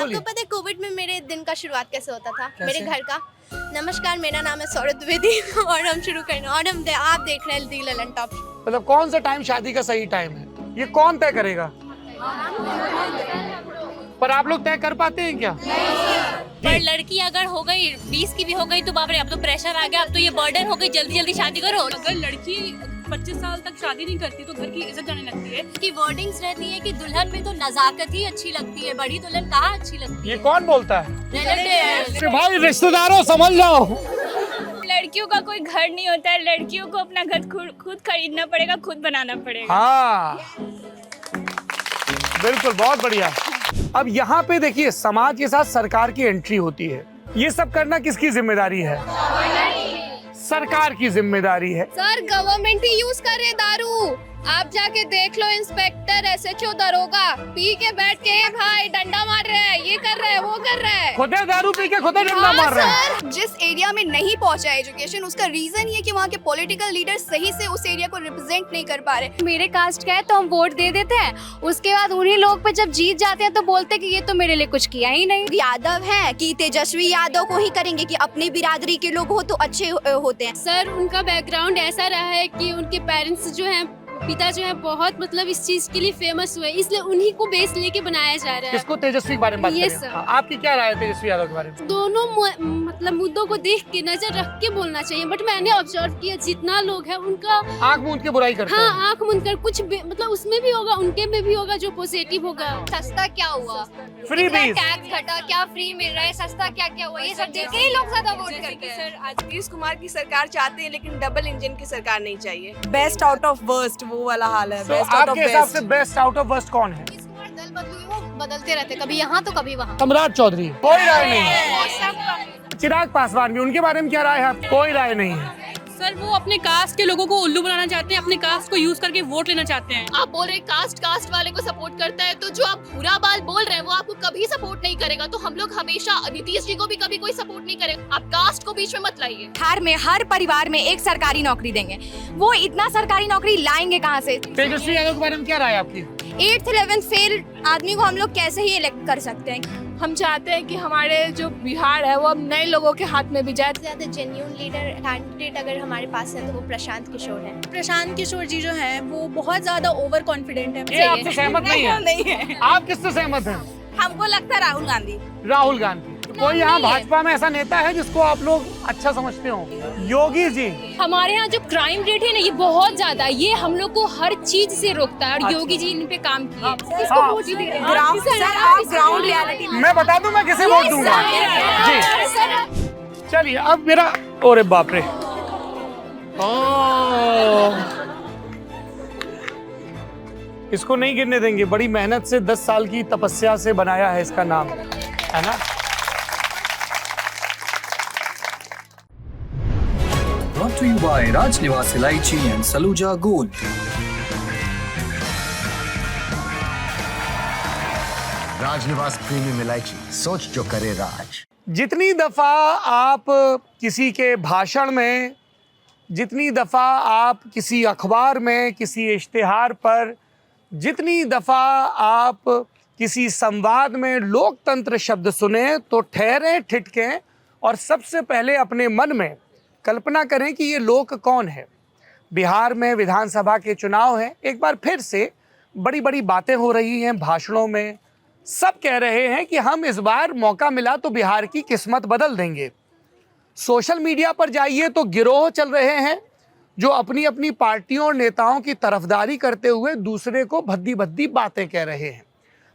आपको पता है कोविड में मेरे दिन का शुरुआत कैसे होता था? मेरे घर का। नमस्कार, मेरा नाम है सौरभ द्विवेदी और हम शुरू करने और आप देख रहे हैं दी ललन टॉप। मतलब कौन सा टाइम शादी का सही टाइम है, ये कौन तय करेगा? पर आप लोग तय कर पाते हैं क्या? पर लड़की अगर हो गई 20 की भी हो गई तो बाप रे, अब तो प्रेशर आ गया, अब तो ये बर्डन हो गई, जल्दी जल्दी शादी करो। अगर लड़की 25 साल तक शादी नहीं करती तो घर की इज्जत जाने लगती है। की वर्डिंग्स रहती है कि दुल्हन में तो नजाकत ही अच्छी लगती है, बड़ी दुल्हन कहाँ अच्छी लगती ये कौन बोलता है? है। भाई रिश्तेदारों समझ जाओ, लड़कियों का कोई घर नहीं होता है, लड़कियों को अपना घर खुद खरीदना पड़ेगा, खुद बनाना पड़ेगा। हाँ बिल्कुल, बहुत बढ़िया। अब यहाँ पे देखिए, समाज के साथ सरकार की एंट्री होती है। ये सब करना किसकी जिम्मेदारी है? सरकार की जिम्मेदारी है। सर, गवर्नमेंट ही यूज कर रहे दारू। आप जाके देख लो, इंस्पेक्टर, एसएचओ, दरोगा पी के बैठ के भाई डंडा मार रहे हैं, ये कर रहे हैं, वो कर रहे हैं। खुदे दारू पी के खुदे डंडा मार रहे हैं। सर, जिस एरिया में नहीं पहुंचा एजुकेशन, उसका रीजन ये कि वहाँ के पॉलिटिकल लीडर सही से उस एरिया को रिप्रेजेंट नहीं कर पा रहे। मेरे कास्ट का है तो हम वोट दे देते हैं, उसके बाद उन्हीं लोग पे जब जीत जाते हैं तो बोलते हैं कि ये तो मेरे लिए कुछ किया ही नहीं। यादव है कि तेजस्वी यादव को ही करेंगे कि अपनी बिरादरी के लोग हो तो अच्छे होते हैं। सर, उनका बैकग्राउंड ऐसा रहा है कि उनके पेरेंट्स जो हैं, पिता जो है बहुत मतलब इस चीज के लिए फेमस हुए, इसलिए उन्हीं को बेस लेके बनाया जा रहा है। इसको तेजस्वी के बारे में बात Yes, करें। sir. हाँ, आपकी क्या राय है तेजस्वी यादव के बारे में? दोनों मतलब मुद्दों को देख के नजर रख के बोलना चाहिए, बट मैंने ऑब्जर्व किया जितना लोग है उनका आंख मूंद के बुराई करते हैं। हाँ, आंख मूंद कर कुछ मतलब उसमें भी होगा, उनके में भी होगा जो पॉजिटिव होगा। सस्ता क्या हुआ? फ्री बीज। टैक्स घटा, क्या फ्री मिल रहा है, सस्ता क्या क्या हुआ, ये सब देख के ही लोग ज्यादा वोट करते हैं। सर, आज नीतीश कुमार की सरकार चाहते हैं, लेकिन डबल इंजन की सरकार नहीं चाहिए। बेस्ट आउट ऑफ वर्स्ट वो वाला हाल है। तो आपके हिसाब से बेस्ट आउट ऑफ वर्स्ट कौन है? दल बदलू, वो बदलते रहते, कभी यहाँ तो कभी वहाँ। सम्राट चौधरी। कोई राय नहीं है। चिराग पासवान भी, उनके बारे में क्या राय है? कोई राय नहीं है। सर, वो अपने कास्ट के लोगों को उल्लू बनाना चाहते हैं, अपने कास्ट को यूज करके वोट लेना चाहते हैं। आप बोल रहे कास्ट वाले को सपोर्ट करता है, तो जो आप बुरा बाल बोल रहे हैं वो आपको कभी सपोर्ट नहीं करेगा। तो हम लोग हमेशा नीतीश जी को भी कभी कोई सपोर्ट नहीं करेगा। आप कास्ट को बीच में मत लाइए। बिहार में हर परिवार में एक सरकारी नौकरी देंगे, वो इतना सरकारी नौकरी लाएंगे कहाँ से? तेजस्वी यादव के बारे में क्या राय है आपकी? 8th 11th फेल आदमी को हम लोग कैसे ही इलेक्ट कर सकते हैं? हम चाहते हैं कि हमारे जो बिहार है वो अब नए लोगों के हाथ में भी जाए। ज्यादा जेन्युइन लीडर कैंडिडेट अगर हमारे पास है तो वो प्रशांत किशोर है। प्रशांत किशोर जी जो हैं वो बहुत ज्यादा ओवर कॉन्फिडेंट है। ये आपसे सहमत नहीं है? नहीं है। आप किससे सहमत हैं? हमको लगता है राहुल गांधी। राहुल गांधी। कोई यहाँ भाजपा में ऐसा नेता है जिसको आप लोग अच्छा समझते हो? योगी जी। हमारे यहाँ जो क्राइम रेट है ना, ये बहुत ज्यादा, ये हम लोग को हर चीज से रोकता है, और योगी जी इन पे काम किए। हाँ। वोट ही दे रहे हैं। ग्राउंड सर, आप ग्राउंड रियलिटी मैं बता दूं मैं किसे वोट दूंगा जी। चलिए अब मेरा, अरे बाप रे, इसको नहीं गिरने देंगे। बड़ी मेहनत से 10 साल की तपस्या से बनाया है इसका नाम, है ना? Brought to you by Raj Niwas Elaichi and Saluja Gold. Rajnivas premium इलायची, सोच जो करे राज। जितनी दफा आप किसी के भाषण में, जितनी दफा आप किसी अखबार में, किसी इश्तिहार पर, जितनी दफा आप किसी संवाद में लोकतंत्र शब्द सुने तो ठहरें, ठिठकें और सबसे पहले अपने मन में कल्पना करें कि ये लोग कौन है। बिहार में विधानसभा के चुनाव हैं, एक बार फिर से बड़ी बड़ी बातें हो रही हैं भाषणों में। सब कह रहे हैं कि हम इस बार मौका मिला तो बिहार की किस्मत बदल देंगे। सोशल मीडिया पर जाइए तो गिरोह चल रहे हैं जो अपनी अपनी पार्टियों और नेताओं की तरफदारी करते हुए दूसरे को भद्दी भद्दी बातें कह रहे हैं।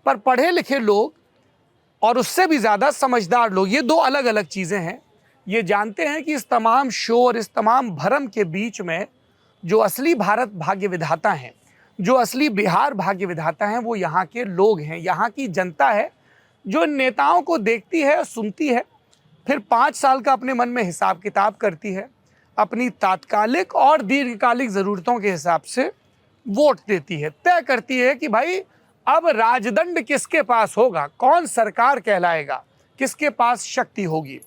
पर पढ़े लिखे लोग और उससे भी ज़्यादा समझदार लोग, ये दो अलग अलग चीज़ें हैं। ये जानते हैं कि इस तमाम शोर, इस तमाम भरम के बीच में जो असली भारत भाग्य विधाता हैं, जो असली बिहार भाग्य विधाता हैं, वो यहाँ के लोग हैं, यहाँ की जनता है, जो नेताओं को देखती है, सुनती है, फिर 5 साल का अपने मन में हिसाब किताब करती है, अपनी तात्कालिक और दीर्घकालिक ज़रूरतों के हिसाब से वोट देती है, तय करती है कि भाई अब राजदंड किसके पास होगा, कौन सरकार कहलाएगा, किसके पास शक्ति होगी।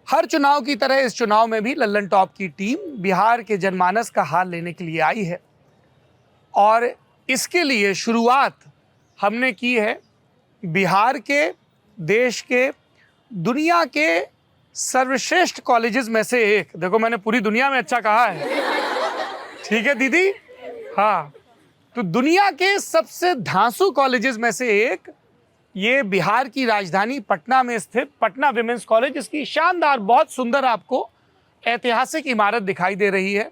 हर चुनाव की तरह इस चुनाव में भी लल्लन टॉप की टीम बिहार के जनमानस का हाल लेने के लिए आई है और इसके लिए शुरुआत हमने की है बिहार के, देश के, दुनिया के सर्वश्रेष्ठ कॉलेजेस में से एक। देखो मैंने पूरी दुनिया में अच्छा कहा है, ठीक है दीदी? हाँ, तो दुनिया के सबसे धांसू कॉलेजेस में से एक ये बिहार की राजधानी पटना में स्थित पटना विमेंस कॉलेज। इसकी शानदार, बहुत सुंदर आपको ऐतिहासिक इमारत दिखाई दे रही है।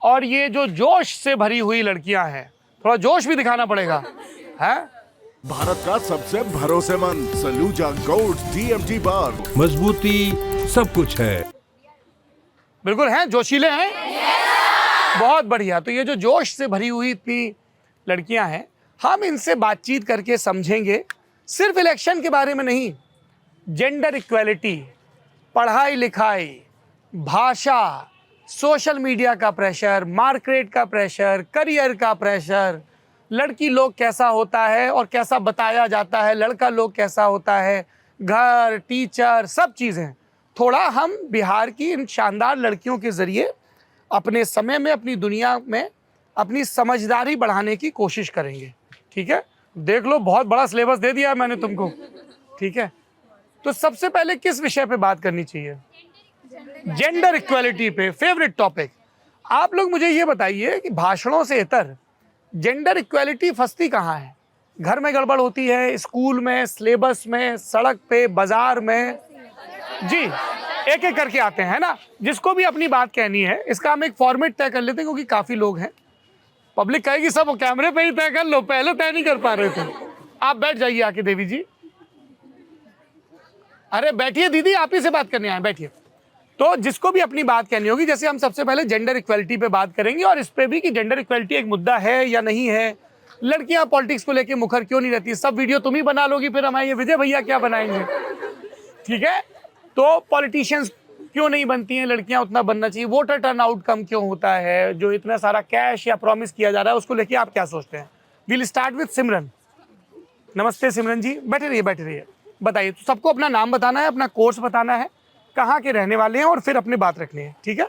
और ये जो जोश से भरी हुई लड़कियां हैं, थोड़ा जोश भी दिखाना पड़ेगा, है? भारत का सबसे भरोसेमंद सलूजा गोल्ड TMT बार। मजबूती सब कुछ है। बिल्कुल हैं, जोशीले हैं, बहुत बढ़िया। तो ये जो जोश से भरी हुई इतनी लड़कियां हैं, हम इनसे बातचीत करके समझेंगे सिर्फ इलेक्शन के बारे में नहीं, जेंडर इक्वेलिटी, पढ़ाई लिखाई, भाषा, सोशल मीडिया का प्रेशर, मार्केट का प्रेशर, करियर का प्रेशर, लड़की लोग कैसा होता है और कैसा बताया जाता है, लड़का लोग कैसा होता है, घर, टीचर, सब चीज़ें थोड़ा हम बिहार की इन शानदार लड़कियों के ज़रिए अपने समय में, अपनी दुनिया में अपनी समझदारी बढ़ाने की कोशिश करेंगे। ठीक है, देख लो बहुत बड़ा सिलेबस दे दिया है मैंने तुमको। ठीक है, तो सबसे पहले किस विषय पे बात करनी चाहिए? जेंडर इक्वालिटी पे, फेवरेट टॉपिक। आप लोग मुझे ये बताइए कि भाषणों से इतर जेंडर इक्वालिटी फंसती कहाँ है? घर में गड़बड़ होती है, स्कूल में, सिलेबस में, सड़क पे, बाजार में? जी, एक एक करके आते हैं ना। जिसको भी अपनी बात कहनी है, इसका हम एक फॉर्मेट तय कर लेते हैं, क्योंकि काफ़ी लोग हैं। पब्लिक कहेगी सब कैमरे पे ही तय कर लो, पहले तय नहीं कर पा रहे थे। आप बैठ जाइए आके देवी जी। अरे बैठिए दीदी, आप ही से बात करने आए, बैठिए। तो जिसको भी अपनी बात कहनी होगी, जैसे हम सबसे पहले जेंडर इक्वालिटी पे बात करेंगे और इस पे भी कि जेंडर इक्वालिटी एक मुद्दा है या नहीं है, लड़कियां पॉलिटिक्स को लेके मुखर क्यों नहीं रहती। सब वीडियो तुम ही बना लोगी, फिर हमारे ये विजय भैया क्या बनाएंगे? ठीक है, तो पॉलिटिशियंस क्यों नहीं बनती हैं लड़कियां, उतना बनना चाहिए। वोटर टर्नआउट कम क्यों होता है, जो इतना सारा कैश या प्रॉमिस किया जा रहा है, उसको लेके आप क्या सोचते हैं? विल स्टार्ट विद सिमरन। नमस्ते सिमरन जी, बैठे रहिए बैठे रहिए। बताइए, तो सबको अपना नाम बताना है, अपना कोर्स बताना है, कहाँ के रहने वाले हैं, और फिर अपनी बात रखनी है। ठीक है?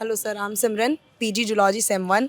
Hello sir, I am Simran, PG zoology same 1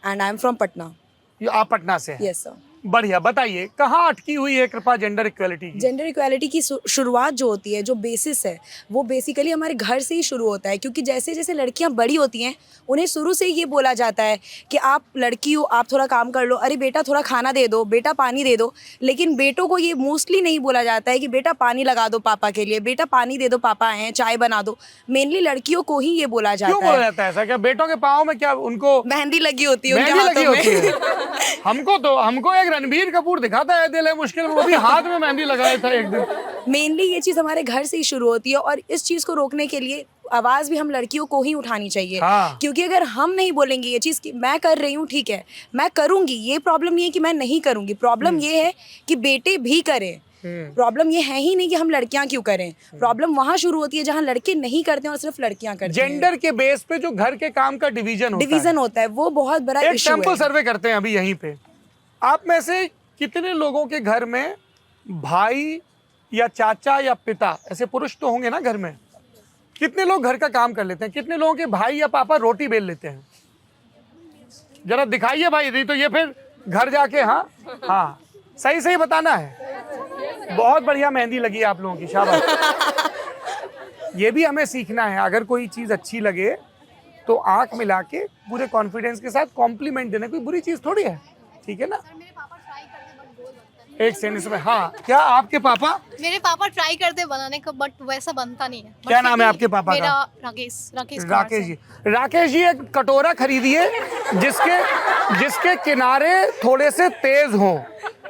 and I am from Patna. आप पटना से हैं? Yes sir. बढ़िया, बताइए कहाँ अटकी हुई है कृपा जेंडर इक्वालिटी की? जेंडर इक्वालिटी की शुरुआत जो होती है, जो बेसिस है, वो बेसिकली हमारे घर से ही शुरू होता है। क्योंकि जैसे जैसे लड़कियां बड़ी होती हैं, उन्हें शुरू से ही ये बोला जाता है कि आप लड़की हो, आप थोड़ा काम कर लो, अरे बेटा थोड़ा खाना दे दो, बेटा पानी दे दो। लेकिन बेटों को ये मोस्टली नहीं बोला जाता है कि बेटा पानी लगा दो पापा के लिए, बेटा पानी दे दो, पापा आए हैं, चाय बना दो। मेनली लड़कियों को ही ये बोला जाता है। क्यों बोला जाता है ऐसा? क्या बेटों के पाँव में क्या उनको मेहंदी लगी होती है उनके मेहंदी लगी हाथों होती में? है? हमको एक रणबीर कपूर दिखाता है दिल है मुश्किल में, वो भी हाथ में मेहंदी लगाया था एक दिन। मेनली ये चीज़ हमारे घर से ही शुरू होती है, और इस चीज़ को रोकने के लिए आवाज़ भी हम लड़कियों को ही उठानी चाहिए। हाँ। क्योंकि अगर हम नहीं बोलेंगे ये चीज़ कि मैं कर रही हूँ, ठीक है, मैं करूँगी, ये प्रॉब्लम नहीं है कि मैं नहीं करूँगी, प्रॉब्लम ये है कि बेटे भी करें। प्रॉब्लम ये है ही नहीं कि हम लड़कियां क्यों करें, प्रॉब्लम वहाँ शुरू होती है जहाँ लड़के नहीं करते हैं और सिर्फ लड़कियां करती हैं। जेंडर के बेस पे जो घर के काम का डिवीजन होता है, वो बहुत बड़ा एक इशू है। सैंपल सर्वे करते हैं अभी यहीं पे। आप में से कितने लोगों के घर में भाई या चाचा या पिता, ऐसे पुरुष तो होंगे ना घर में, कितने लोग घर का काम कर लेते हैं? कितने लोगों के भाई या पापा रोटी बेल लेते हैं? जरा दिखाइए भाई, नहीं तो ये फिर घर जाके हाँ सही सही बताना है। बहुत बढ़िया मेहंदी लगी आप लोगों की, शाबाश। ये भी हमें सीखना है। अगर कोई चीज़ अच्छी लगे तो आंख मिला के पूरे कॉन्फिडेंस के साथ कॉम्प्लीमेंट देना कोई बुरी चीज़ थोड़ी है। ठीक है ना? एक सेकंड इसमें। हाँ, क्या आपके पापा? मेरे पापा ट्राई करते बनाने को, बट वैसा बनता नहीं है। क्या नाम है आपके पापा मेरा का? राकेश जी। राकेश जी, एक कटोरा खरीदिए जिसके किनारे थोड़े से तेज हों।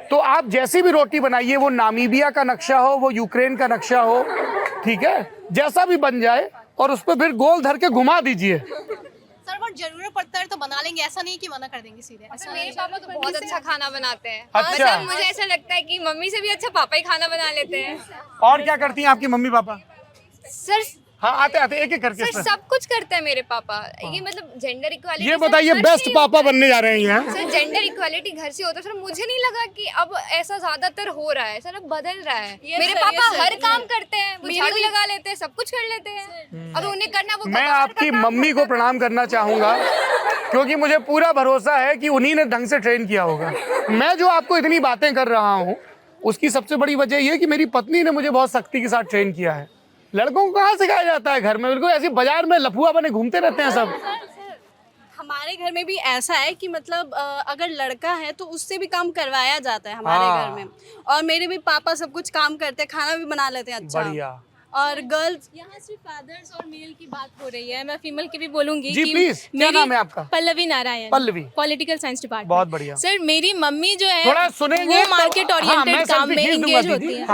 तो आप जैसी भी रोटी बनाइए, वो नामीबिया का नक्शा हो, वो यूक्रेन का नक्शा हो, ठीक है, जैसा भी बन जाए, और उस पर फिर गोल धर के घुमा दीजिए। सर, बट जरूरत पड़ता है तो बना लेंगे, ऐसा नहीं कि मना कर देंगे सीधे। ऐसा मेरे पापा तो बहुत अच्छा खाना बनाते हैं। अच्छा। मतलब मुझे ऐसा लगता है कि मम्मी से भी अच्छा पापा ही खाना बना लेते हैं। और क्या करती हैं आपकी मम्मी पापा? सर, हाँ, आते आते एक एक करके। सर सब कुछ करते हैं मेरे पापा। ये मतलब जेंडर इक्वालिटी, ये बताइए, बेस्ट पापा बनने जा रहे हैं। सर जेंडर इक्वालिटी घर से होता है। सर मुझे नहीं लगा कि अब ऐसा ज्यादातर हो रहा है, सर अब बदल रहा है। मेरे पापा हर काम करते हैं, वो झाड़ू लगा लेते हैं, सब कुछ कर लेते हैं। अब उन्हें करना, वो मैं आपकी मम्मी को प्रणाम करना चाहूंगा, क्योंकि मुझे पूरा भरोसा है कि उन्हीं ने ढंग से ट्रेन किया होगा। मैं जो आपको इतनी बातें कर रहा हूँ, उसकी सबसे बड़ी वजह ये है कि मेरी पत्नी ने मुझे बहुत सख्ती के साथ ट्रेन किया है। लड़कों को कहाँ सिखाया जाता है घर में? बिल्कुल ऐसे बाजार में लफुआ बने घूमते रहते हैं सब। हमारे घर में भी ऐसा है कि मतलब अगर लड़का है तो उससे भी काम करवाया जाता है हमारे घर में। और मेरे भी पापा सब कुछ काम करते हैं, खाना भी बना लेते हैं अच्छा। बढ़िया। और गर्ल्स यहाँ सिर्फ फादर्स और मेल की बात हो रही है, मैं फीमेल की भी बोलूंगी जी कि प्लीज, क्या नाम है आपका? Pallavi Narayan, Pallavi, political science department. बहुत बढ़िया। सर मेरी मम्मी जो है थोड़ा सुनेंगे वो मार्केट ओरिएंटेड काम में इंगेज होती है।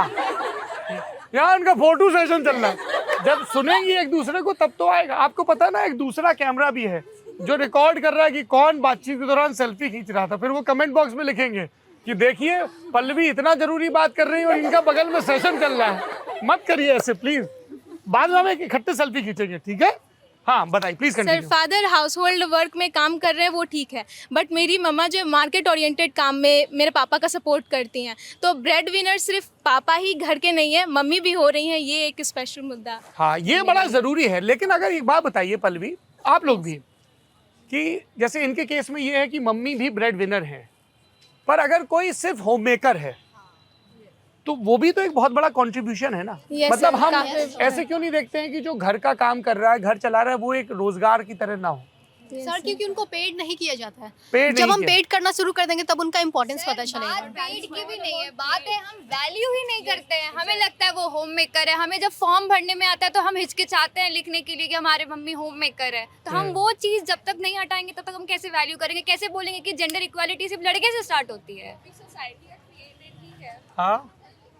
यहाँ उनका फोटो सेशन चल रहा है। जब सुनेंगी एक दूसरे को तब तो आएगा। आपको पता ना एक दूसरा कैमरा भी है जो रिकॉर्ड कर रहा है कि कौन बातचीत के दौरान सेल्फी खींच रहा था। फिर वो कमेंट बॉक्स में लिखेंगे कि देखिए पल्लवी इतना जरूरी बात कर रही है और इनका बगल में सेशन चल रहा है। मत करिए ऐसे प्लीज, बाद में हम एक इकट्ठे सेल्फी खींचेंगे, ठीक है? हाँ बताइए please sir continue. Father house hold work में काम कर रहे हैं वो ठीक है, बट मेरी मम्मा जो मार्केट ओरिएंटेड काम में मेरे पापा का सपोर्ट करती हैं। तो ब्रेड विनर सिर्फ पापा ही घर के नहीं है, मम्मी भी हो रही हैं। ये एक स्पेशल मुद्दा। हाँ ये बड़ा जरूरी है। लेकिन अगर एक बात बताइए पल्लवी, आप लोग भी, कि जैसे इनके केस में ये है कि मम्मी भी ब्रेड विनर है, पर अगर कोई सिर्फ होम मेकर है तो वो भी तो एक बहुत बड़ा कंट्रीब्यूशन है ना। मतलब हम ऐसे क्यों नहीं देखते हैं कि जो घर का काम कर रहा है, घर चला रहा है, वो एक रोजगार की तरह ना हो? सर क्योंकि उनको पेड नहीं किया जाता है। पेड जब हम पेड करना शुरू कर देंगे तब उनका इम्पोर्टेंस पता चलेगा। पेड की भी नहीं है बात, है हम वैल्यू ही नहीं करते हैं। हमें लगता है वो होम मेकर है। हमें जब फॉर्म भरने में आता है तो हम हिचकिचाते हैं लिखने के लिए कि हमारे मम्मी होम मेकर है। तो हम वो चीज जब तक नहीं हटाएंगे तब तक हम कैसे वैल्यू करेंगे? कैसे बोलेंगे कि जेंडर इक्वालिटी सिर्फ लड़के से स्टार्ट होती है? हाँ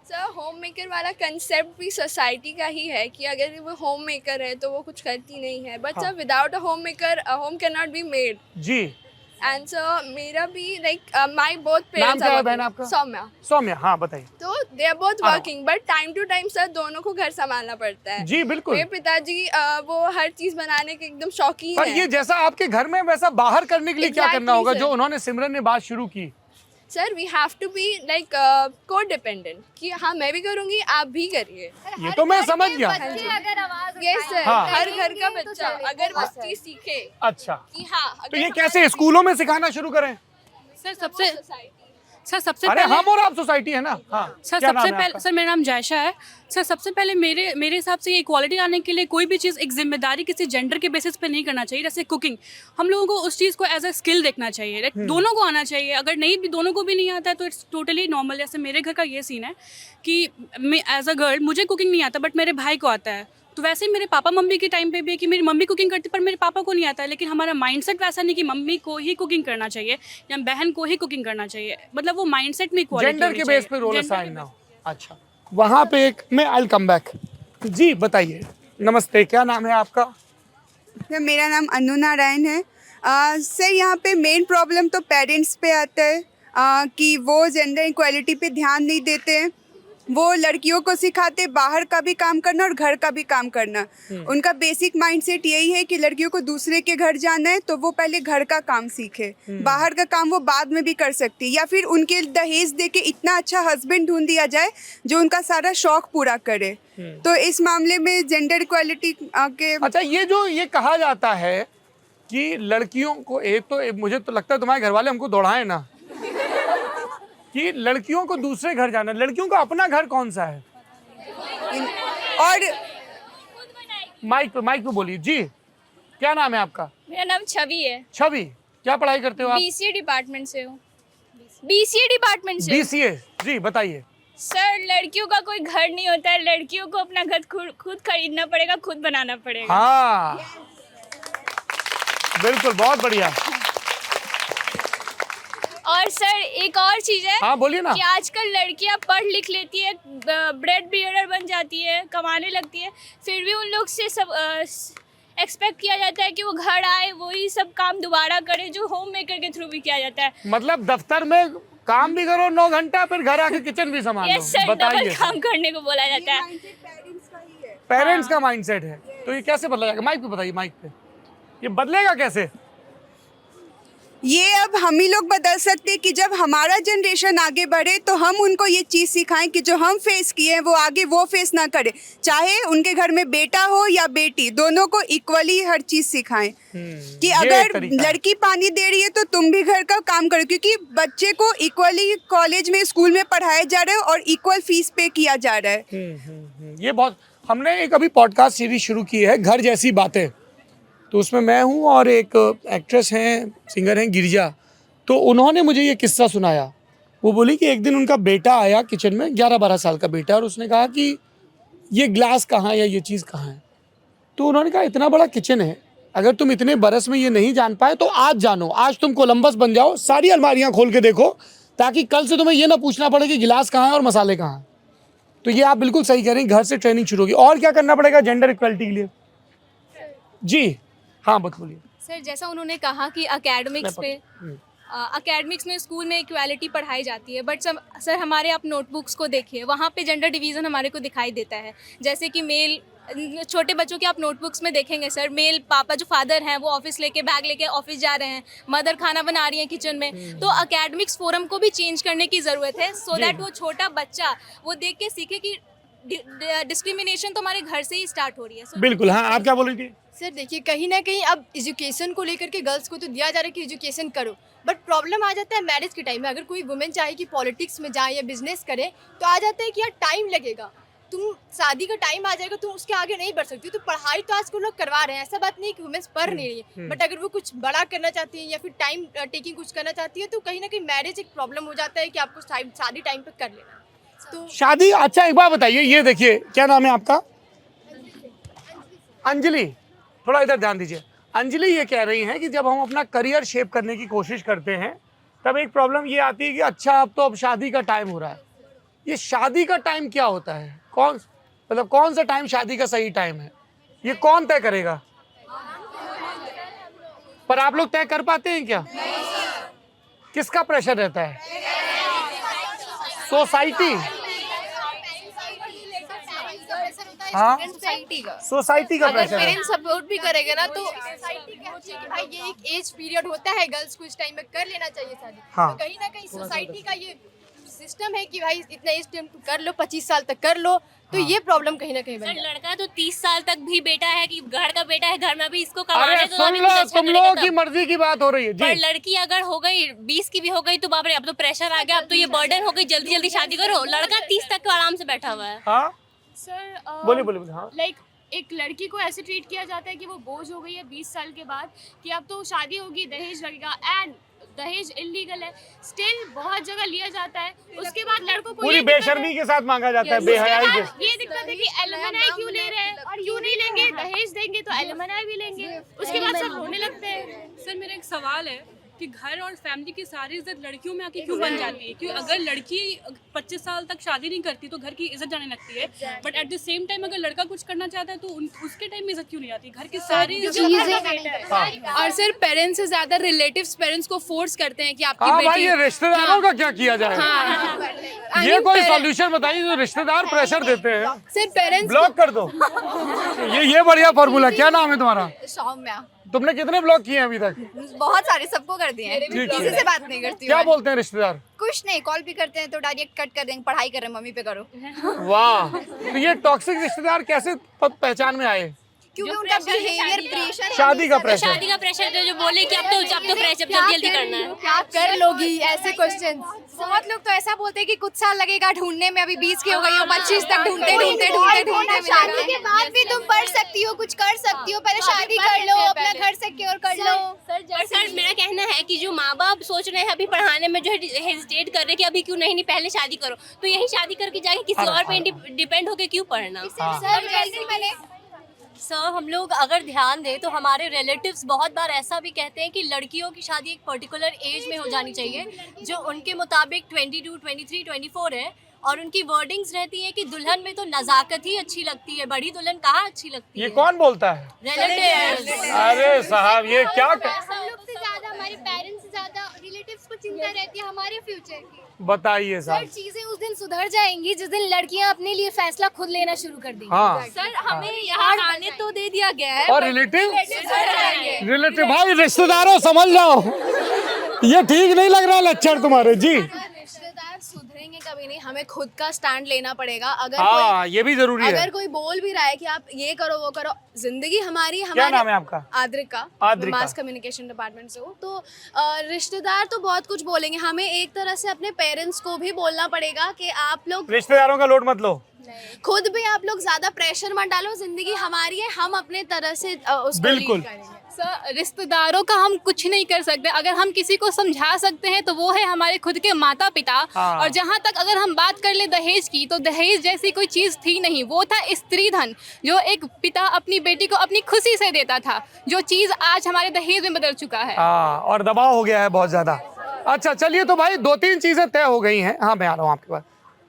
सर होम मेकर वाला कंसेप्ट भी सोसाइटी का ही है कि अगर वो होम मेकर है तो वो कुछ करती नहीं है। But sir without a home maker a home can not be made. जी। एंड सर मेरा भी लाइक माय बोथ नाम पेरेंट्स क्या है बहन आपका? सौम्या। सौम्या, हाँ बताइए। तो they are both working but time to time sir दोनों को घर संभालना पड़ता है। जी बिल्कुल। मेरे पिताजी वो हर चीज बनाने के एकदम शौकीन पर है। ये जैसा आपके घर में वैसा बाहर करने के लिए क्या Exactly, करना होगा sir. जो उन्होंने सिमरन ने बात शुरू की? Sir we have to be like को डिपेंडेंट कि हाँ मैं भी करूँगी आप भी करिए। ये तो मैं समझ गया। बच्चे अगर आवाज यस सर, हाँ। हर घर का बच्चा अगर वो चीज सीखे अच्छा, कि हाँ तो ये कैसे स्कूलों में सिखाना शुरू करें? सर सबसे अरे हम और आप सोसाइटी है ना। हाँ सर क्या नाम सबसे है पहले आपका? सर मेरा नाम जायशा है। सर सबसे पहले मेरे हिसाब से ये इक्वालिटी लाने के लिए कोई भी चीज़ एक जिम्मेदारी किसी जेंडर के बेसिस पे नहीं करना चाहिए। जैसे कुकिंग, हम लोगों को उस चीज़ को एज अ स्किल देखना चाहिए। लाइक दोनों को आना चाहिए। अगर नहीं भी दोनों को भी नहीं आता है तो इट्स टोटली नॉर्मल। जैसे मेरे घर का ये सीन है कि मैं एज अ गर्ल मुझे कुकिंग नहीं आता बट मेरे भाई को आता है। तो वैसे ही मेरे पापा मम्मी के टाइम पे भी है कि मेरी मम्मी कुकिंग करती पर मेरे पापा को नहीं आता है। लेकिन हमारा माइंडसेट वैसा नहीं कि मम्मी को ही कुकिंग करना चाहिए या बहन को ही कुकिंग करना चाहिए। मतलब वो माइंडसेट में इक्वालिटी जेंडर के बेस पे रोल असाइन ना हो। अच्छा, वहाँ पे एक मैं आई कम बैक। जी बताइए, नमस्ते, क्या नाम है आपका? सर मेरा नाम अनु नारायण है। सर यहाँ पे मेन प्रॉब्लम तो पेरेंट्स पे आता है कि वो जेंडर इक्वालिटी पे ध्यान नहीं देते हैं। वो लड़कियों को सिखाते बाहर का भी काम करना और घर का भी काम करना। उनका बेसिक माइंडसेट यही है कि लड़कियों को दूसरे के घर जाना है तो वो पहले घर का काम सीखे, बाहर का काम वो बाद में भी कर सकती, या फिर उनके दहेज दे के इतना अच्छा हस्बैंड ढूंढ दिया जाए जो उनका सारा शौक पूरा करे। तो इस मामले में जेंडर इक्वालिटी के अच्छा, ये कहा जाता है कि लड़कियों को मुझे तो लगता है तुम्हारे घर वाले हमको दौड़ाए ना कि लड़कियों को दूसरे घर जाना। लड़कियों का अपना घर कौन सा है? और माइक पे बोलिए। जी क्या नाम है आपका? मेरा नाम छवि है। छवि, क्या पढ़ाई करते हो आप? BCA डिपार्टमेंट से हूँ। BCA डिपार्टमेंट से। BCA, जी बताइए। सर लड़कियों का कोई घर नहीं होता है, लड़कियों को अपना घर खुद खरीदना पड़ेगा, खुद बनाना पड़ेगा। हाँ बिल्कुल, बहुत बढ़िया। और सर एक और चीज है, हाँ बोलिए ना। कि आजकल लड़कियां पढ़ लिख लेती है, ब्रेड बियरर बन जाती है, कमाने लगती है, फिर भी उन लोग से सब एक्सपेक्ट किया जाता है कि वो घर आए वही सब काम दोबारा करे जो होम मेकर के थ्रू भी किया जाता है। मतलब दफ्तर में काम भी करो 9 घंटा, फिर घर आके किचन भी संभालो। यस सर, डबल काम करने को बोला जाता है। पेरेंट्स का माइंडसेट है, तो ये कैसे बदला जाएगा? माइक पे बताइए, माइक पे। ये बदलेगा कैसे? ये अब हम ही लोग बदल सकते हैं कि जब हमारा जनरेशन आगे बढ़े तो हम उनको ये चीज़ सिखाएं कि जो हम फेस किए हैं वो आगे वो फेस ना करे, चाहे उनके घर में बेटा हो या बेटी, दोनों को इक्वली हर चीज़ सिखाएं कि अगर लड़की पानी दे रही है तो तुम भी घर का काम करो, क्योंकि बच्चे को इक्वली कॉलेज में स्कूल में पढ़ाया जा रहा है और इक्वल फीस पे किया जा रहा है। ये बहुत, हमने एक अभी पॉडकास्ट सीरीज शुरू की है घर जैसी बातें, तो उसमें मैं हूँ और एक एक्ट्रेस हैं, सिंगर हैं गिरिजा। तो उन्होंने मुझे ये किस्सा सुनाया। वो बोली कि एक दिन उनका बेटा आया किचन में, 11-12 साल का बेटा, और उसने कहा कि ये ग्लास कहाँ है या ये चीज़ कहाँ है। तो उन्होंने कहा इतना बड़ा किचन है, अगर तुम इतने बरस में ये नहीं जान पाए तो आज जानो, आज तुम कोलंबस बन जाओ, सारी अलमारियाँ खोल के देखो, ताकि कल से तुम्हें ये ना पूछना पड़े कि गिलास कहाँ है और मसाले कहाँ हैं। तो ये आप बिल्कुल सही कह रही हैं, घर से ट्रेनिंग शुरू होगी। और क्या करना पड़ेगा जेंडर इक्वलिटी के लिए? जी हाँ, बत बोलिए सर। जैसा उन्होंने कहा कि अकेडमिक्स में स्कूल में इक्वालिटी पढ़ाई जाती है, बट सर हमारे आप नोटबुक्स को देखिए, वहाँ पे जेंडर डिवीज़न हमारे को दिखाई देता है। जैसे कि मेल, छोटे बच्चों के आप नोटबुक्स में देखेंगे सर, मेल पापा जो फादर हैं वो ऑफिस लेके बैग लेके ऑफिस जा रहे हैं, मदर खाना बना रही हैं किचन में। तो अकेडमिक्स फोरम को भी चेंज करने की ज़रूरत है, सो दैट वो छोटा बच्चा वो देख के सीखे कि डिस्क्रिमिनेशन तो हमारे घर से ही स्टार्ट हो रही है। बिल्कुल। हाँ, आप क्या बोल रही थी? सर देखिए, कहीं ना कहीं अब एजुकेशन को लेकर के गर्ल्स को तो दिया जा रहा है कि एजुकेशन करो, बट प्रॉब्लम आ जाता है मैरिज के टाइम में। अगर कोई वुमेन चाहे कि पॉलिटिक्स में जाए या बिजनेस करे, तो आ जाता है कि यार टाइम लगेगा, तुम शादी का टाइम आ जाएगा, तुम उसके आगे नहीं बढ़ सकती। तो पढ़ाई तो आज को लोग करवा रहे हैं, ऐसा बात नहीं कि वुमेन्स पढ़ नहीं रही है, बट अगर वो कुछ बड़ा करना चाहती है या फिर टाइम टेकिंग कुछ करना चाहती है, तो कहीं ना कहीं मैरिज एक प्रॉब्लम हो जाता है कि आपको शादी टाइम पर कर लेना। तो शादी, अच्छा एक बात बताइए, ये देखिए क्या नाम है आपका? अंजलि। थोड़ा इधर ध्यान दीजिए। अंजलि ये कह रही हैं कि जब हम अपना करियर शेप करने की कोशिश करते हैं तब एक प्रॉब्लम ये आती है कि अच्छा अब शादी का टाइम हो रहा है। ये शादी का टाइम क्या होता है? कौन सा टाइम शादी का सही टाइम है? ये कौन तय करेगा? पर आप लोग तय कर पाते हैं क्या? किसका प्रेशर रहता है? सोसाइटी। हाँ, सोसाइटी का प्रेशर है। पेरेंट्स सपोर्ट भी करेंगे ना तो सोसाइटी कहती है कि भाई ये एक एज पीरियड होता है, गर्ल्स को इस टाइम में कर लेना चाहिए शादी। हाँ। तो कहीं ना कहीं सोसाइटी का ये सिस्टम है कि भाई इतना एज टाइम कर लो, 25 साल तक कर लो, तो ये प्रॉब्लम कहीं ना कहीं बन जाती है। लड़का तो 30 साल तक भी बेटा है कि घर का बेटा है, घर में भी इसको अरे सुन लो, तुम लोगों की मर्जी की बात हो रही है जी। पर लड़की अगर हो गई 20 की भी हो गई तो बाप रे, अब तो प्रेशर आ गया, अब तो ये बर्डन हो गई, जल्दी जल्दी शादी करो। लड़का 30 तक आराम से बैठा हुआ है। हाँ सर बोलिए। हाँ, लाइक एक लड़की को ऐसे ट्रीट किया जाता है कि वो बोझ हो गई है 20 साल के बाद, कि अब तो शादी होगी, दहेज लगेगा, एंड दहेज इलीगल है, स्टिल बहुत जगह लिया जाता है। उसके बाद लड़कों को पूरी बेशर्मी के साथ मांगा जाता है, बेहयाई के। ये दिक्कत है कि एलुमनाई क्यों ले रहे हैं, और क्यों नहीं लेंगे, दहेज देंगे तो एलुमनाई भी लेंगे, उसके बाद सब रोने लगते हैं। सर मेरा एक सवाल है कि घर और फैमिली की सारी इज्जत लड़कियों में आके क्यों बन जाती है? क्योंकि अगर लड़की 25 साल तक शादी नहीं करती तो घर की इज्जत जाने लगती है, but at the same time अगर लड़का कुछ करना चाहता है तो उसके टाइम में इज्जत क्यों नहीं आती? घर की सारी और सर पेरेंट्स से ज्यादा रिलेटिव्स पेरेंट्स को फोर्स करते हैं कि आपकी हाँ बेटी। भाई, ये रिश्तेदारों का क्या किया जाए? ये कोई सॉल्यूशन बताइए जो रिश्तेदार प्रेशर देते हैं। सर पेरेंट्स ब्लॉक कर दो। ये बढ़िया फॉर्मूला। क्या नाम है तुम्हारा? सौम्या। तुमने कितने ब्लॉक किए अभी तक? बहुत सारे, सबको कर दिए हैं, किसी से बात नहीं करती। क्या बोलते हैं रिश्तेदार? कुछ नहीं, कॉल भी करते हैं तो डायरेक्ट कट कर देंगे, पढ़ाई कर रहे हैं मम्मी पे करो। वाह, तो ये टॉक्सिक रिश्तेदार कैसे पहचान में आए? क्योंकि उनका बिहेवियर प्रेशर, शादी का प्रेशर जो बोले कि अब तो प्रेशर जल्दी करना है, क्या कर लोगी, ऐसे क्वेश्चन। बहुत लोग तो ऐसा बोलते हैं कि कुछ साल लगेगा ढूंढने में, अभी 20 की हो गई हो, 25 तक ढूंढते शादी के बाद भी तुम पढ़ सकती हो, कुछ कर सकती हो, पहले शादी कर लो, अपना घर सिक्योर कर लो। सर मेरा कहना है कि जो माँ बाप सोच रहे हैं अभी पढ़ाने में, जो हेजिटेट कर रहे हैं कि अभी क्यों नहीं पहले शादी करो, तो यही शादी करके जाके किसी और पे डिपेंड होके क्यों पढ़ना? सर हम लोग अगर ध्यान दें तो हमारे रिलेटिव्स बहुत बार ऐसा भी कहते हैं कि लड़कियों की शादी एक पर्टिकुलर एज में हो जानी चाहिए, जो उनके मुताबिक 22, 23, 24 है, और उनकी वर्डिंग्स रहती है कि दुल्हन में तो नजाकत ही अच्छी लगती है, बड़ी दुल्हन कहाँ अच्छी लगती है। ये कौन बोलता है? रिलेटिव्स। अरे साहब, ये क्या हम लोग से ज्यादा हमारे पेरेंट्स से ज्यादा रिलेटिव्स को चिंता रहती है हमारे फ्यूचर की। बताइए साहब। चीजें उस दिन सुधर जाएंगी जिस दिन लड़कियां अपने लिए फैसला खुद लेना शुरू कर देंगी। हाँ, सर हमें यहाँ आने तो दे दिया गया है, और रिलेटिव भाई, रिश्तेदारों समझ जाओ। ये ठीक नहीं लग रहा लक्षण तुम्हारे जी। रिश्तेदार सुधरेंगे कभी नहीं, हमें खुद का स्टैंड लेना पड़ेगा। अगर हाँ, ये भी जरूरी है। अगर कोई बोल भी रहा है कि आप ये करो वो करो, जिंदगी हमारी क्या नाम है आपका? Adrika, Adrika. Mass communication department से हूँ। तो रिश्तेदार तो बहुत कुछ बोलेंगे, हमें एक तरह से अपने पेरेंट्स को भी बोलना पड़ेगा कि आप लोग रिश्तेदारों का लोड मत लो, खुद भी आप लोग ज्यादा प्रेशर मत डालो, जिंदगी हमारी है, हम अपने तरह से उसको बिल्कुल। लीड करेंगे। सर रिश्तेदारों का हम कुछ नहीं कर सकते, अगर हम किसी को समझा सकते हैं तो वो है हमारे खुद के माता पिता। हाँ। और जहाँ तक अगर हम बात कर ले दहेज की, तो दहेज जैसी कोई चीज़ थी नहीं, वो था स्त्री धन, जो एक पिता अपनी बेटी को अपनी खुशी से देता था, जो चीज़ आज हमारे दहेज में बदल चुका है। हाँ, और दबाव हो गया है बहुत ज्यादा। अच्छा चलिए, तो भाई 2-3 चीजें तय हो गई हैं। हाँ, मैं आ रहा हूँ आपके पास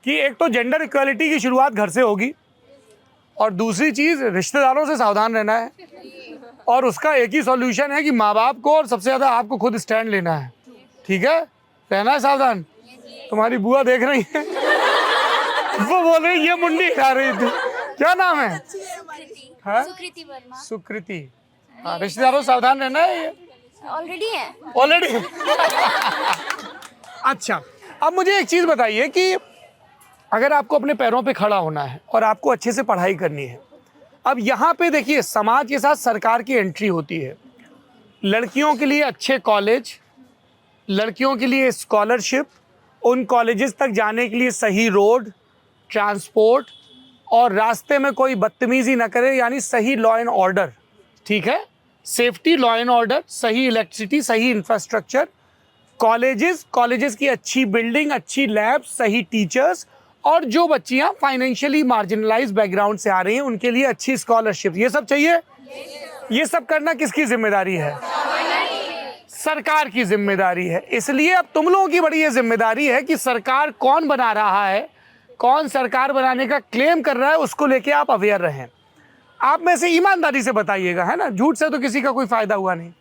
कि एक तो जेंडर इक्वालिटी की शुरुआत घर से होगी, और दूसरी चीज रिश्तेदारों से सावधान रहना है, और उसका एक ही सॉल्यूशन है कि माँ बाप को और सबसे ज़्यादा आपको खुद स्टैंड लेना है। ठीक है, रहना है सावधान। तुम्हारी बुआ देख रही है, वो बोल रही ये मुंडी खा रही थी। क्या नाम है? सुकृति वर्मा। सुकृति। हाँ, रिश्तेदारों से सावधान रहना है। ये ऑलरेडी है। ऑलरेडी। अच्छा, अब मुझे एक चीज़ बताइए कि अगर आपको अपने पैरों पे खड़ा होना है और आपको अच्छे से पढ़ाई करनी है, अब यहाँ पे देखिए समाज के साथ सरकार की एंट्री होती है। लड़कियों के लिए अच्छे कॉलेज, लड़कियों के लिए स्कॉलरशिप, उन कॉलेजेस तक जाने के लिए सही रोड, ट्रांसपोर्ट, और रास्ते में कोई बदतमीज़ी ना करे, यानी सही लॉ एंड ऑर्डर। ठीक है, सेफ्टी, लॉ एंड ऑर्डर, सही इलेक्ट्रिसिटी, सही इंफ्रास्ट्रक्चर, कॉलेजेस की अच्छी बिल्डिंग, अच्छी लैब, सही टीचर्स, और जो बच्चियां फाइनेंशियली मार्जिनलाइज बैकग्राउंड से आ रही हैं उनके लिए अच्छी स्कॉलरशिप। ये सब चाहिए। ये सब करना किसकी जिम्मेदारी है? सरकार की जिम्मेदारी है। इसलिए अब तुम लोगों की बड़ी ये जिम्मेदारी है कि सरकार कौन बना रहा है, कौन सरकार बनाने का क्लेम कर रहा है, उसको लेके आप अवेयर रहें। आप में से ईमानदारी से बताइएगा, है ना, झूठ से तो किसी का कोई फायदा हुआ नहीं।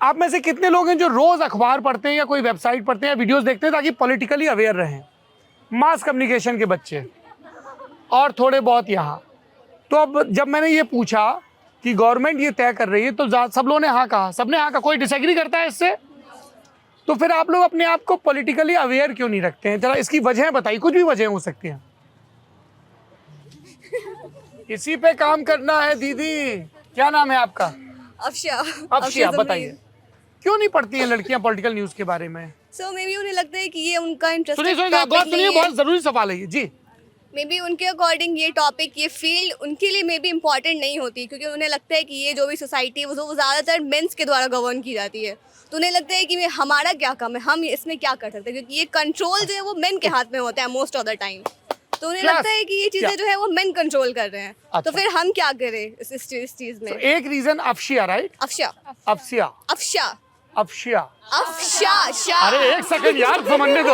आप में से कितने लोग हैं जो रोज अखबार पढ़ते हैं या कोई वेबसाइट पढ़ते हैं या वीडियोस देखते हैं ताकि पॉलिटिकली अवेयर रहें? मास कम्युनिकेशन के बच्चे और थोड़े बहुत यहाँ। तो अब जब मैंने ये पूछा कि गवर्नमेंट ये तय कर रही है तो सब लोगों ने हाँ कहा, सबने हाँ कहा, कोई डिसएग्री करता है इससे? तो फिर आप लोग अपने आप को पॉलिटिकली अवेयर क्यों नहीं रखते हैं? जरा इसकी वजह बताइए, कुछ भी वजह हो सकती है। इसी पे काम करना है। दीदी क्या नाम है आपका? अफशा। अफशा, बताइए क्यों नहीं पढ़ती हैं लड़कियां पॉलिटिकल न्यूज़ के बारे में? सो मे बी उन्हें लगता है कि ये उनका इंटरेस्ट सुनिए, बहुत जरूरी सवाल है ये जी। मे बी उनके अकॉर्डिंग ये टॉपिक, ये फील्ड उनके लिए मे बी इम्पॉर्टेंट नहीं होती, क्योंकि उन्हें लगता है कि ये जो भी सोसाइटी है वो ज़्यादातर मेंस के द्वारा गवर्न की जाती है। तो उन्हें लगता है कि हमारा क्या काम है, हम इसमें क्या कर सकते हैं, क्योंकि ये कंट्रोल जो है वो मेन के हाथ में होता है मोस्ट ऑफ द टाइम। तो उन्हें लगता है कि ये चीज़ें जो है वो मेन कंट्रोल कर रहे हैं। अच्छा। तो फिर हम क्या करें इस चीज़ में? एक रीजन अफशिया, राइट? अफशा। अफशिया, अफशा, अफशिया, अफशा। अरे एक सेकंड यार, समझने दो।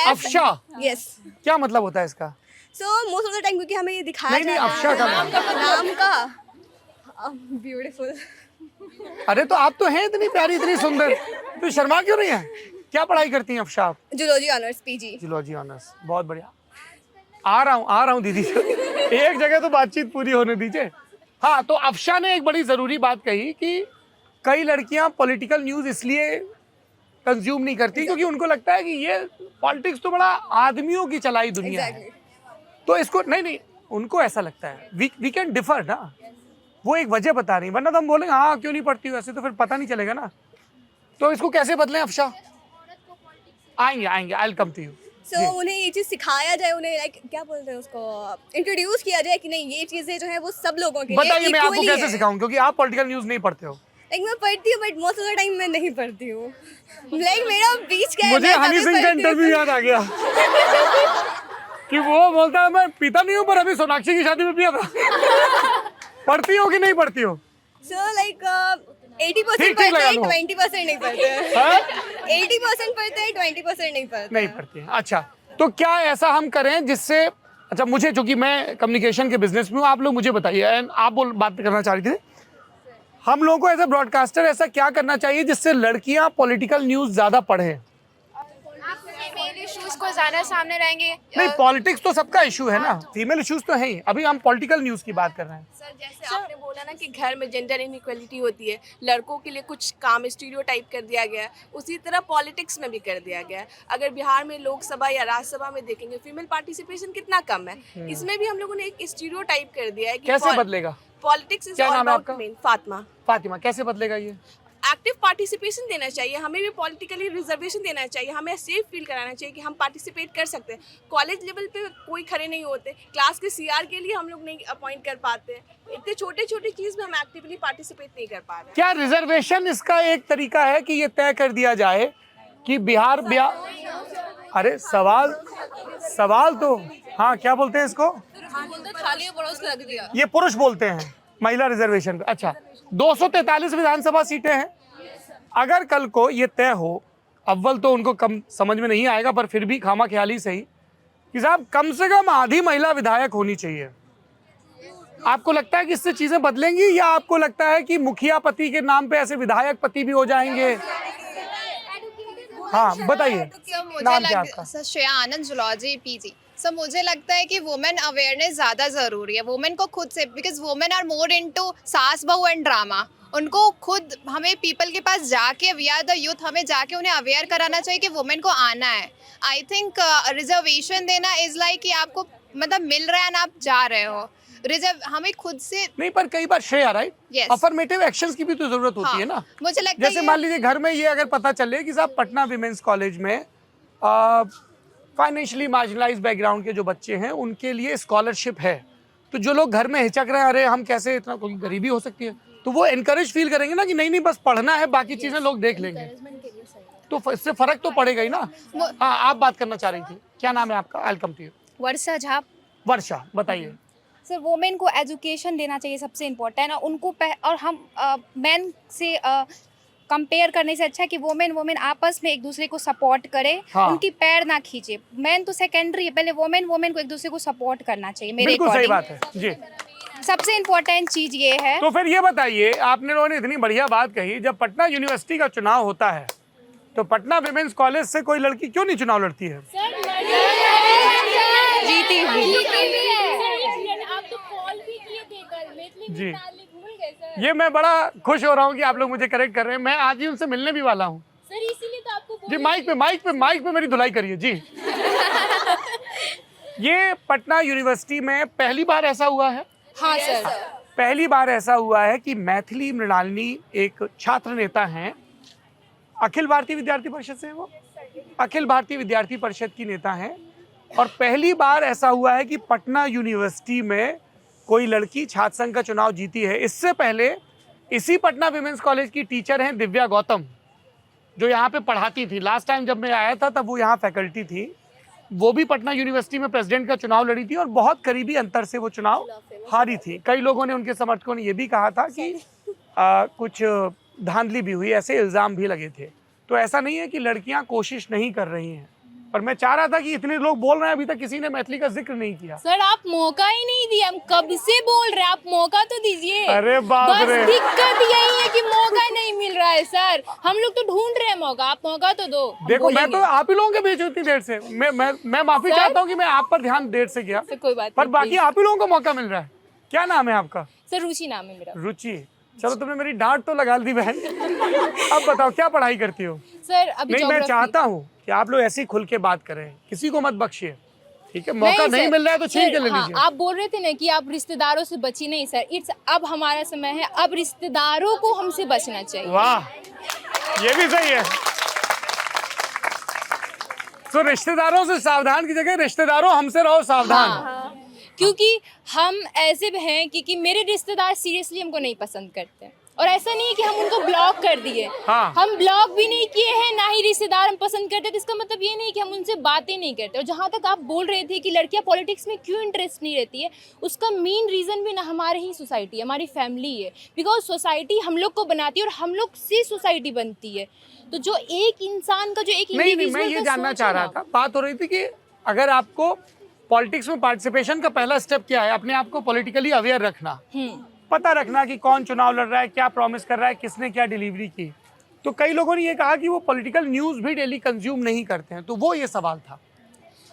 अफशा, यस। क्या मतलब होता है इसका? So most of the time क्योंकि हमें ये दिखाया नहीं, अफशा का नाम का ब्यूटीफुल। अरे तो आप तो हैं इतनी प्यारी, इतनी सुंदर, तो शर्मा क्यों नहीं है? क्या पढ़ाई करती हैं अफशा आप? Zoology honours, PG. Zoology honours, बहुत बढ़िया। आ रहा हूँ दीदी, एक जगह तो बातचीत पूरी होने दीजिए। हाँ, तो अफशा ने एक बड़ी ज़रूरी बात कही कि कई लड़कियां पॉलिटिकल न्यूज़ इसलिए कंज्यूम नहीं करती क्योंकि उनको लगता है कि ये पॉलिटिक्स तो बड़ा आदमियों की चलाई दुनिया है। तो इसको नहीं, उनको ऐसा लगता है। वी कैन डिफर ना, वो एक वजह बता रही, वरना तो हम बोलेंगे हाँ क्यों नहीं पढ़ती हो, ऐसे तो फिर पता नहीं चलेगा ना। तो इसको कैसे बदलें अफशा? आएंगे, I will come to you. So उन्हें ये चीज़ सिखाया जाए, उन्हें लाइक क्या बोलते हैं उसको, इंट्रोड्यूस किया जाए कि नहीं ये चीज़ें जो है वो सब लोगों के लिए बताइए, मैं आपको equally कैसे है। सिखाऊं, क्योंकि आप पॉलिटिकल न्यूज़ नहीं पढ़ते हो। लाइक मैं पढ़ती हूँ but most of the time मैं नहीं पढ़ती हूँ। लाइक मेरा बीच का मुझे हनी सिंह का इंटरव्यू याद आ गया कि वो बोलता है मैं पीता नहीं हूँ पर अभी सोनाक्षी की शादी में पिया था। पढ़ती हो कि नहीं पढ़ती हो? सो लाइक 80% पढ़ते हैं, 20% नहीं पढ़ते हैं। 80% पढ़ते हैं, 20% नहीं पढ़ते हैं। अच्छा, तो क्या ऐसा हम करें जिससे, अच्छा मुझे, चूंकि मैं कम्युनिकेशन के बिजनेस में हूँ, आप लोग मुझे बताइए, आप बात करना चाह रही थी, हम लोगों को एज ए ब्रॉडकास्टर ऐसा क्या करना चाहिए जिससे लड़कियां पॉलिटिकल न्यूज़ ज़्यादा पढ़ें? मेरे इश्यूज को ज्यादा सामने रहेंगे। नहीं, पॉलिटिक्स तो सबका इशू है ना, फीमेल इश्यूज तो है ही। अभी हम पॉलिटिकल न्यूज की बात कर रहे हैं। सर जैसे आपने बोला ना कि घर में जेंडर इनइक्वालिटी होती है, लड़कों के लिए कुछ काम स्टीरियोटाइप कर दिया गया है, उसी तरह पॉलिटिक्स में भी कर दिया गया है। अगर बिहार में लोकसभा या राज्यसभा में देखेंगे फीमेल पार्टिसिपेशन कितना कम है, इसमें भी हम लोगों ने एक स्टीरियोटाइप कर दिया है कि कैसे बदलेगा? पॉलिटिक्स इज क्या ऑल नाम है अबाउट आपका? मेन। फातिमा। कैसे बदलेगा ये? एक्टिव पार्टिसिपेशन देना चाहिए, हमें भी पॉलिटिकली रिजर्वेशन देना चाहिए, हमें सेफ फील कराना चाहिए कि हम पार्टिसिपेट कर सकते हैं। कॉलेज लेवल पे कोई खड़े नहीं होते, क्लास के सीआर के लिए हम लोग नहीं अपॉइंट कर पाते, इतने छोटे छोटे चीज़ में हम एक्टिवली पार्टिसिपेट नहीं कर पा रहे। क्या रिजर्वेशन इसका एक तरीका है कि ये तय कर दिया जाए कि बिहार अरे सवाल तो हाँ, क्या बोलते हैं इसको? ये पुरुष बोलते हैं महिला रिजर्वेशन पे। अच्छा, 243 विधानसभा सीटें हैं। अगर कल को ये तय हो, अव्वल तो उनको कम समझ में नहीं आएगा, पर फिर भी खामा ख्याली सही कि साहब कम से कम आधी महिला विधायक होनी चाहिए। आपको लगता है कि इससे चीजें बदलेंगी, या आपको लगता है कि मुखिया पति के नाम पे ऐसे विधायक पति भी हो जाएंगे? हाँ बताइए, नाम क्या आपका? सर श्रेया आनंद, जूलॉजी पीजी। सर मुझे लगता है कि वुमेन अवेयरनेस ज़्यादा ज़रूरी है, वुमेन को खुद से, because women are more into सास बहू एंड ड्रामा। उनको खुद, हमें पीपल के पास जाके, वी आर द यूथ, हमें जाके उन्हें अवेयर कराना चाहिए कि वुमेन को आना है। आई थिंक रिजर्वेशन देना इज़ लाइक कि आपको मतलब मिल रहा है ना, आप जा रहे हो। रिजर्व हमें खुद से नहीं, पर कई बार Shreya right, Yes. Affirmative actions की भी तो जरूरत होती है ना। मुझे लगता है जैसे मान लीजिए घर में ये अगर पता चले कि साहब पटना विमेंस कॉलेज में फाइनेंशियली मार्जिनलाइज बैकग्राउंड के जो बच्चे हैं उनके लिए स्कॉलरशिप है, तो जो लोग घर में हिचक रहे हैं, अरे हम कैसे, इतना कोई गरीबी हो सकती है, तो वो एनकरेज फील करेंगे ना कि नहीं बस पढ़ना है, बाकी चीजें लोग देख लेंगे, तो इससे फर्क तो पड़ेगा ही ना। हाँ, आप बात करना चाह रही थी, क्या नाम है आपका? आई कम टू यू। वर्षा झा। वर्षा, बताइए। सर वुमेन को एजुकेशन देना चाहिए, सबसे इम्पोर्टेंट है उनको। और हम मैन से कंपेयर करने से अच्छा कि वुमेन आपस में एक दूसरे को सपोर्ट करे। हाँ। उनकी पैर ना खींचे। मैन तो सेकेंडरी है, पहले वुमेन को एक दूसरे को सपोर्ट करना चाहिए। मेरे बिल्कुल सही बात है जी। सबसे इम्पोर्टेंट चीज ये है। तो फिर ये बताइए, आपने लोगों ने इतनी बढ़िया बात कही, जब पटना यूनिवर्सिटी का चुनाव होता है तो पटना विमेंस कॉलेज से कोई लड़की क्यों नहीं चुनाव लड़ती है? जीती जी, ये मैं बड़ा खुश हो रहा हूँ कि आप लोग मुझे करेक्ट कर रहे हैं। मैं आज ही उनसे मिलने भी वाला हूँ सर, इसीलिए तो आपको जी। माइक पे मेरी धुलाई करिए जी। ये पटना यूनिवर्सिटी में पहली बार ऐसा हुआ है? हाँ सर, पहली बार ऐसा हुआ है कि मैथिली मृणालिनी एक छात्र नेता हैं, अखिल भारतीय विद्यार्थी परिषद से, वो अखिल भारतीय विद्यार्थी परिषद की नेता हैं, और पहली बार ऐसा हुआ है कि पटना यूनिवर्सिटी में कोई लड़की छात्र संघ का चुनाव जीती है। इससे पहले इसी पटना विमेंस कॉलेज की टीचर हैं दिव्या गौतम, जो यहाँ पे पढ़ाती थी। लास्ट टाइम जब मैं आया था तब वो यहाँ फैकल्टी थी। वो भी पटना यूनिवर्सिटी में प्रेसिडेंट का चुनाव लड़ी थी और बहुत करीबी अंतर से वो चुनाव हारी थी। कई लोगों ने, उनके समर्थकों ने ये भी कहा था कि कुछ धांधली भी हुई, ऐसे इल्ज़ाम भी लगे थे। तो ऐसा नहीं है कि लड़कियां कोशिश नहीं कर रही हैं, पर मैं चाह रहा था कि इतने लोग बोल रहे हैं, अभी तक किसी ने मैथिली का जिक्र नहीं किया। सर आप मौका ही नहीं दिया, हम कब से बोल रहे हैं, आप मौका तो दीजिए। अरे बाप रे, बस दिक्कत यही है कि मौका नहीं मिल रहा है सर। हम लोग तो ढूंढ रहे हैं मौका, आप मौका तो दो। देखो मैं तो आप ही लोगों के बीच इतनी देर से, मैं माफी चाहता हूँ कि मैं आप पर ध्यान देर से किया, कोई बात पर बाकी आप ही लोगों को मौका मिल रहा है। क्या नाम है आपका? सर रुचि नाम है मेरा। रुचि, चलो तुमने मेरी डांट तो लगा दी बहन। अब बताओ क्या पढ़ाई करती हो? सर अभी नहीं, मैं चाहता हूँ कि आप लोग ऐसे ही खुल के बात करें, किसी को मत बख्शिए, ठीक है? मौका नहीं मिल रहा है तो छीन के ले लीजिए। आप बोल रहे थे ना कि आप रिश्तेदारों से बची नहीं सर, इट्स अब हमारा समय है, अब रिश्तेदारों को हमसे बचना चाहिए। वाह, ये भी सही है। तो रिश्तेदारों से सावधान की जगह रिश्तेदारों हमसे रहो सावधान। हाँ। क्योंकि हम ऐसे हैं कि मेरे रिश्तेदार सीरियसली हमको नहीं पसंद करते, और ऐसा नहीं है कि हम उनको ब्लॉक कर दिए। हाँ। हम ब्लॉक भी नहीं किए हैं, ना ही रिश्तेदार हम पसंद करते, तो इसका मतलब ये नहीं कि हम उनसे बातें नहीं करते। और जहाँ तक आप बोल रहे थे कि लड़कियाँ पॉलिटिक्स में क्यों इंटरेस्ट नहीं रहती है, उसका मेन रीज़न भी ना हमारे ही सोसाइटी है, हमारी फैमिली है। बिकॉज सोसाइटी हम लोग को बनाती है और हम लोग से सोसाइटी बनती है। तो जो एक इंसान का जो एक नहीं, मैं ये जानना चाह रहा था, बात हो रही थी कि अगर आपको पॉलिटिक्स में पार्टिसिपेशन का पहला स्टेप क्या है? अपने आप को पॉलिटिकली अवेयर रखना, पता रखना कि कौन चुनाव लड़ रहा है, क्या प्रॉमिस कर रहा है, किसने क्या डिलीवरी की। तो कई लोगों ने ये कहा कि वो पॉलिटिकल न्यूज़ भी डेली कंज्यूम नहीं करते हैं, तो वो ये सवाल था।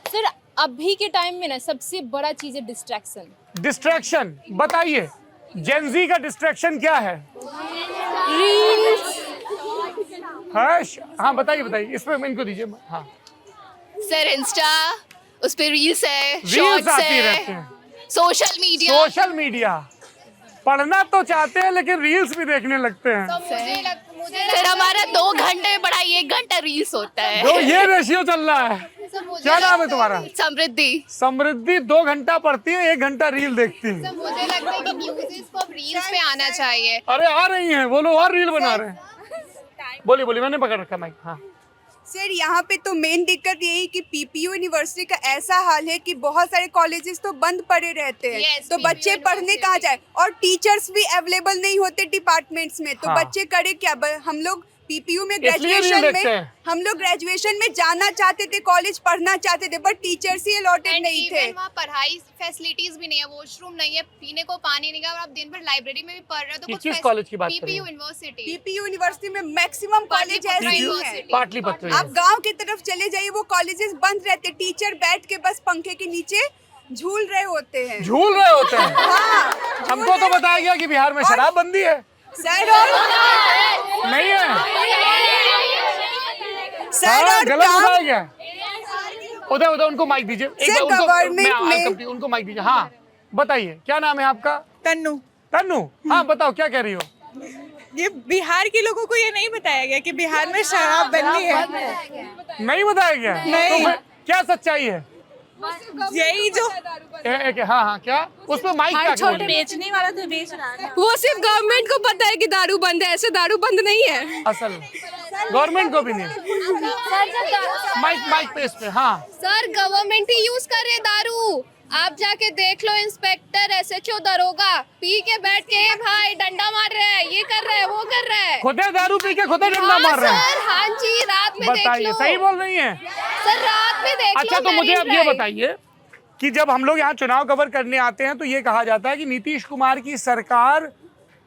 सर अभी के टाइम में ना सबसे बड़ा चीज़ है डिस्ट्रैक्शन। डिस्ट्रैक्शन बताइए, जेनजी का डिस्ट्रैक्शन क्या है? हाँ बताइए बताइए, इसमें इनको दीजिए। हाँ सर इंस्टा, उस पे रील्स है, रील्स आती रहती हैं, सोशल मीडिया पढ़ना तो चाहते हैं लेकिन रील्स भी देखने लगते हैं। सर हमारा 2 घंटे में पढ़ाई 1 घंटा रील्स होता है। तो ये रेशियो चल रहा है। क्या नाम है तुम्हारा? समृद्धि। समृद्धि 2 घंटा पढ़ती है, 1 घंटा रील देखती है। सर मुझे लगता है कि न्यूज़ को रील्स पे आना चाहिए। अरे आ रही हैं, वो लोग और रील बना रहे हैं। बोलिए बोलिए, मैंने पकड़ रखा माइक। हाँ सर यहाँ पे तो मेन दिक्कत यही कि पीपीयू यूनिवर्सिटी का ऐसा हाल है कि बहुत सारे कॉलेजेस तो बंद पड़े रहते हैं। तो बच्चे पढ़ने कहाँ जाए, और टीचर्स भी अवेलेबल नहीं होते डिपार्टमेंट्स में, तो हाँ। बच्चे करे क्या? हम लोग पीपीयू में ग्रेजुएशन में जाना चाहते थे, कॉलेज पढ़ना चाहते थे, बट टीचर्स ही अलॉटेड नहीं थे। वहाँ पढ़ाई फैसिलिटीज भी नहीं है, वॉशरूम नहीं है, पीने को पानी नहीं है, और आप दिन भर लाइब्रेरी में भी पढ़ रहे हो तो किस कॉलेज की बात कर रहे पीपीयू हैं? यूनिवर्सिटी। पीपीयू यूनिवर्सिटी में मैक्सिमम कॉलेज ऐसे ही हैं। पाटलिपुत्र। आप गांव की तरफ चले जाइए, वो कॉलेजेस बंद रहते, टीचर बैठ के बस पंखे के नीचे झूल रहे होते हैं। झूल रहे होते हैं? हाँ, हमको तो बताया गया कि बिहार में शराब बंदी है। सर और नहीं है सर, और गलत बताया गया। उधर उधर उनको माइक दीजिए, उनको माइक दीजिए। हाँ बताइए, क्या नाम है आपका? तन्नू। तन्नू, हाँ बताओ क्या कह रही हो? ये बिहार के लोगों को ये नहीं बताया गया कि बिहार में शराब बंदी है। नहीं बताया गया? नहीं। तो क्या सच्चाई है? यही जो हाँ क्या उस पर माइक का छोटे बेचने वाला तो बेच रहा है, वो सिर्फ गवर्नमेंट को पता है कि दारू बंद है, ऐसे दारू बंद नहीं है। असल गवर्नमेंट को भी नहीं। माइक पे इस पे। हाँ सर गवर्नमेंट ही यूज कर रहे हैं दारू। आप जाके देख लो, इंस्पेक्टर, एसएचओ, दरोगा पी के बैठ के भाई डंडा मार रहे हैं, ये कर रहे हैं, वो कर रहे हैं। खुदे दारू पी के खुदे डंडा मार रहे हैं। सर हाँ जी, रात में देख बताइए, लो। सही बोल रही हैं? सर रात में देख लो। अच्छा तो मुझे अब ये बताइए कि जब हम लोग यहाँ चुनाव कवर करने आते हैं तो ये कहा जाता है कि नीतीश कुमार की सरकार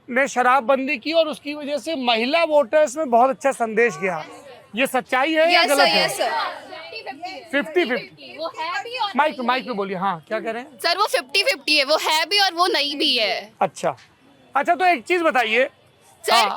ने शराबबंदी की और उसकी वजह से महिला वोटर्स में बहुत अच्छा संदेश गया। ये सच्चाई है या गलत है? 50-50 वो है भी और माइक पे बोलिए। हाँ क्या कह रहे हैं? सर वो 50-50 है, वो है भी और वो नहीं भी है। अच्छा तो एक चीज बताइए सर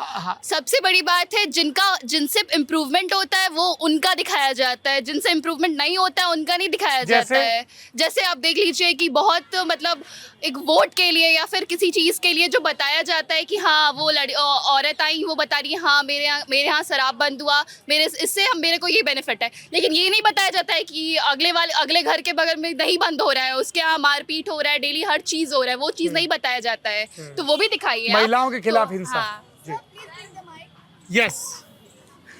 सबसे बड़ी बात है, जिनसे इम्प्रूवमेंट होता है वो उनका दिखाया जाता है, जिनसे इम्प्रूवमेंट नहीं होता है उनका नहीं दिखाया जाता है। जैसे आप देख लीजिए कि बहुत मतलब एक वोट के लिए या फिर किसी चीज़ के लिए जो बताया जाता है कि हाँ वो औरत आई, वो बता रही है हाँ मेरे यहाँ शराब बंद हुआ, मेरे को ये बेनिफिट है, लेकिन ये नहीं बताया जाता है कि अगले घर के बगल में नहीं बंद हो रहा है, उसके यहाँ मारपीट हो रहा है, डेली हर चीज़ हो रहा है, वो चीज़ नहीं बताया जाता है, तो वो भी दिखाइए। महिलाओं के खिलाफ हिंसा। Yes,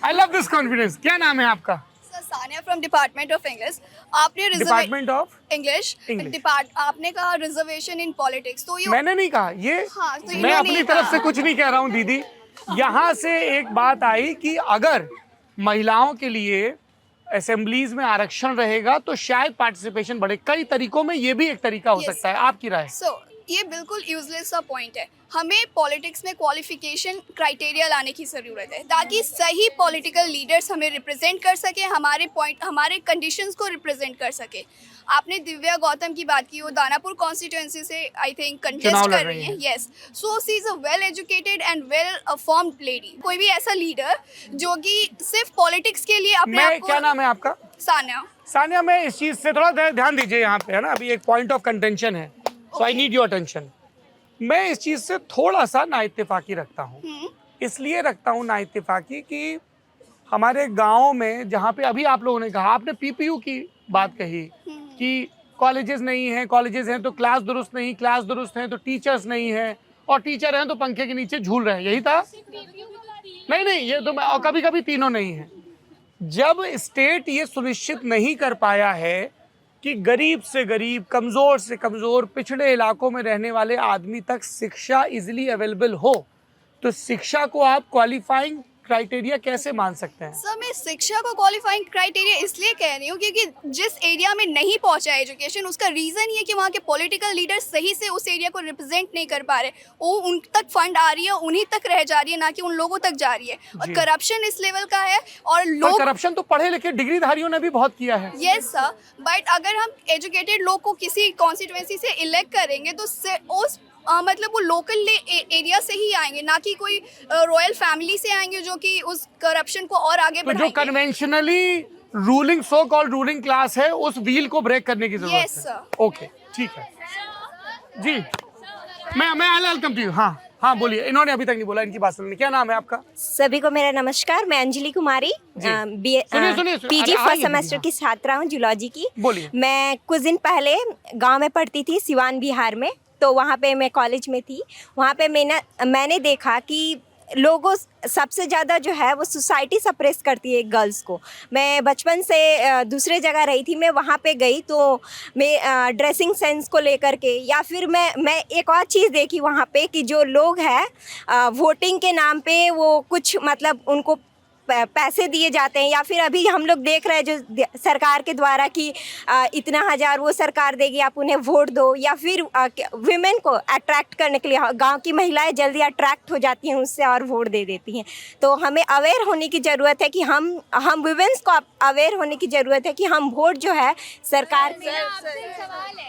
I love this confidence. क्या नाम है आपका? Sania from department of English. आपने डिपार्टमेंट ऑफ इंग्लिश आपने कहा रिजर्वेशन इन पॉलिटिक्स, तो ये मैंने नहीं कहा ये। हाँ, तो मैं अपनी तरफ से कुछ नहीं कह रहा हूँ दीदी। यहाँ से एक बात आई कि अगर महिलाओं के लिए असेंबलीज में आरक्षण रहेगा तो शायद पार्टिसिपेशन बढ़े। कई तरीकों में ये भी एक तरीका हो सकता है, आपकी राय? ये बिल्कुल यूजलेस सा पॉइंट है। हमें पॉलिटिक्स में क्वालिफिकेशन क्राइटेरिया लाने की ज़रूरत है ताकि सही पॉलिटिकल लीडर्स हमें रिप्रेजेंट कर सके, हमारे कंडीशंस को रिप्रेजेंट कर सके। आपने दिव्या गौतम की बात की, वो दानापुर कॉन्स्टिट्यूंसी से आई थिंक कंटेस्ट कर रही हैं। Yes, so she is a well educated and well formed lady. कोई भी ऐसा लीडर जो कि सिर्फ पॉलिटिक्स के लिए अपने आप को। क्या नाम है आपका? सानिया। मैं इस चीज़ से थोड़ा ध्यान दीजिए यहाँ पे, है ना, अभी एक पॉइंट ऑफ कंटेंशन है, सो आई नीड योर अटेंशन। मैं इस चीज़ से थोड़ा सा नाइत्तेफाकी रखता हूँ। इसलिए रखता हूँ नाइत्तेफाकी कि हमारे गाँव में जहाँ पे अभी आप लोगों ने कहा, आपने पीपीयू की बात कही कि कॉलेजेस नहीं हैं, कॉलेजेस हैं तो क्लास दुरुस्त नहीं, क्लास दुरुस्त हैं तो टीचर्स नहीं हैं, और टीचर हैं तो पंखे के नीचे झूल रहे हैं, यही था? नहीं, ये तो और कभी कभी तीनों नहीं है। जब स्टेट ये सुनिश्चित नहीं कर पाया है कि गरीब से गरीब, कमज़ोर से कमज़ोर, पिछड़े इलाकों में रहने वाले आदमी तक शिक्षा इजीली अवेलेबल हो, तो शिक्षा को आप क्वालिफाइंग क्राइटेरिया कैसे मान सकते हैं? सर मैं शिक्षा को क्वालिफाइंग क्राइटेरिया इसलिए कह रही हूँ क्योंकि जिस एरिया में नहीं पहुँचा है एजुकेशन, उसका रीज़न ये है कि वहाँ के पॉलिटिकल लीडर सही से उस एरिया को रिप्रेजेंट नहीं कर पा रहे। वो उन तक फंड आ रही है, उन्हीं तक रह जा रही है, ना कि उन लोगों तक जा रही है। और करप्शन इस लेवल का है और लोग करप्शन तो पढ़े लिखे डिग्रीधारियों ने भी बहुत किया है। यस सर, बट अगर हम एजुकेटेड लोग को किसी कॉन्स्टिट्यूएंसी से इलेक्ट करेंगे तो उस मतलब वो लोकल एरिया से ही आएंगे, ना कि कोई रॉयल फैमिली से आएंगे जो कि उस करप्शन को और आगे तो जो बढ़ाएंगे। Conventionally ruling so called ruling class है, उस व्हील को ब्रेक करने की जरूरत है। Yes sir. ओके, ठीक है जी। मैं आई वेलकम टू यू। हाँ हाँ बोलिए, इन्होंने अभी तक नहीं बोला, इनकी बात सुननी। क्या नाम है आपका? सभी को मेरा नमस्कार, मैं अंजलि कुमारी पीजी फर्स्ट सेमेस्टर की छात्रा हूँ जूलॉजी की। बोलिए। मैं कुछ दिन पहले गांव में पढ़ती थी, सिवान बिहार में, तो वहाँ पे मैं कॉलेज में थी। वहाँ पे मैंने देखा कि लोगों सबसे ज़्यादा जो है वो सोसाइटी सप्रेस करती है गर्ल्स को। मैं बचपन से दूसरे जगह रही थी, मैं वहाँ पे गई तो मैं ड्रेसिंग सेंस को लेकर के, या फिर मैं एक और चीज़ देखी वहाँ पे कि जो लोग हैं वोटिंग के नाम पे वो कुछ मतलब उनको पैसे दिए जाते हैं, या फिर अभी हम लोग देख रहे हैं जो सरकार के द्वारा कि इतना हजार वो सरकार देगी, आप उन्हें वोट दो, या फिर विमेन को अट्रैक्ट करने के लिए गांव की महिलाएं जल्दी अट्रैक्ट हो जाती हैं उससे और वोट दे देती हैं। तो हमें अवेयर होने की ज़रूरत है कि हम विमेंस को अवेयर होने की ज़रूरत है कि हम वोट जो है सरकार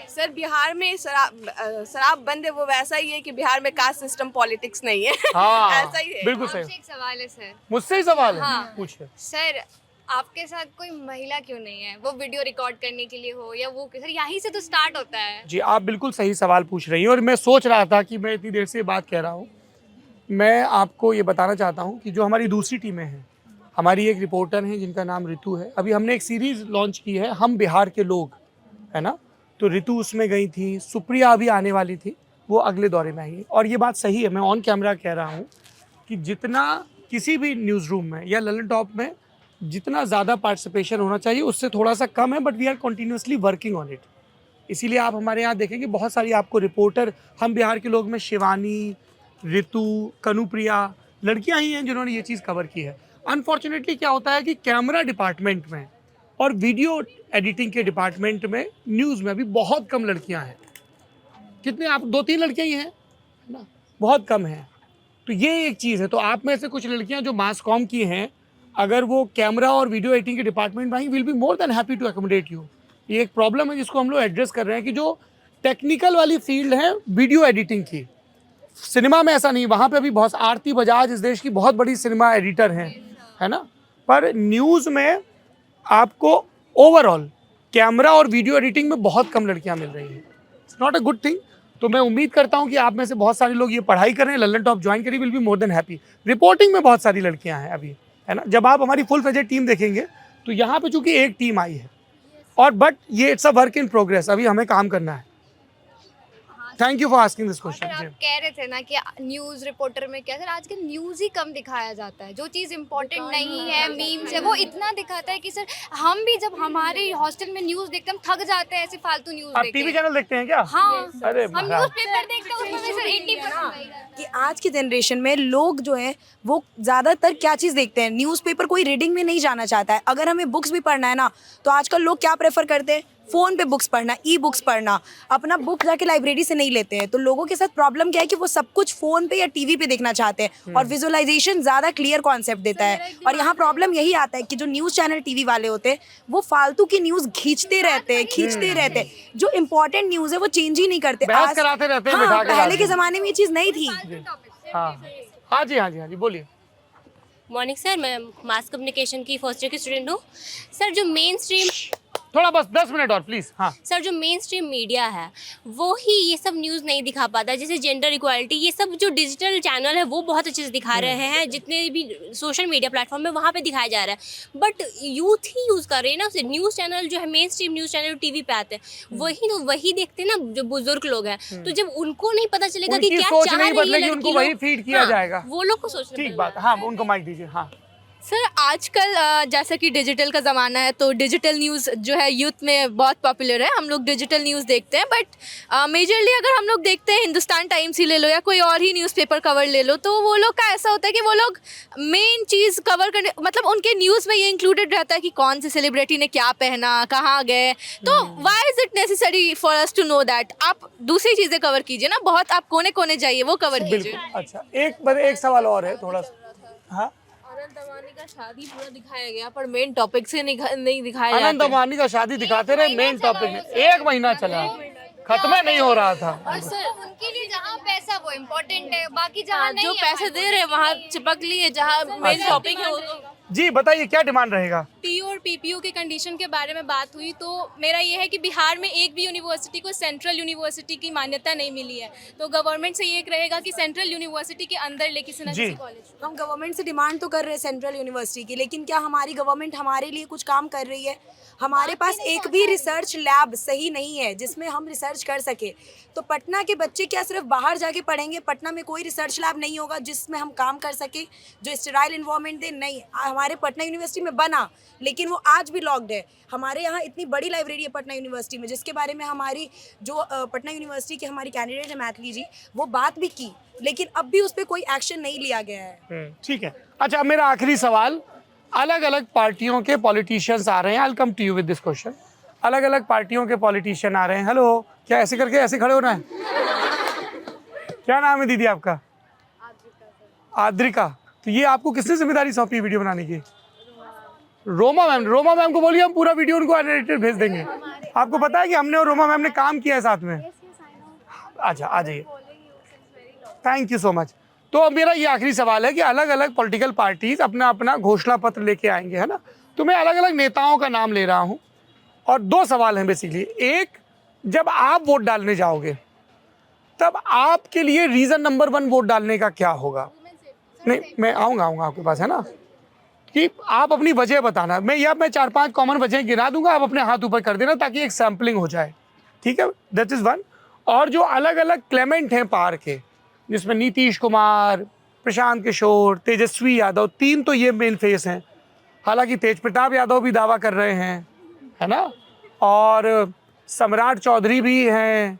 सर बिहार में शराब बंद है, वो वैसा ही है कि बिहार में कास्ट सिस्टम पॉलिटिक्स नहीं है। हाँ, ऐसा ही है। बिल्कुल सही। एक सवाल है सर। मुझसे ही सवाल है? हाँ। पूछिए सर, आपके साथ कोई महिला क्यों नहीं है? वो वीडियो रिकॉर्ड करने के लिए हो या वो सर यहीं से तो स्टार्ट होता है। जी, आप बिल्कुल सही सवाल पूछ रही हैं और मैं सोच रहा था कि मैं इतनी देर से बात कह रहा हूँ। मैं आपको ये बताना चाहता हूँ कि जो हमारी दूसरी टीमें हैं, हमारी एक रिपोर्टर हैं जिनका नाम ऋतु है। अभी हमने एक सीरीज़ लॉन्च की है, हम बिहार के लोग, है ना। तो ऋतु उसमें गई थी, सुप्रिया अभी आने वाली थी, वो अगले दौरे में आएंगी। और ये बात सही है, मैं ऑन कैमरा कह रहा हूँ कि जितना किसी भी न्यूज़ रूम में या ललन टॉप में जितना ज़्यादा पार्टिसिपेशन होना चाहिए उससे थोड़ा सा कम है, but we are continuously working on it. इसीलिए आप हमारे यहाँ देखेंगे बहुत सारी आपको रिपोर्टर, हम बिहार के लोग में शिवानी, ऋतु, कनुप्रिया, लड़कियाँ ही हैं जिन्होंने ये चीज़ कवर की है। अनफॉर्चुनेटली क्या होता है कि कैमरा डिपार्टमेंट में और वीडियो एडिटिंग के डिपार्टमेंट में न्यूज़ में अभी बहुत कम लड़कियां हैं। कितने, आप 2-3 लड़कियां ही हैं ना, बहुत कम हैं। तो ये एक चीज़ है। तो आप में से कुछ लड़कियां जो मास कॉम की हैं, अगर वो कैमरा और वीडियो एडिटिंग के डिपार्टमेंट में I, will be more than happy to accommodate you. ये एक प्रॉब्लम है जिसको हम लोग एड्रेस कर रहे हैं कि जो टेक्निकल वाली फील्ड है वीडियो एडिटिंग की, सिनेमा में ऐसा नहीं। वहाँ पे अभी बहुत, आरती बजाज इस देश की बहुत बड़ी सिनेमा एडिटर हैं, है ना। पर न्यूज़ में आपको ओवरऑल कैमरा और वीडियो एडिटिंग में बहुत कम लड़कियां मिल रही हैं। It's not a good thing. तो मैं उम्मीद करता हूं कि आप में से बहुत सारे लोग ये पढ़ाई कर रहे हैं, ललन टॉप ज्वाइन करिए, will be more than happy. Reporting में बहुत सारी लड़कियां हैं अभी, है ना। जब आप हमारी फुल फ्लेजेड टीम देखेंगे तो यहाँ पे चूंकि एक टीम आई है और बट ये it's a work in progress, अभी हमें काम करना है। Thank you for asking this question. आप कह रहे थे ना कि न्यूज़ रिपोर्टर में क्या सर आजकल न्यूज़ ही कम दिखाया जाता है, जो चीज़ इम्पोर्टेंट नहीं है, मीम्स है, वो इतना दिखाता है कि सर हम भी जब हमारे हॉस्टल में न्यूज़ देखते हैं हम थक जाते हैं ऐसे फालतू न्यूज़ आप देख टीवी के। चैनल देखते हैं क्या? हाँ, अरे हम न्यूज़पेपर देखते हैं, उसमें भी सर 80% कि आज की जनरेशन में लोग जो हैं वो ज़्यादातर क्या चीज़ देखते हैं, न्यूज़पेपर। कोई रीडिंग में नहीं जाना चाहता है। अगर हमें बुक्स भी पढ़ना है ना, तो आजकल लोग क्या प्रेफर करते हैं, फ़ोन पे बुक्स पढ़ना, ई बुक्स पढ़ना, अपना बुक जाके लाइब्रेरी से नहीं लेते हैं। तो लोगों के साथ प्रॉब्लम क्या है कि वो सब कुछ फ़ोन पे या टीवी पे देखना चाहते हैं और विजुअलाइजेशन ज़्यादा क्लियर कॉन्सेप्ट देता है। और यहाँ प्रॉब्लम यही आता है कि जो न्यूज़ चैनल टीवी वाले होते हैं वो फालतू की न्यूज़ खींचते रहते हैं। जो इंपॉर्टेंट न्यूज़ है वो चेंज ही नहीं करते। बहस कराते रहते हैं, हाँ, पहले के ज़माने में ये चीज़ नहीं थी। हाँ जी, बोलिए। मॉर्निंग सर, मैं मास कम्युनिकेशन की फर्स्ट ईयर की स्टूडेंट हूँ। सर जो मेन स्ट्रीम, थोड़ा बस 10 मिनट और प्लीज। हाँ सर, जो मेन स्ट्रीम मीडिया है वो ही ये सब न्यूज़ नहीं दिखा पाता, जैसे जेंडर इक्वालिटी, ये सब जो डिजिटल चैनल है वो बहुत अच्छे से दिखा रहे हैं, जितने भी सोशल मीडिया प्लेटफॉर्म है वहाँ पे दिखाया जा रहा है। बट यूथ ही यूज़ कर रहे हैं ना उसे। न्यूज़ चैनल जो है, main stream news channel TV पे आते हैं, वही देखते हैं ना जो बुजुर्ग लोग हैं। तो जब उनको नहीं पता चलेगा कि क्या चाह रही है उनको वही फीड किया जाएगा। वो लोग को सोचना ठीक बात। हाँ, उनको माइक दीजिए। हाँ सर आजकल जैसा कि डिजिटल का ज़माना है तो डिजिटल न्यूज़ जो है यूथ में बहुत पॉपुलर है। हम लोग डिजिटल न्यूज़ देखते हैं, बट मेजरली अगर हम लोग देखते हैं हिंदुस्तान टाइम्स ही ले लो या कोई और ही न्यूज़पेपर कवर ले लो, तो वो लोग का ऐसा होता है कि वो लोग मेन चीज़ कवर करने, मतलब उनके न्यूज़ में ये इंक्लूडेड रहता है कि कौन से सेलिब्रिटी ने क्या पहना, कहाँ गए। तो why is it necessary for us to know that? आप दूसरी चीज़ें कवर कीजिए ना, बहुत आप कोने कोने जाइए, वो कवर कीजिए। अच्छा, एक सवाल और है थोड़ा सा। हाँ, अनंत अंबानी का शादी पूरा दिखाया गया पर मेन टॉपिक से नहीं दिखाया। अनंत अंबानी का शादी दिखाते रहे, मेन टॉपिक में 1 महीना चला, खत्म नहीं हो रहा था। और सर उनके लिए जहाँ पैसा वो इम्पोर्टेंट है, बाकी जहाँ नहीं जो है पैसे दे रहे हैं वहाँ चिपक लिए, जहाँ मेन टॉपिक है वो तो। जी बताइए क्या डिमांड रहेगा? पीयू और पीपीयू के कंडीशन के बारे में बात हुई तो मेरा ये है कि बिहार में एक भी यूनिवर्सिटी को सेंट्रल यूनिवर्सिटी की मान्यता नहीं मिली है, तो गवर्नमेंट से ये रहेगा कि सेंट्रल यूनिवर्सिटी के अंदर ले किसी न किसी कॉलेज। हम गवर्नमेंट से डिमांड तो कर रहे हैं सेंट्रल यूनिवर्सिटी की, लेकिन क्या हमारी गवर्नमेंट हमारे लिए कुछ काम कर रही है? हमारे पास एक भी रिसर्च लैब सही नहीं है जिसमें हम रिसर्च कर सके। तो पटना के बच्चे क्या सिर्फ बाहर जाके पढ़ेंगे? पटना में कोई रिसर्च लैब नहीं होगा जिसमें हम काम कर सके, जो स्टेराइल इन्वायरमेंट दे? नहीं, हमारे पटना यूनिवर्सिटी में बना लेकिन वो आज भी लॉक्ड है। हमारे यहाँ इतनी बड़ी लाइब्रेरी है पटना यूनिवर्सिटी में, जिसके बारे में हमारी जो पटना यूनिवर्सिटी की हमारी कैंडिडेट है मैथिली जी, वो बात भी की, लेकिन अब भी उस पर कोई एक्शन नहीं लिया गया है। ठीक है। अच्छा, मेरा आखिरी सवाल, अलग अलग पार्टियों के पॉलिटिशियंस आ रहे हैं, I will come to you with this question. अलग अलग पार्टियों के पॉलिटिशियन आ रहे हैं। हेलो, क्या ऐसे करके ऐसे खड़े होना है? क्या नाम है दीदी आपका? आद्रिका। तो ये आपको किसने जिम्मेदारी सौंपी वीडियो बनाने की? रोमा मैम। रोमा मैम को बोलिए हम पूरा वीडियो उनको एडिटेड भेज देंगे। आपको पता है कि हमने और रोमा मैम ने काम किया है साथ में? अच्छा, आ जाइए। Thank you so much. तो अब मेरा ये आखिरी सवाल है कि अलग अलग पॉलिटिकल पार्टीज अपना अपना घोषणा पत्र लेके आएंगे, है ना? तो मैं अलग अलग नेताओं का नाम ले रहा हूँ और 2 सवाल हैं बेसिकली। एक, जब आप वोट डालने जाओगे तब आपके लिए रीज़न नंबर 1 वोट डालने का क्या होगा? नहीं, मैं आऊँगा आपके पास, है ना, कि आप अपनी वजह बताना। मैं 4-5 कॉमन वजह गिना दूंगा, आप अपने हाथ ऊपर कर देना ताकि एक सैम्पलिंग हो जाए, ठीक है? That is 1। और जो अलग अलग क्लेमेंट हैं पार के, जिसमें नीतीश कुमार, प्रशांत किशोर, तेजस्वी यादव, 3 तो ये मेन फेस हैं। हालांकि तेज प्रताप यादव भी दावा कर रहे हैं, है ना, और सम्राट चौधरी भी हैं,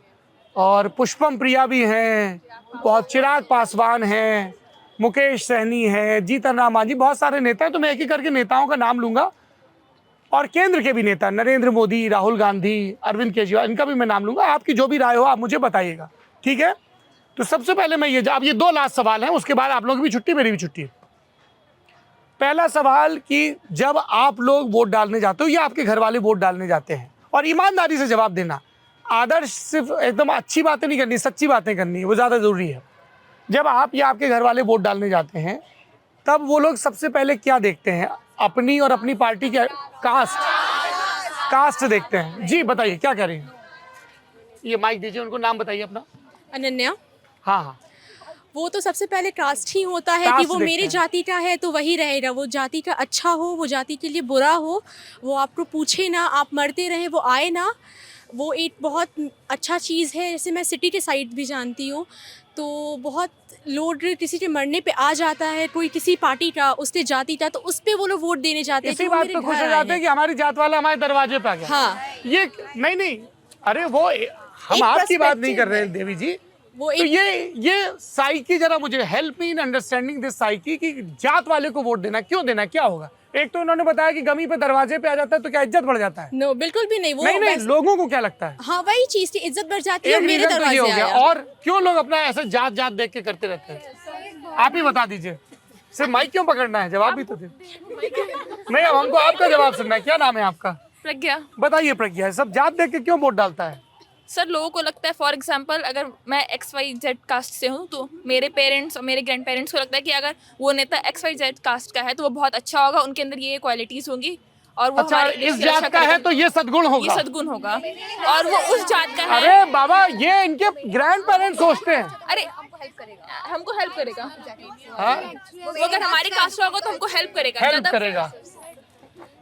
और पुष्पम प्रिया भी हैं, बहुत चिराग पासवान हैं, मुकेश सहनी है, जीतन राम मांझी, बहुत सारे नेता हैं। तो मैं एक एक करके नेताओं का नाम लूँगा और केंद्र के भी नेता, नरेंद्र मोदी, राहुल गांधी, अरविंद केजरीवाल, इनका भी मैं नाम लूँगा। आपकी जो भी राय हो आप मुझे बताइएगा, ठीक है? तो सबसे पहले मैं अब ये 2 लास्ट सवाल हैं, उसके बाद आप लोगों की भी छुट्टी, मेरी भी छुट्टी है। पहला सवाल कि जब आप लोग वोट डालने जाते हो या आपके घर वाले वोट डालने जाते हैं, और ईमानदारी से जवाब देना, आदर्श सिर्फ एकदम अच्छी बातें नहीं करनी, सच्ची बातें करनी है, वो ज़्यादा ज़रूरी है। जब आप या आपके घर वाले वोट डालने जाते हैं तब वो लोग सबसे पहले क्या देखते हैं? अपनी और अपनी पार्टी के कास्ट देखते हैं। जी बताइए क्या कह रही हैं? ये माइक दीजिए उनको, नाम बताइए अपना। अनन्या। हाँ। वो तो सबसे पहले कास्ट ही होता है कि वो मेरे जाति का है तो वही रहेगा। वो जाति का अच्छा हो, वो जाति के लिए बुरा हो, वो आपको पूछे ना, आप मरते रहे वो आए ना, वो एक बहुत अच्छा चीज़ है। जैसे मैं सिटी के साइड भी जानती हूँ तो बहुत लोड किसी के मरने पे आ जाता है, कोई किसी पार्टी का, उसके जाति का, तो उस पे वो लोग वोट देने जाते हैं। इसी बात पे खुश हो जाते हैं कि हमारी जात वाला हमारे दरवाजे पे आ गया। हाँ, ये नहीं, अरे वो हम आपकी बात नहीं कर रहे हैं देवी जी। वो तो ये साइकी, जरा मुझे help me in understanding this psyche कि जात वाले को वोट देना क्यों देना, क्या होगा? एक तो उन्होंने बताया कि गमी पे दरवाजे पे आ जाता है तो क्या इज्जत बढ़ जाता है? नो, बिल्कुल भी नहीं। वो नहीं, लोगों को क्या लगता है? हाँ, वही चीज की इज्जत बढ़ जाती है, मेरे दरवाजे हो गया। और क्यों लोग अपना ऐसे जात देख के करते रहते हैं? आप ही बता दीजिए। सिर्फ माइक क्यों पकड़ना है? जवाब भी तो दे। नहीं, अब हमको आपका जवाब सुनना है। क्या नाम है आपका? प्रज्ञा। बताइए प्रज्ञा, सब जात देख के क्यों वोट डालता है? सर, लोगों को लगता है, फॉर एग्जांपल अगर मैं XYZ कास्ट से हूँ तो मेरे पेरेंट्स और मेरे ग्रैंड पेरेंट्स को लगता है कि अगर वो नेता XYZ कास्ट का है तो वो बहुत अच्छा होगा, उनके अंदर ये क्वालिटीज होंगी और वो अच्छा, इस जात का है तो ये सद्गुण होगा, ये सद्गुण होगा, और वो उस जात का है। अरे बाबा, ये इनके ग्रैंड पेरेंट्स सोचते हैं। अरे हमको हेल्प करेगा। वो अगर हमारी कास्ट होगा तो हमको हेल्प करेगा।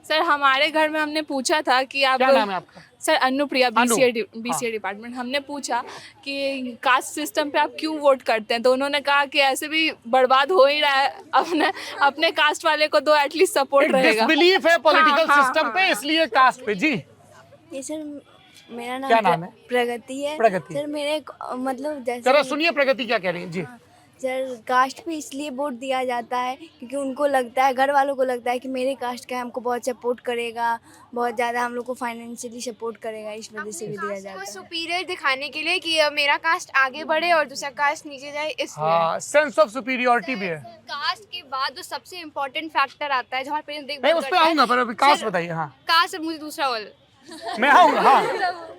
सर हमारे घर में हमने पूछा था कि आप क्या नाम है आपका? Sir Anupriya Anu. BCA department. हमने पूछा कि कास्ट सिस्टम पे आप क्यों वोट करते हैं, तो उन्होंने कहा कि ऐसे भी बर्बाद हो ही रहा है, अपने कास्ट वाले को दो एटलीस्ट सपोर्ट रहेगा। डिसबिलीफ है पॉलिटिकल हाँ, सिस्टम पे, इसलिए कास्ट पे। जी ये सर मेरा क्या नाम नाम है? प्रगति है। प्रगति। सर मेरे मतलब जैसे जरा सुनिए प्रगति क्या कह रही है। जी सर कास्ट पे इसलिए वोट दिया जाता है क्योंकि उनको लगता है, घर वालों को लगता है कि मेरे कास्ट का है, हमको बहुत सपोर्ट करेगा, बहुत ज़्यादा हम लोग को फाइनेंशियली सपोर्ट करेगा, इस वजह से भी दिया जाता है। सुपीरियर दिखाने के लिए कि मेरा कास्ट आगे बढ़े और दूसरा कास्ट नीचे जाए, इसलिए। हाँ, सेंस ऑफ सुपीरियरिटी भी है। कास्ट के बाद जो सबसे इम्पोर्टेंट फैक्टर आता है जो हमारे पेरेंट्स मैं उस पे आऊंगा, पर अभी कास्ट बताइए। हाँ कास्ट, मुझे दूसरा बोल मैं आऊंगा। हाँ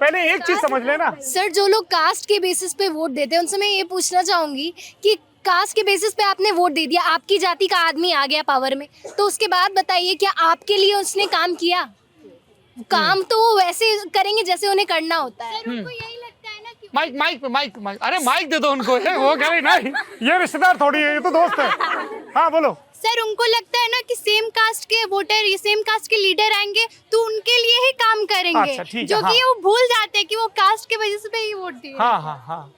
पहले एक चीज समझ लेना सर, जो लोग कास्ट के बेसिस पे वोट देते हैं उनसे मैं ये पूछना चाहूँगी कि कास्ट के बेसिस पे आपने वोट दे दिया, आपकी जाति का आदमी आ गया पावर में, तो उसके बाद बताइए क्या आपके लिए उसने काम किया? काम तो वो वैसे करेंगे जैसे उन्हें करना होता है। माइक माइक पे माइक माइक अरे माइक दे दो उनको। वो कह रही नहीं, ये रिश्तेदार थोड़ी है, ये तो दोस्त है। हाँ बोलो। सर, उनको लगता है ना कि सेम कास्ट के वोटर, ये सेम कास्ट के लीडर आएंगे तो उनके लिए ही काम करेंगे। अच्छा, ठीक है, जो कि हाँ। वो भूल जाते हैं कि वो कास्ट के वजह से ही वोट दिए। हाँ हाँ हाँ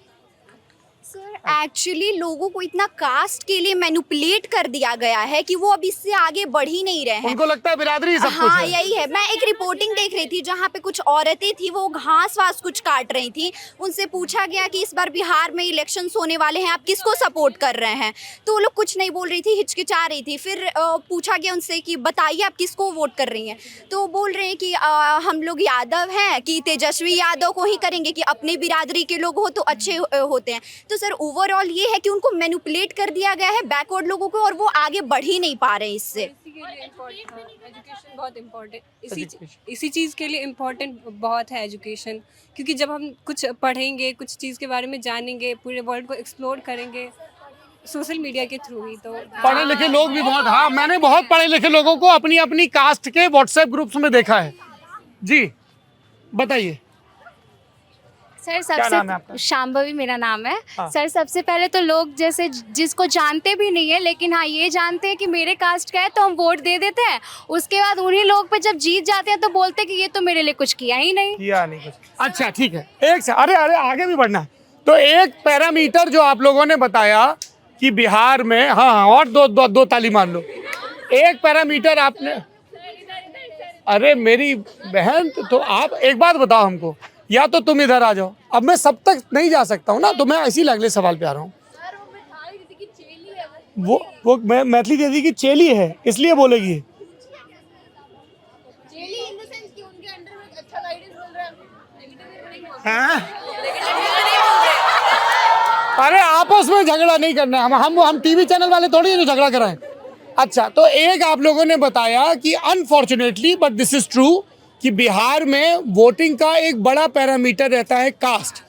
सर एक्चुअली लोगों को इतना कास्ट के लिए मैनिपुलेट कर दिया गया है कि वो अब इससे आगे बढ़ ही नहीं रहे हैं। उनको लगता है बिरादरी सब कुछ हाँ है। यही है। मैं एक रिपोर्टिंग देख रही थी जहाँ पे कुछ औरतें थी, वो घास वास कुछ काट रही थी। उनसे पूछा गया कि इस बार बिहार में इलेक्शंस होने वाले हैं, आप किसको सपोर्ट कर रहे हैं? तो वो लोग कुछ नहीं बोल रही थी, हिचकिचा रही थी। फिर पूछा गया उनसे कि बताइए आप किसको वोट कर रही हैं? तो बोल रहे हैं कि हम लोग यादव हैं, कि तेजस्वी यादव को ही करेंगे, कि अपने बिरादरी के लोग हो तो अच्छे होते हैं। तो सर ओवरऑल ये है कि उनको मैनिपुलेट कर दिया गया है बैकवर्ड लोगों को, और वो आगे बढ़ ही नहीं पा रहे हैं इससे। एजुकेशन बहुत इम्पोर्टेंट, इसी चीज़ के लिए इम्पोर्टेंट बहुत है एजुकेशन, क्योंकि जब हम कुछ पढ़ेंगे, कुछ चीज़ के बारे में जानेंगे, पूरे वर्ल्ड को एक्सप्लोर करेंगे सोशल मीडिया के थ्रू ही। तो पढ़े लिखे लोग भी बहुत, हाँ मैंने बहुत पढ़े लिखे लोगों को अपनी अपनी कास्ट के व्हाट्सएप ग्रुप्स में देखा है। जी बताइए। सर क्या नाम है आपका? सबसे शांभवी मेरा नाम है। हाँ। सर सबसे पहले तो लोग जैसे जिसको जानते भी नहीं है, लेकिन हाँ ये जानते हैं कि मेरे कास्ट का है तो हम वोट दे देते हैं। उसके बाद उन्हीं लोग पे जब जीत जाते हैं तो बोलते हैं कि ये तो मेरे लिए कुछ किया ही नहीं। किया नहीं कुछ। अच्छा ठीक है, एक से अरे अरे आगे भी बढ़ना है। तो एक पैरामीटर जो आप लोगों ने बताया कि बिहार में, हाँ हाँ और दो ताली मान लो। एक पैरामीटर आपने, अरे मेरी बहन, तो आप एक बात बताओ हमको, या तो तुम इधर आ जाओ। अब मैं सब तक नहीं जा सकता हूँ ना, तो मैं इसी अगले सवाल पे आ रहा हूँ। वो मैं मैथिली दीदी की चेली है इसलिए बोलेगी। हाँ? अरे आपस में झगड़ा नहीं करना है, हम टीवी चैनल वाले थोड़ी है जो झगड़ा कराएं। अच्छा, तो एक आप लोगों ने बताया कि unfortunately but this is true कि बिहार में वोटिंग का एक बड़ा पैरामीटर रहता है कास्ट।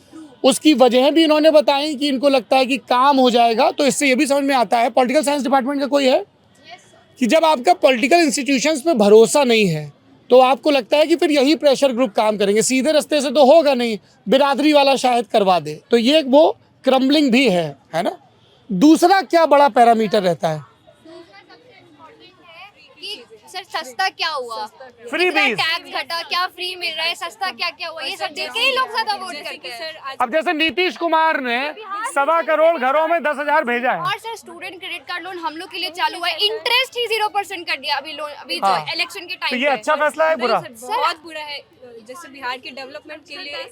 उसकी वजह भी इन्होंने बताई कि इनको लगता है कि काम हो जाएगा। तो इससे ये भी समझ में आता है, पॉलिटिकल साइंस डिपार्टमेंट का कोई है, कि जब आपका पॉलिटिकल इंस्टीट्यूशंस में भरोसा नहीं है तो आपको लगता है कि फिर यही प्रेशर ग्रुप काम करेंगे, सीधे रास्ते से तो होगा नहीं, बिरादरी वाला शायद करवा दे। तो ये वो क्रम्बलिंग भी है ना। दूसरा क्या बड़ा पैरामीटर रहता है? सर सस्ता क्या हुआ, फ्री बीज, टैक्स घटा, क्या फ्री मिल रहा है, सस्ता क्या क्या हुआ, ये सब देख के ही लोग ज्यादा वोट करते हैं। अब जैसे नीतीश कुमार ने 1.25 करोड़ घरों में 10,000 भेजा है। और sir student credit card loan हम लोग के लिए चालू हुआ है, इंटरेस्ट ही 0% कर दिया अभी लोन, अभी जो इलेक्शन के टाइम। तो ये अच्छा फैसला है बुरा? बहुत बुरा है। जैसे बिहार के डेवलपमेंट के लिए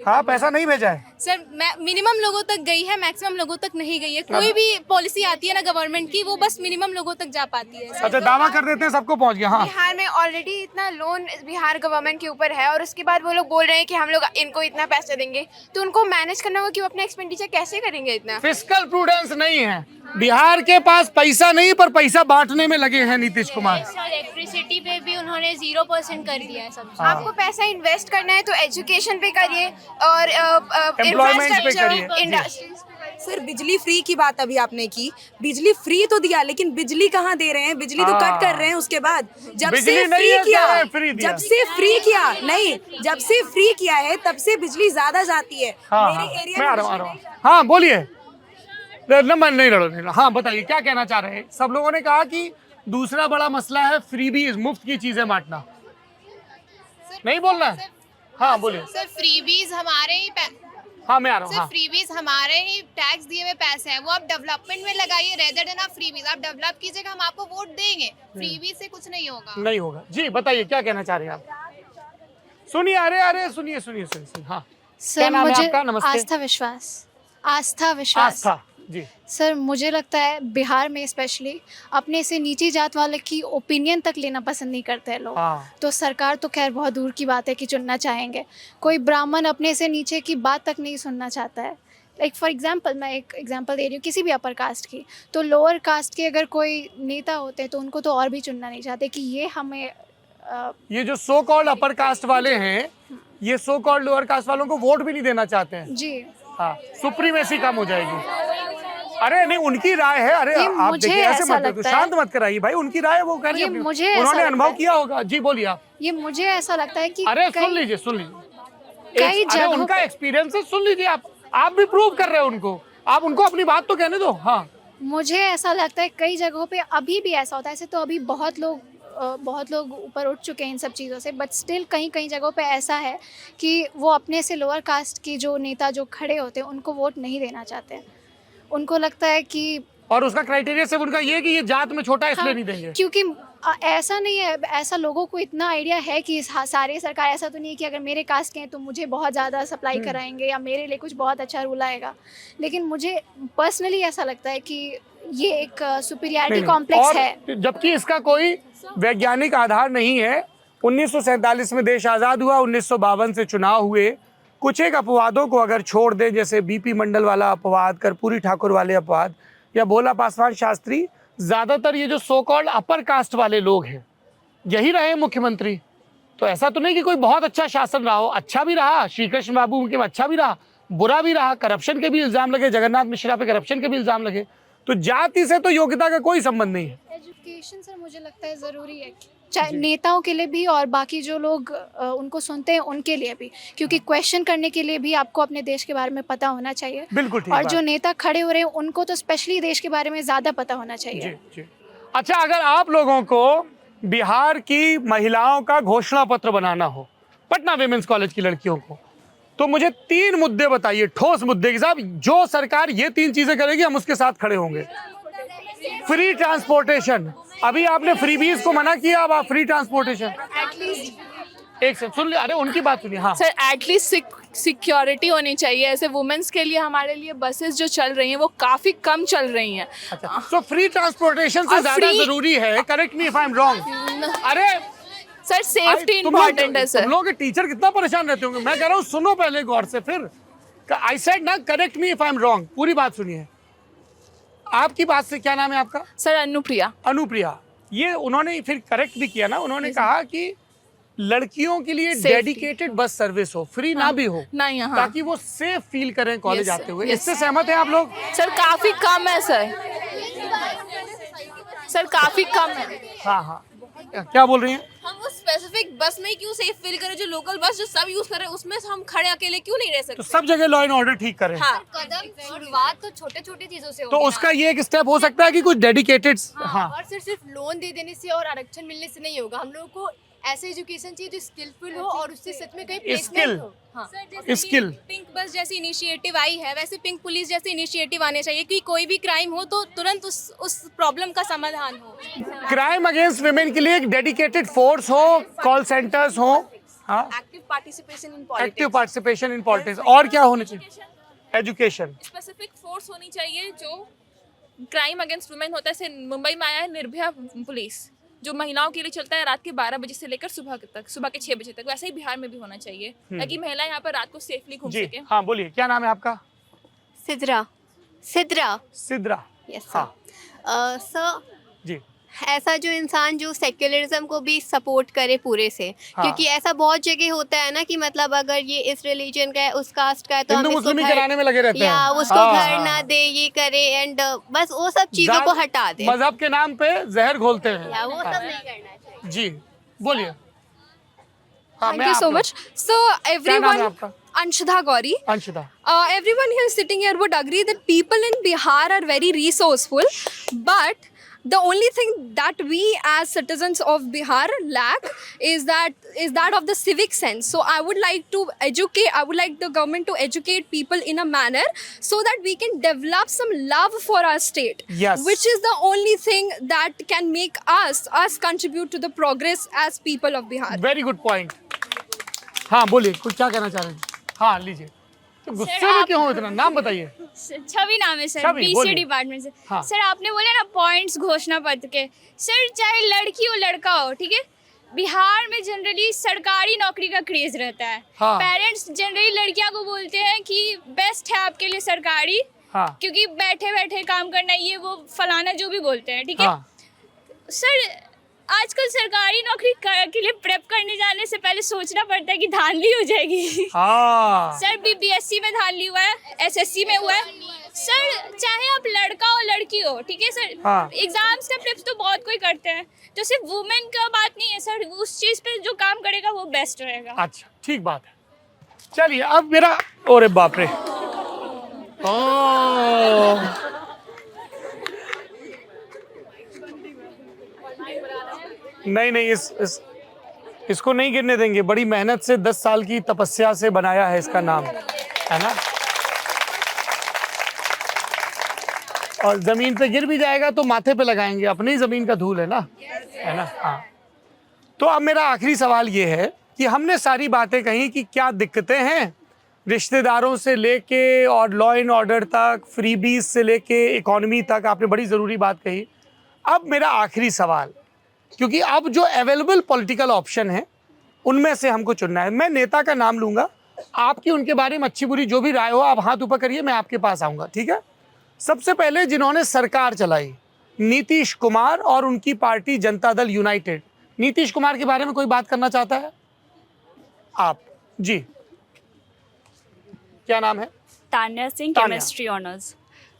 हाँ पैसा नहीं भेजा है सर। मिनिमम लोगों तक गई है, मैक्सिमम लोगों तक नहीं गई है। कोई भी पॉलिसी आती है ना गवर्नमेंट की, वो बस मिनिमम लोगों तक जा पाती है। अच्छा, दावा कर देते हैं सबको पहुंच गया। हाँ, बिहार में ऑलरेडी इतना लोन बिहार गवर्नमेंट के ऊपर है और उसके बाद वो लोग बोल रहे हैं कि हम लोग इनको इतना पैसा देंगे, तो उनको मैनेज करना होगा कि वो अपना एक्सपेंडिचर कैसे करेंगे इतना। फिस्कल प्रूडेंस नहीं है बिहार के पास, पैसा नहीं पर पैसा बांटने में लगे हैं नीतीश कुमार। इलेक्ट्रिसिटी पे भी उन्होंने 0% कर दिया है सब। आपको पैसा इन्वेस्ट करना है तो एजुकेशन पे करिए और एम्प्लॉयमेंट पे करिए। इंडस्ट्रीज। सर बिजली फ्री की बात अभी आपने की, बिजली फ्री तो दिया, लेकिन बिजली कहाँ दे रहे हैं? बिजली तो कट कर रहे हैं। उसके बाद जब से फ्री किया, जब से फ्री किया है तब से बिजली ज्यादा जाती है। मेरे एरिया में आ रहा हूँ। हाँ बोलिए, नंबर नहीं लड़ो। हाँ बताइए क्या कहना चाह रहे हैं? सब लोगों ने कहा कि दूसरा बड़ा मसला है फ्रीबीज, मुफ्त की चीजें बांटना। नहीं बोलना है? हाँ बोलिए। सर फ्रीबीज हमारे ही हाँ मैं आ रहा हूँ। सर हाँ। फ्रीबीज हमारे ही टैक्स दिए हुए पैसे हैं, वो आप डेवलपमेंट में लगाइए रेदर देन आप फ्रीबीज। आप डेवलप कीजिएगा, हम आपको वोट देंगे। फ्रीबीज से कुछ नहीं होगा। नहीं होगा। जी बताइए क्या कहना चाह रहे हैं आप? सुनिए, अरे सुनिए हाँ। क्या नाम है आपका? नमस्ते। आस्था विश्वास। आस्था जी। सर मुझे लगता है बिहार में स्पेशली अपने से नीची जात वाले की ओपिनियन तक लेना पसंद नहीं करते हैं लोग। तो सरकार तो खैर बहुत दूर की बात है कि चुनना चाहेंगे, कोई ब्राह्मण अपने से नीचे की बात तक नहीं सुनना चाहता है। लाइक फॉर एग्जांपल, मैं एक एग्जांपल दे रही हूँ किसी भी अपर कास्ट की, तो लोअर कास्ट के अगर कोई नेता होते हैं तो उनको तो और भी चुनना नहीं चाहते कि ये हमें ये जो सो कॉल्ड अपर कास्ट वाले हैं, ये सो कॉल्ड लोअर कास्ट वालों को वोट भी नहीं देना चाहते हैं जी। हाँ, सुप्रीमेसी कम हो जाएगी। अरे नहीं, उनकी राय है। अरे आप देखिए, ऐसे मत शांत मत कराइए भाई, उनकी राय है, वो कह रही है, उन्होंने अनुभव किया होगा। जी बोलिए आप। ये मुझे ऐसा लगता है कि अरे सुन लीजिए कई जगहों उनका एक्सपीरियंस है, सुन लीजिए आप भी प्रूव कर रहे हो उनको, आप उनको अपनी बात तो कहने दो। हाँ मुझे ऐसा लगता है कई जगहों पे अभी भी ऐसा होता है। ऐसे तो अभी बहुत लोग ऊपर उठ चुके हैं इन सब चीज़ों से, बट स्टिल कहीं जगहों पे ऐसा है कि वो अपने से लोअर कास्ट की जो नेता जो खड़े होते हैं उनको वोट नहीं देना चाहते हैं। उनको लगता है कि, और उसका क्राइटेरिया सिर्फ उनका ये कि ये जात में छोटा इसलिए नहीं देंगे। क्योंकि ऐसा नहीं है, ऐसा लोगों को इतना आइडिया है कि सारी सरकार ऐसा तो नहीं है कि अगर मेरे कास्ट के हैं तो मुझे बहुत ज़्यादा सप्लाई कराएंगे या मेरे लिए कुछ बहुत अच्छा रूल आएगा। लेकिन मुझे पर्सनली ऐसा लगता है कि ये एक सुपीरियरिटी कॉम्प्लेक्स है, जबकि इसका कोई वैज्ञानिक आधार नहीं है। 1947 में देश आज़ाद हुआ, 1952 से चुनाव हुए। कुछ एक अपवादों को अगर छोड़ दें, जैसे बीपी मंडल वाला अपवाद, कर्पूरी ठाकुर वाले अपवाद या भोला पासवान शास्त्री, ज़्यादातर ये जो सो कॉल्ड अपर कास्ट वाले लोग हैं यही रहे मुख्यमंत्री। तो ऐसा तो नहीं कि कोई बहुत अच्छा शासन रहा हो, अच्छा भी रहा, श्री कृष्ण बाबू उनके अच्छा भी रहा, बुरा भी रहा, करप्शन के भी इल्ज़ाम लगे, जगन्नाथ मिश्रा पे करप्शन के भी इल्ज़ाम लगे। तो जाति से तो योग्यता का कोई संबंध नहीं है। एजुकेशन सर मुझे लगता है ज़रूरी है, चाहे नेताओं के लिए भी और बाकी जो लोग उनको सुनते हैं उनके लिए भी, क्योंकि क्वेश्चन करने के लिए भी आपको अपने देश के बारे में पता होना चाहिए। बिल्कुल ठीक और बात। जो नेता खड़े हो रहे हैं उनको तो स्पेशली देश के बारे में ज़्यादा पता होना चाहिए। जी। अच्छा, अगर आप लोगों को बिहार की महिलाओं का घोषणा पत्र बनाना हो, पटना विमेंस कॉलेज की लड़कियों को, तो मुझे 3 मुद्दे बताइए, ठोस मुद्दे के साथ। जो सरकार ये 3 चीजें करेगी हम उसके साथ खड़े होंगे। फ्री ट्रांसपोर्टेशन, अभी आपने फ्रीबीज को मना किया, अब आप फ्री ट्रांसपोर्टेशन। एक सेकंड सुन लिया, अरे उनकी बात सुनिए। हाँ सर, एटलीस्ट सिक्योरिटी होनी चाहिए। ऐसे वुमेन्स के लिए हमारे लिए बसेस जो चल रही हैं वो काफी कम चल रही हैं। अच्छा, तो फ्री ट्रांसपोर्टेशन से ज्यादा जरूरी है, correct me if I am wrong. अरे सर, सेफ्टी इंपॉर्टेंट है सर। तुम लोग के टीचर कितना परेशान रहते होंगे। मैं कह रहा हूँ सुनो पहले गौर से, फिर आई सेड ना correct me if I am wrong, पूरी बात सुनिए। आपकी बात से, क्या नाम है आपका? सर अनुप्रिया। अनुप्रिया, ये उन्होंने फिर करेक्ट भी किया ना, उन्होंने कहा कि लड़कियों के लिए डेडिकेटेड बस सर्विस हो, फ्री ना भी हो, नहीं, ताकि वो सेफ फील करें कॉलेज आते हुए। इससे सहमत हैं आप लोग? सर काफी कम है सर काफी कम है। हाँ क्या बोल रही हैं? हम उस स्पेसिफिक बस में क्यों सेफ फील करें? जो लोकल बस जो सब यूज कर रहे हैं उसमें हम खड़े अकेले क्यों नहीं रह सकते? तो सब जगह लॉ एंड ऑर्डर ठीक करें। हाँ। कदम शुरुआत तो छोटे-छोटे चीजों से तो उसका ये एक स्टेप हो सकता है कि कुछ डेडिकेटेड। हाँ। और सिर्फ लोन दे देने से और आरक्षण मिलने से नहीं होगा। हम लोगों को ऐसे एजुकेशन चाहिए जो स्किलफुल हो और उससे सच में कहीं प्लेसमेंट हो। हाँ। स्किल। पिंक बस जैसी इनिशिएटिव आई है, वैसे पिंक पुलिस जैसे इनिशिएटिव आने चाहिए कि कोई भी क्राइम हो तो तुरंत उस प्रॉब्लम का समाधान हो। क्राइम अगेंस्ट विमेन के लिए एक डेडिकेटेड फोर्स हो, कॉल सेंटर्स हो। हाँ, active participation in politics. Active participation in politics. और क्या होने चाहिए? एजुकेशन। स्पेसिफिक फोर्स होनी चाहिए जो क्राइम अगेंस्ट वुमेन होता है। जैसे मुंबई में आया है निर्भया पुलिस, जो महिलाओं के लिए चलता है रात के 12 बजे से लेकर सुबह के 6 बजे तक। वैसे ही बिहार में भी होना चाहिए ताकि महिलाएं यहाँ पर रात को सेफली घूम सके। हाँ बोलिए, क्या नाम है आपका? सिद्रा। यस। हाँ सर जी। ऐसा जो इंसान जो सेक्युलरिज्म को भी सपोर्ट करे पूरे से, क्योंकि ऐसा बहुत जगह होता है ना कि मतलब अगर ये इस रिलीजन का है, उस कास्ट का है, तो हम इसको कराने में लगे रहते हैं, या उसको घर ना दे, ये करे, एंड बस वो सब चीजों को हटा दे। मजहब के नाम पे जहर घोलते हैं, या वो सब नहीं करना चाहिए। जी बोलिए। Thank you so much. So everyone, Anshudha Gauri. Anshudha. Everyone here sitting here would agree that people in Bihar are very resourceful, but the only thing that we as citizens of Bihar lack is that of the civic sense. So I would like the government to educate people in a manner so that we can develop some love for our state. Yes. Which is the only thing that can make us contribute to the progress as people of Bihar. Very good point. हाँ बोलिए, कुछ क्या कहना चाह रहे हैं? हाँ लीजिए। तो गुस्से में क्यों हो इतना? नाम बताइए। छवि नाम है सर, छवि, बीसी बोलिए। डिपार्टमेंट से। हाँ। सर आपने बोले ना पॉइंट्स घोषणा पत्र के, सर चाहे लड़की हो लड़का हो, ठीक है, बिहार में जनरली सरकारी नौकरी का क्रेज रहता है। हाँ। पेरेंट्स जनरली लड़कियां को बोलते हैं कि बेस्ट है आपके लिए सरकारी, हाँ। क्योंकि बैठे बैठे काम करना, ये वो फलाना जो भी बोलते हैं, ठीक है। हाँ। सर आजकल सरकारी नौकरी के लिए प्रेप करने जाने से पहले सोचना पड़ता है कि धांधली हो जाएगी। हाँ। सर बीपीएससी में धांधली हुआ है, एसएससी में हुआ है। सर चाहे आप लड़का हो लड़की हो, ठीक है सर, हाँ। एग्जाम्स का प्रेप तो बहुत कोई करते हैं, तो सिर्फ वुमेन का बात नहीं है सर, उस चीज पे जो काम करेगा वो बेस्ट रहेगा। अच्छा ठीक बात है। चलिए अब मेरा, अरे बाप रे, नहीं इसको नहीं गिरने देंगे। बड़ी मेहनत से 10 साल की तपस्या से बनाया है इसका नाम, है ना। और जमीन पे गिर भी जाएगा तो माथे पे लगाएंगे, अपनी ही जमीन का धूल है ना, है ना। हाँ तो अब मेरा आखिरी सवाल ये है कि हमने सारी बातें कही कि क्या दिक्कतें हैं रिश्तेदारों से लेके और लॉ एंड ऑर्डर तक, फ्रीबीज से लेके इकोनॉमी तक, आपने बड़ी ज़रूरी बात कही। अब मेरा आखिरी सवाल, क्योंकि अब जो अवेलेबल पॉलिटिकल ऑप्शन है उनमें से हमको चुनना है। मैं नेता का नाम लूँगा, आपकी उनके बारे में अच्छी बुरी जो भी राय हो आप हाथ ऊपर करिए, मैं आपके पास आऊँगा, ठीक है। सबसे पहले जिन्होंने सरकार चलाई, नीतीश कुमार और उनकी पार्टी जनता दल यूनाइटेड। नीतीश कुमार के बारे में कोई बात करना चाहता है? आप जी, क्या नाम है? Tanya Singh, Tanya. Chemistry honours.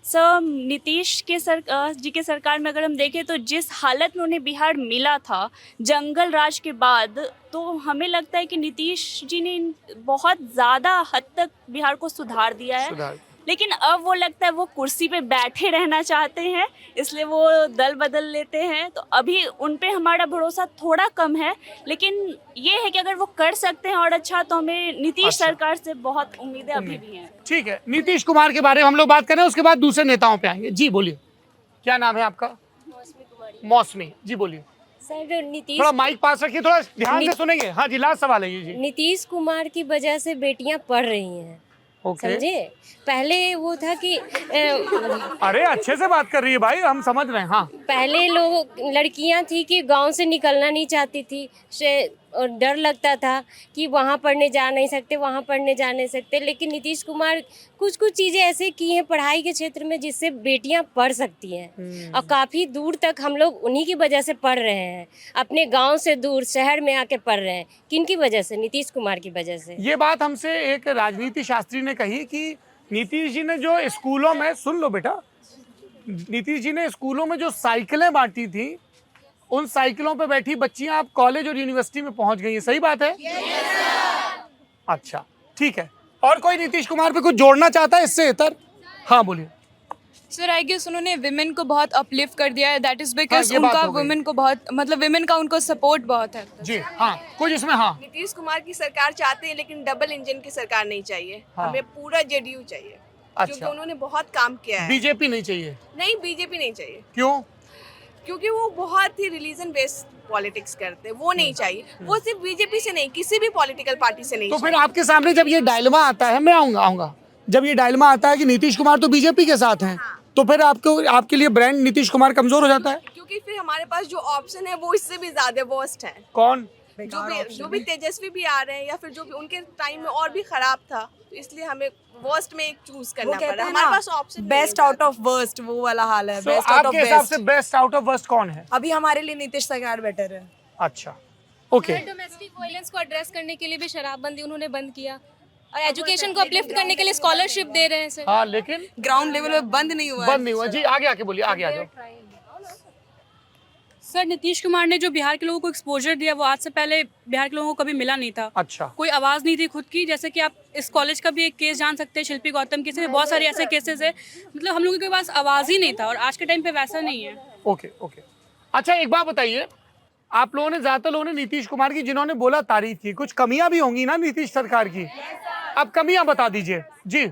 Sir Nitish के जी के सरकार में अगर हम देखें तो जिस हालत में उन्हें बिहार मिला था जंगल राज के बाद, तो हमें लगता है कि नीतीश जी ने बहुत ज़्यादा हद तक बिहार को सुधार दिया है। लेकिन अब वो लगता है वो कुर्सी पे बैठे रहना चाहते हैं, इसलिए वो दल बदल लेते हैं। तो अभी उन पे हमारा भरोसा थोड़ा कम है, लेकिन ये है कि अगर वो कर सकते हैं और अच्छा, तो हमें नीतीश सरकार से बहुत उम्मीदें अभी भी हैं। ठीक है, नीतीश कुमार के बारे में हम लोग बात करें, उसके बाद दूसरे नेताओं पे आएंगे। जी बोलिए, क्या नाम है आपका? मौसमी जी, बोलिए। सर नीतीश, थोड़ा माइक पास रखिए, थोड़ा ध्यान से सुनेंगे। हाँ जी, लास्ट सवाल है ये जी। नीतीश कुमार की वजह से बेटियां पढ़ रही हैं, समझे। पहले वो था कि अरे अच्छे से बात कर रही है भाई, हम समझ रहे हैं। हाँ, पहले लोग लड़कियां थी कि गांव से निकलना नहीं चाहती थी, और डर लगता था कि वहाँ पढ़ने जा नहीं सकते, वहाँ पढ़ने जा नहीं सकते। लेकिन नीतीश कुमार कुछ चीज़ें ऐसे की हैं पढ़ाई के क्षेत्र में जिससे बेटियां पढ़ सकती हैं, और काफ़ी दूर तक हम लोग उन्हीं की वजह से पढ़ रहे हैं, अपने गांव से दूर शहर में आके पढ़ रहे हैं। किनकी वजह से? नीतीश कुमार की वजह से। ये बात हमसे एक राजनीति शास्त्री ने कही कि नीतीश जी ने जो स्कूलों में, सुन लो बेटा, नीतीश जी ने स्कूलों में जो साइकिलें बांटी थी, उन साइकिलों पे बैठी बच्चियां अब कॉलेज और यूनिवर्सिटी में पहुंच गई हैं। सही बात है? अच्छा ठीक है, और कोई नीतीश कुमार पे कुछ जोड़ना चाहता है इससे इतर? हाँ बोलिए। सर आई गेस उन्होंने विमेन को बहुत अपलिफ्ट कर दिया है, दैट इज बिकॉज ये बात उनका हो गई। वुमेन को बहुत, मतलब विमेन का उनको सपोर्ट बहुत है जी। हाँ कुछ इसमें। हाँ, नीतीश कुमार की सरकार चाहते हैं, लेकिन डबल इंजन की सरकार नहीं चाहिए। हाँ। हमें पूरा जेडीयू चाहिए। अच्छा। क्योंकि उन्होंने बहुत काम किया है। बीजेपी नहीं चाहिए? नहीं, बीजेपी नहीं चाहिए। क्यों? क्योंकि वो बहुत ही रिलीजन बेस्ड पॉलिटिक्स करते हैं, वो नहीं चाहिए। वो सिर्फ बीजेपी से नहीं, किसी भी पॉलिटिकल पार्टी से नहीं। तो फिर आपके सामने जब ये डायलेमा आता है, मैं आऊंगा, जब ये डायलेमा आता है कि नीतीश कुमार तो बीजेपी के साथ हैं, तो फिर आपके लिए ब्रांड नीतीश कुमार कमजोर हो जाता है? क्योंकि फिर हमारे पास जो ऑप्शन है वो इससे भी ज्यादा वर्स्ट है। कौन? जो भी तेजस्वी भी आ रहे हैं, या फिर जो भी उनके टाइम में और भी खराब था, तो इसलिए हमें वर्स्ट में एक चूज करना पड़ा। हमारे पास option best out of worst, वो वाला हाल है। So, आपके हिसाब से बेस्ट आउट ऑफ वर्स्ट कौन है? अभी हमारे लिए नीतीश सरकार बेटर है। अच्छा ओके। डोमेस्टिक वायलेंस को एड्रेस करने के लिए भी शराबबंदी उन्होंने बंद किया, और एजुकेशन को अपलिफ्ट करने के लिए स्कॉलरशिप दे रहे हैं सर। हाँ, लेकिन ग्राउंड लेवल पे बंद नहीं हुआ। बंद नहीं हुआ। जी आगे आके बोलिए, आगे आ जाओ। सर नीतीश कुमार ने जो बिहार के लोगों को एक्सपोजर दिया वो आज से पहले बिहार के लोगों को कभी मिला नहीं था। अच्छा। कोई आवाज़ नहीं थी खुद की। जैसे कि आप इस कॉलेज का भी एक केस जान सकते हैं, शिल्पी गौतम के से बहुत सारे ऐसे केसेस है, मतलब हम लोगों के पास आवाज़ ही नहीं था, और आज के टाइम पे वैसा नहीं है। Okay okay. अच्छा एक बात बताइए, आप लोगों ने, ज्यादातर लोगों ने नीतीश कुमार की जिन्होंने बोला तारीफ की, कुछ कमियां भी होंगी ना नीतीश सरकार की, आप कमियां बता दीजिए जी।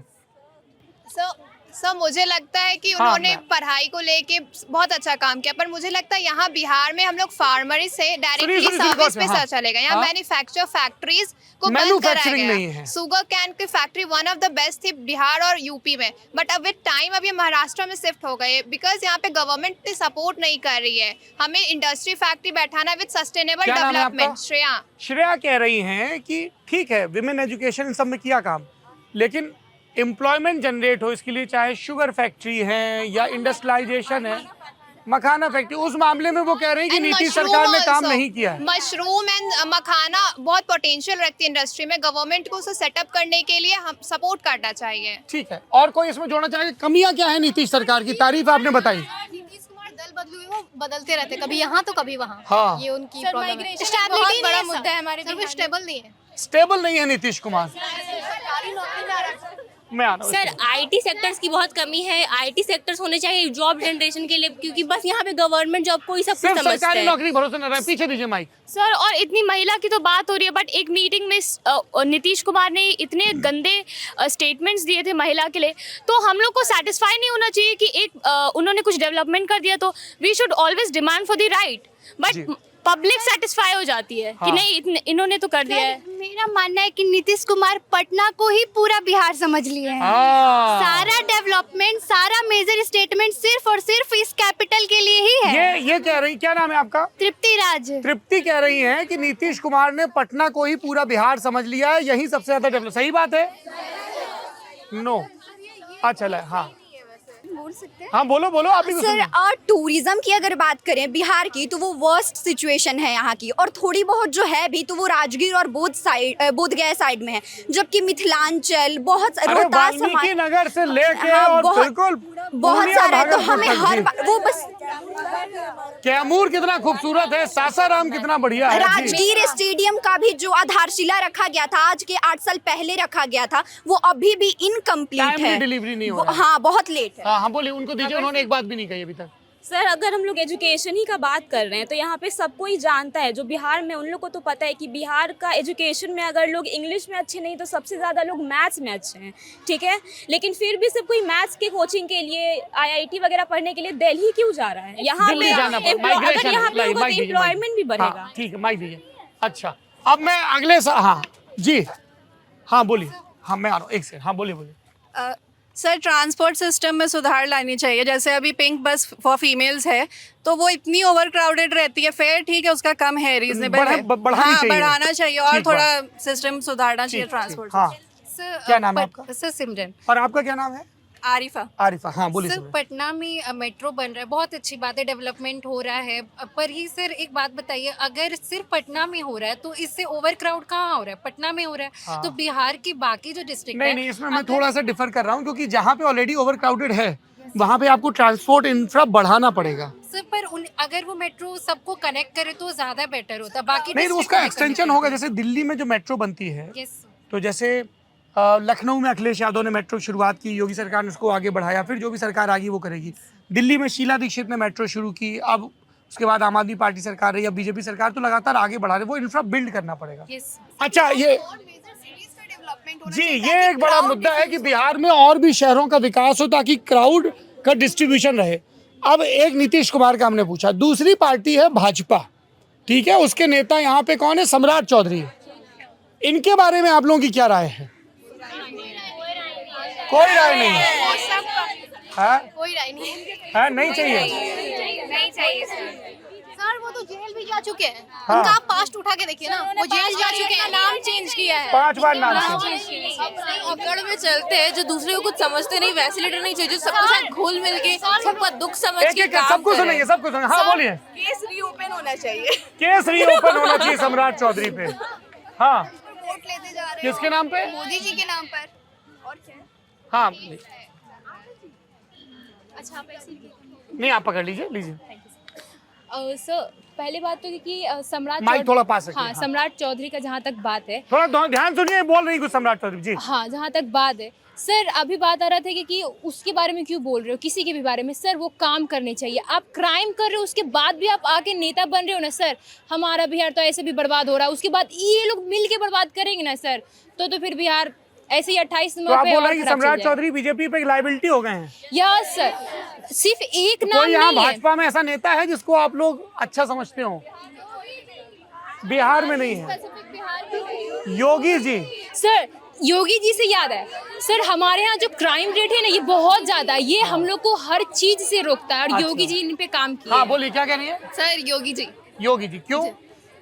सर मुझे लगता है कि उन्होंने पढ़ाई को लेके बहुत अच्छा काम किया, पर मुझे लगता है यहाँ बिहार में हम लोग फार्मरी से डायरेक्टली सर्विस पे सर चलेगा। यहाँ मैन्युफैक्चर फैक्ट्रीज को बंद कराया गया। शुगर कैन की factory one of the best थी बिहार और यूपी में, बट अब विद टाइम अब ये महाराष्ट्र में शिफ्ट हो गए, बिकॉज यहाँ पे गवर्नमेंट सपोर्ट नहीं कर रही है हमें इंडस्ट्री फैक्ट्री बैठाना विद सस्टेनेबल डेवलपमेंट। श्रेया कह रही हैं कि ठीक है विमेन एजुकेशन सब में किया काम, लेकिन एम्प्लॉयमेंट जनरेट हो इसके लिए, चाहे शुगर फैक्ट्री है या इंडस्ट्रियलाइजेशन है, मखाना फैक्ट्री, उस मामले में वो कह रही हैं कि नीतीश सरकार ने काम नहीं किया है। मशरूम एंड मखाना बहुत पोटेंशियल रखती है इंडस्ट्री में, गवर्नमेंट को उसे सेटअप करने के लिए हम सपोर्ट करना चाहिए। ठीक है, और कोई इसमें जोड़ना चाहेगा? कमियां क्या है नीतीश सरकार की? तारीफ आपने बताई। नीतीश कुमार दल बदलू वो बदलते रहते, कभी यहाँ तो कभी वहाँ। हाँ। ये उनकी प्रॉब्लम है। स्टेबिलिटी बड़ा मुद्दा है हमारे देश में, स्टेबल नहीं है। स्टेबल नहीं है नीतीश कुमार। मैं आ रहा हूं। सर आईटी सेक्टर्स की बहुत कमी है। आईटी सेक्टर्स होने चाहिए जॉब जनरेशन के लिए, क्योंकि बस यहाँ पे गवर्नमेंट जॉब को ही सब कुछ समझते हैं। सरकारी नौकरी भरोसे न रहे। पीछे दीजिए माइक। सर और इतनी महिला की तो बात हो रही है, बट एक मीटिंग में नीतीश कुमार ने इतने गंदे स्टेटमेंट्स दिए थे महिला के लिए, तो हम लोग को सेटिस्फाई नहीं होना चाहिए कि एक उन्होंने कुछ डेवलपमेंट कर दिया तो we should always demand for the right, but public satisfy हो जाती है कि नहीं इन्होंने तो कर दिया है। मेरा मानना है कि नीतीश कुमार पटना को ही पूरा बिहार समझ लिए हैं। सारा डेवलपमेंट, सारा मेजर स्टेटमेंट सिर्फ और सिर्फ इस कैपिटल के लिए ही है। ये कह रही, क्या नाम है आपका? तृप्ति राज। तृप्ति कह रही हैं कि नीतीश कुमार ने पटना को ही पूरा बिहार समझ लिया है, यही सबसे ज्यादा डेवलप। सही बात है? नो। अच्छा हाँ बोल सकते हैं? हाँ बोलो बोलो आप ही। सर और टूरिज्म की अगर बात करें बिहार की, तो वो वर्स्ट सिचुएशन है यहाँ की, और थोड़ी बहुत जो है भी तो वो राजगीर और बोधगया साइड में है, जबकि मिथिलांचल बहुत रोहतास नगर से लेके और बिल्कुल बहुत सारा है। तो हमें हर वो बस कैमूर कितना खूबसूरत है, सासाराम कितना बढ़िया है। राजगीर स्टेडियम का भी जो आधारशिला रखा गया था आज के 8 साल पहले रखा गया था, वो अभी भी इनकम्प्लीट है। डिलीवरी नहीं हो रहा। हाँ बहुत लेट है। हाँ बोलिए, उनको दीजिए, उन्होंने एक बात भी नहीं कही अभी तक। सर अगर हम लोग एजुकेशन ही का बात कर रहे हैं तो यहाँ पे सबको ही जानता है, जो बिहार में उन लोग को तो पता है कि बिहार का एजुकेशन में अगर लोग इंग्लिश में अच्छे नहीं तो सबसे ज़्यादा लोग मैथ्स में अच्छे हैं, ठीक है, लेकिन फिर भी सब कोई मैथ्स के कोचिंग के लिए IIT वगैरह पढ़ने के लिए दिल्ली क्यों जा रहा है? यहाँ पे अगर यहाँ पे लोगों को एम्प्लॉयमेंट भी बढ़ेगा। ठीक है, माइक दीजिए। अच्छा अब मैं अगले हाँ जी हाँ बोलिए। हाँ मैं आ रहा हूँ, एक सेकंड। हाँ बोलिए। सर ट्रांसपोर्ट सिस्टम में सुधार लानी चाहिए। जैसे अभी पिंक बस फॉर फीमेल्स है तो वो इतनी ओवर क्राउडेड रहती है। फेयर ठीक है, उसका कम है, रीजनेबल है, बढ़ाना चाहिए और थोड़ा सिस्टम सुधारना चाहिए ट्रांसपोर्ट। क्या नाम है आपका? सर सिमरन। और आपका क्या नाम है? आरिफा। आरिफा हाँ बोलिए। सर पटना में मेट्रो बन रहा है, बहुत अच्छी बात है, डेवलपमेंट हो रहा है, पर ही सर एक बात बताइए, अगर सिर्फ पटना में हो रहा है तो इससे ओवर क्राउड कहाँ हो रहा है? पटना में हो रहा है। हाँ। तो बिहार की बाकी जो डिस्ट्रिक्ट नहीं इसमें मैं थोड़ा सा डिफर कर रहा हूँ, क्योंकि जहाँ पे ऑलरेडी ओवर क्राउडेड है वहाँ पे आपको ट्रांसपोर्ट इंफ्रा बढ़ाना पड़ेगा। सर पर अगर वो मेट्रो सबको कनेक्ट करे तो ज्यादा बेटर होता। बाकी नहीं उसका एक्सटेंशन होगा। जैसे दिल्ली में जो मेट्रो बनती है, तो जैसे लखनऊ में अखिलेश यादव ने मेट्रो शुरुआत की, योगी सरकार ने उसको आगे बढ़ाया, फिर जो भी सरकार आगी वो करेगी। दिल्ली में शीला दीक्षित ने मेट्रो शुरू की, अब उसके बाद आम आदमी पार्टी सरकार रही, अब बीजेपी सरकार, तो लगातार आगे बढ़ा रही। वो इंफ्रा बिल्ड करना पड़ेगा। अच्छा ये जी ये एक बड़ा मुद्दा है कि बिहार में और भी शहरों का विकास हो ताकि क्राउड का डिस्ट्रीब्यूशन रहे। अब एक नीतीश कुमार का हमने पूछा, दूसरी पार्टी है भाजपा, ठीक है, उसके नेता यहाँ पे कौन है? सम्राट चौधरी। इनके बारे में आप लोगों की क्या राय है? कोई राय नहीं है? कोई राय नहीं है? नहीं चाहिए? नहीं चाहिए सर। वो तो जेल भी जा चुके हैं। हाँ। उनका आप पास्ट उठा के देखिए ना, वो जेल जा चुके हैं, नाम चेंज किया है 5 बार नाम अकड़ में चलते हैं, जो दूसरे को कुछ समझते नहीं, वैसे लीडर नहीं चाहिए जो सबके साथ घुल मिल के सबका दुख समझ के काम सबको सुनेंगे, सबको सुनेंगे। हाँ बोलिए। केस रीओपन होना चाहिए। केस रीओपन होना चाहिए सम्राट चौधरी पे। हाँ वोट लेते जा रहे किसके नाम पे? मोदी जी के नाम पर। और क्या? हाँ अच्छा नहीं आप पकड़ लीजिए। सर पहली बात तो कि सम्राट माइक थोड़ा पास रखिए, हाँ, सम्राट चौधरी का जहाँ तक बात है, थोड़ा ध्यान सुनिए, बोल रही कुछ सम्राट चौधरी जी। हाँ, जहाँ तक बात है सर, अभी बात आ रहा था कि उसके बारे में क्यों बोल रहे हो, किसी के भी बारे में। सर वो काम करने चाहिए। आप क्राइम कर रहे हो, उसके बाद भी आप आके नेता बन रहे हो ना सर। हमारा बिहार तो ऐसे भी बर्बाद हो रहा है, उसके बाद ये लोग मिल के बर्बाद करेंगे ना सर, तो फिर बिहार ऐसे ही 28 नंबर पे। आप बोल रहे हैं कि सम्राट चौधरी बीजेपी पे लायबिलिटी हो गए हैं? यस सर, सिर्फ एक नाम कोई यहाँ नहीं है। भाजपा में ऐसा नेता है जिसको आप लोग अच्छा समझते हो? बिहार में नहीं है। योगी जी। सर योगी जी से याद है सर, हमारे यहाँ जो क्राइम रेट है ना ये बहुत ज्यादा है, ये हम लोग को हर चीज से रोकता है और योगी जी इन पे काम किया। हाँ बोलिए, क्या कह रही है? सर योगी जी। योगी जी क्यों?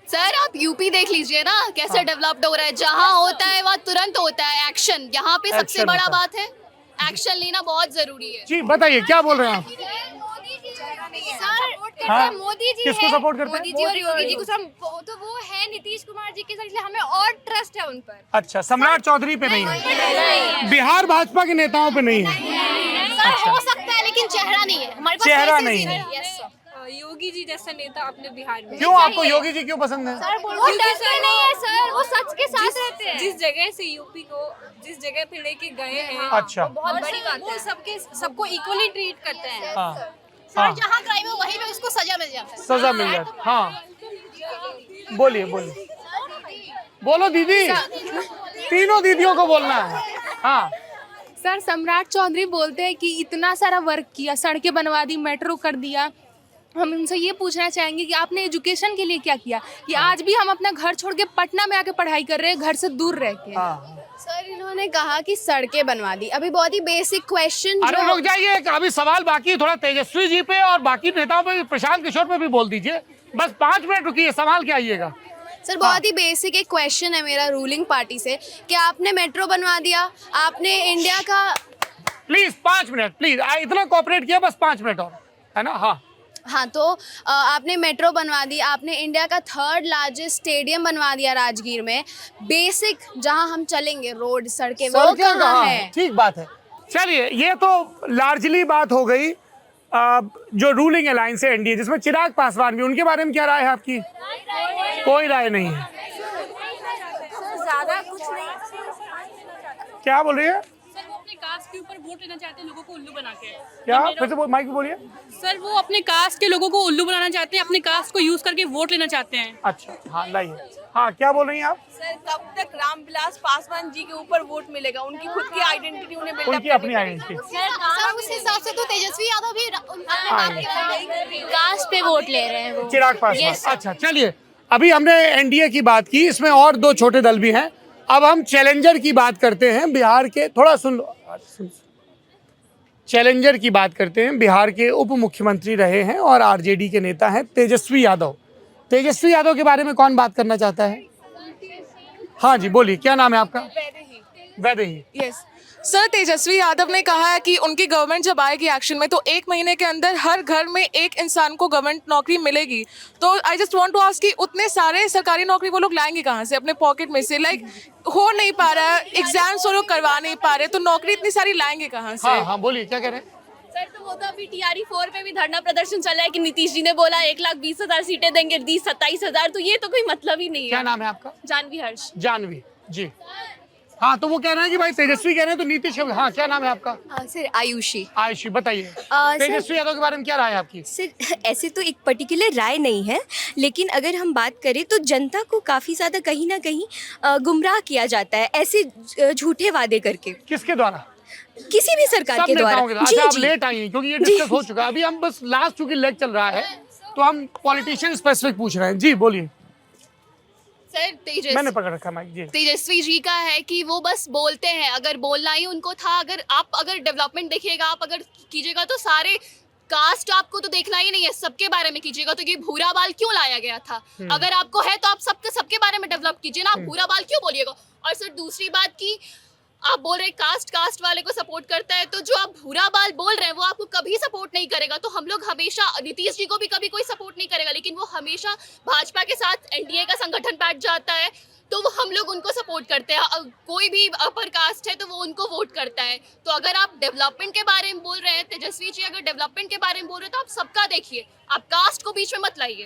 सर आप यूपी देख लीजिए ना, कैसे डेवलप्ड हो रहा है। जहाँ होता है वहाँ तुरंत होता है एक्शन। यहाँ पे सबसे बड़ा बात है एक्शन लेना बहुत जरूरी है। जी बताइए, क्या बोल रहे हैं आप? सर मोदी जी किसको सपोर्ट करते हैं? मोदी जी और योगी जी को तो वो है नीतीश कुमार जी के साथ, इसलिए हमें और ट्रस्ट है उन पर। अच्छा, सम्राट चौधरी पे नहीं है, बिहार भाजपा के नेताओं पे नहीं है। सर हो सकता है लेकिन चेहरा नहीं है हमारे पास। चेहरा नहीं है। योगी जी जैसा नेता अपने बिहार में। क्यों आपको योगी जी क्यों पसंद है? सर वो डरते नहीं है सर, वो सच के साथ रहते हैं। जिस जगह से यूपी को जिस जगह पे लेके गए हैं, अच्छा, बहुत बड़ी बात है। वो सबको इक्वली ट्रीट करते हैं। सर जहाँ क्राइम है वहीं पे उसको सजा मिल जाता है। सजा मिल जाती है। हाँ बोलिए बोलिए, बोलो दीदी, तीनों दीदियों को बोलना है। हाँ सर सम्राट चौधरी बोलते हैं कि इतना सारा वर्क किया, सड़कें बनवा दी, मेट्रो कर दिया। हम उनसे ये पूछना चाहेंगे कि आपने एजुकेशन के लिए क्या किया, कि आज भी हम अपना घर छोड़ के पटना में आके पढ़ाई कर रहे हैं, घर से दूर रह के। सर इन्होंने कहा कि सड़कें बनवा दी, अभी बहुत ही बेसिक क्वेश्चन। अरे रुक जाइए, अभी सवाल बाकी है, थोड़ा तेजस्वी जी पे और बाकी नेताओं पे, प्रशांत किशोर पे भी बोल दीजिए। बस 5 मिनट रुकिए, सवाल क्या आइएगा। सर बहुत ही बेसिक एक क्वेश्चन है मेरा रूलिंग पार्टी से कि आपने मेट्रो बनवा दिया, आपने इंडिया का। प्लीज 5 मिनट प्लीज, इतना कोऑपरेट किया, बस 5 मिनट और, है ना? हाँ तो आपने मेट्रो बनवा दी, आपने इंडिया का 3rd लार्जेस्ट स्टेडियम बनवा दिया राजगीर में। बेसिक जहाँ हम चलेंगे रोड सड़कें वो कहाँ है? ठीक बात है। चलिए, ये तो लार्जली बात हो गई जो रूलिंग अलायंस है एनडीए, जिसमें चिराग पासवान भी, उनके बारे में क्या राय है आपकी? कोई राय नहीं है। ज्यादा कुछ नहीं। क्या बोल रही है? सर वो अपने कास्ट के ऊपर वोट लेना चाहते हैं लोगों को उल्लू बना के। क्या? फिर से माइक में बोलिए। सर वो अपने कास्ट के लोगों को उल्लू बनाना चाहते हैं, अपने कास्ट को यूज करके वोट लेना चाहते हैं। अच्छा हाँ लाइए। हाँ क्या बोल रही हैं आप? सर कब तक रामविलास पासवान जी के ऊपर वोट मिलेगा? उनकी खुद की आइडेंटिटी उन्हें बिल्डअप, उनकी अपनी आइडेंटिटी। सर उस हिसाब से तो तेजस्वी यादव भी कास्ट पे वोट ले रहे हैं वो। चिराग पासवान। अच्छा चलिए, अभी हमने एनडीए की बात की, इसमें और 2 छोटे दल भी हैं। अब हम चैलेंजर की बात करते हैं, बिहार के, थोड़ा सुन लो, चैलेंजर की बात करते हैं। बिहार के उप मुख्यमंत्री रहे हैं और आरजेडी के नेता हैं तेजस्वी यादव। तेजस्वी यादव के बारे में कौन बात करना चाहता है? हाँ जी बोलिए, क्या नाम है आपका? वैदेही। यस सर, तेजस्वी यादव ने कहा है कि उनकी गवर्नमेंट जब आएगी एक्शन में तो 1 महीने के अंदर हर घर में एक इंसान को गवर्नमेंट नौकरी मिलेगी। तो I just want to ask कि उतने सारे सरकारी नौकरी वो लोग लाएंगे कहाँ से अपने पॉकेट में से? लाइक हो नहीं पा रहा है, एग्जाम्स वो लोग करवा नहीं पा रहे, तो नौकरी इतनी सारी लाएंगे कहाँ से? हाँ बोलिए, क्या कह रहे हैं? सर तो वो तो अभी TRE 4 पे भी धरना प्रदर्शन चला है कि नीतीश जी ने बोला 1,20,000 सीटें देंगे, दी 27,000, तो ये तो कोई मतलब ही नहीं है। क्या नाम है आपका? जानवी हर्ष। जानवी जी। हाँ तो वो कह रहे हैं कि भाई तेजस्वी कह रहे हैं तो नीतीश। हाँ क्या नाम है आपका? सर आयुषी। आयुषी बताइए, तेजस्वी यादव के बारे में क्या राय है आपकी? सर ऐसे तो एक पर्टिकुलर राय नहीं है, लेकिन अगर हम बात करें तो जनता को काफ़ी ज़्यादा कहीं ना कहीं गुमराह किया जाता है ऐसे झूठे वादे करके। किसके द्वारा? किसी भी सरकार के द्वारा। अच्छा आप लेट आई हैं क्योंकि ये डिस्कस हो चुका है, अभी हम बस लास्ट चूंकि लेग चल रहा है तो हम पॉलिटिशियन स्पेसिफिक पूछ रहे हैं। जी बोलिए। सर मैंने पकड़ रखा माइक जी। तेजस्वी जी का है कि वो बस बोलते हैं, अगर बोलना ही उनको था, अगर डेवलपमेंट देखिएगा, आप अगर कीजिएगा तो सारे कास्ट आपको तो देखना ही नहीं है, सबके बारे में कीजिएगा। तो ये भूरा बाल क्यों लाया गया था? अगर आपको है तो आप सबके बारे में डेवलप कीजिए ना, आप भूरा बाल क्यों बोलिएगा? और सर दूसरी बात की आप बोल रहे कास्ट वाले को सपोर्ट करता है, तो जो आप भूरा बाल बोल रहे हैं वो आपको कभी सपोर्ट नहीं करेगा। तो हम लोग हमेशा, नीतीश जी को भी कभी कोई सपोर्ट नहीं करेगा, लेकिन वो हमेशा भाजपा के साथ एनडीए का संगठन बैठ जाता है। तो वो हम लोग उनको सपोर्ट करते हैं। कोई भी अपर कास्ट है तो वो उनको वोट करता है। तो अगर आप डेवलपमेंट के बारे में बोल रहे हैं, तेजस्वी जी अगर डेवलपमेंट के बारे में बोल रहे हैं तो आप सबका देखिए, आप कास्ट को बीच में मत लाइए।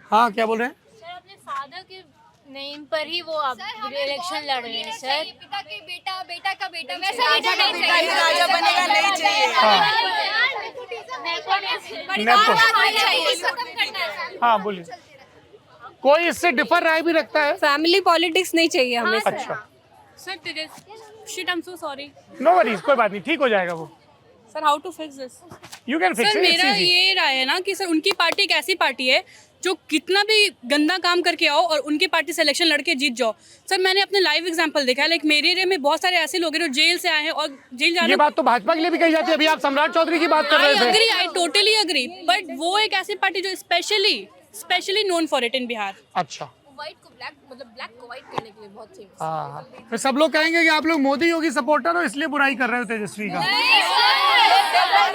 हाँ, क्या बोल रहे हैं? सर अपने फादर के नेम पर ही वो आप इलेक्शन लड़ रहे हैं सर। पिता के बेटा, बेटा का बेटा, वैसा राजा नहीं का चाहिए। राजा बनेगा नहीं चाहिए। हाँ बोलिए। कोई इससे डिफर राय भी रखता है? फैमिली पॉलिटिक्स नहीं चाहिए हमें। अच्छा, sir shit I am so sorry. No worries, कोई बात नहीं, ठीक हो जाएगा वो। Sir how to fix this? You can fix sir it. मेरा ये राय है ना कि सर उनकी पार्टी एक ऐसी पार्टी है जो कितना भी गंदा काम करके आओ और उनकी पार्टी से इलेक्शन लड़के जीत जाओ। सर मैंने अपने लाइव एग्जांपल देखा है, लाइक मेरे एरिया में बहुत सारे ऐसे लोग हैं जो जेल से आए हैं और जेल जाने। ये बात तो भाजपा के लिए भी कही जाती है। अभी आप सम्राट चौधरी की बात कर रहे थे। आई टोटली एग्री, बट वो एक ऐसी पार्टी जो specially known for it in Bihar. अच्छा, व्हाइट को ब्लैक, मतलब ब्लैक को व्हाइट करने के लिए बहुत फेमस। हाँ, फिर सब लोग कहेंगे कि आप लोग मोदी योगी सपोर्टर हो इसलिए बुराई कर रहे हो तेजस्वी का।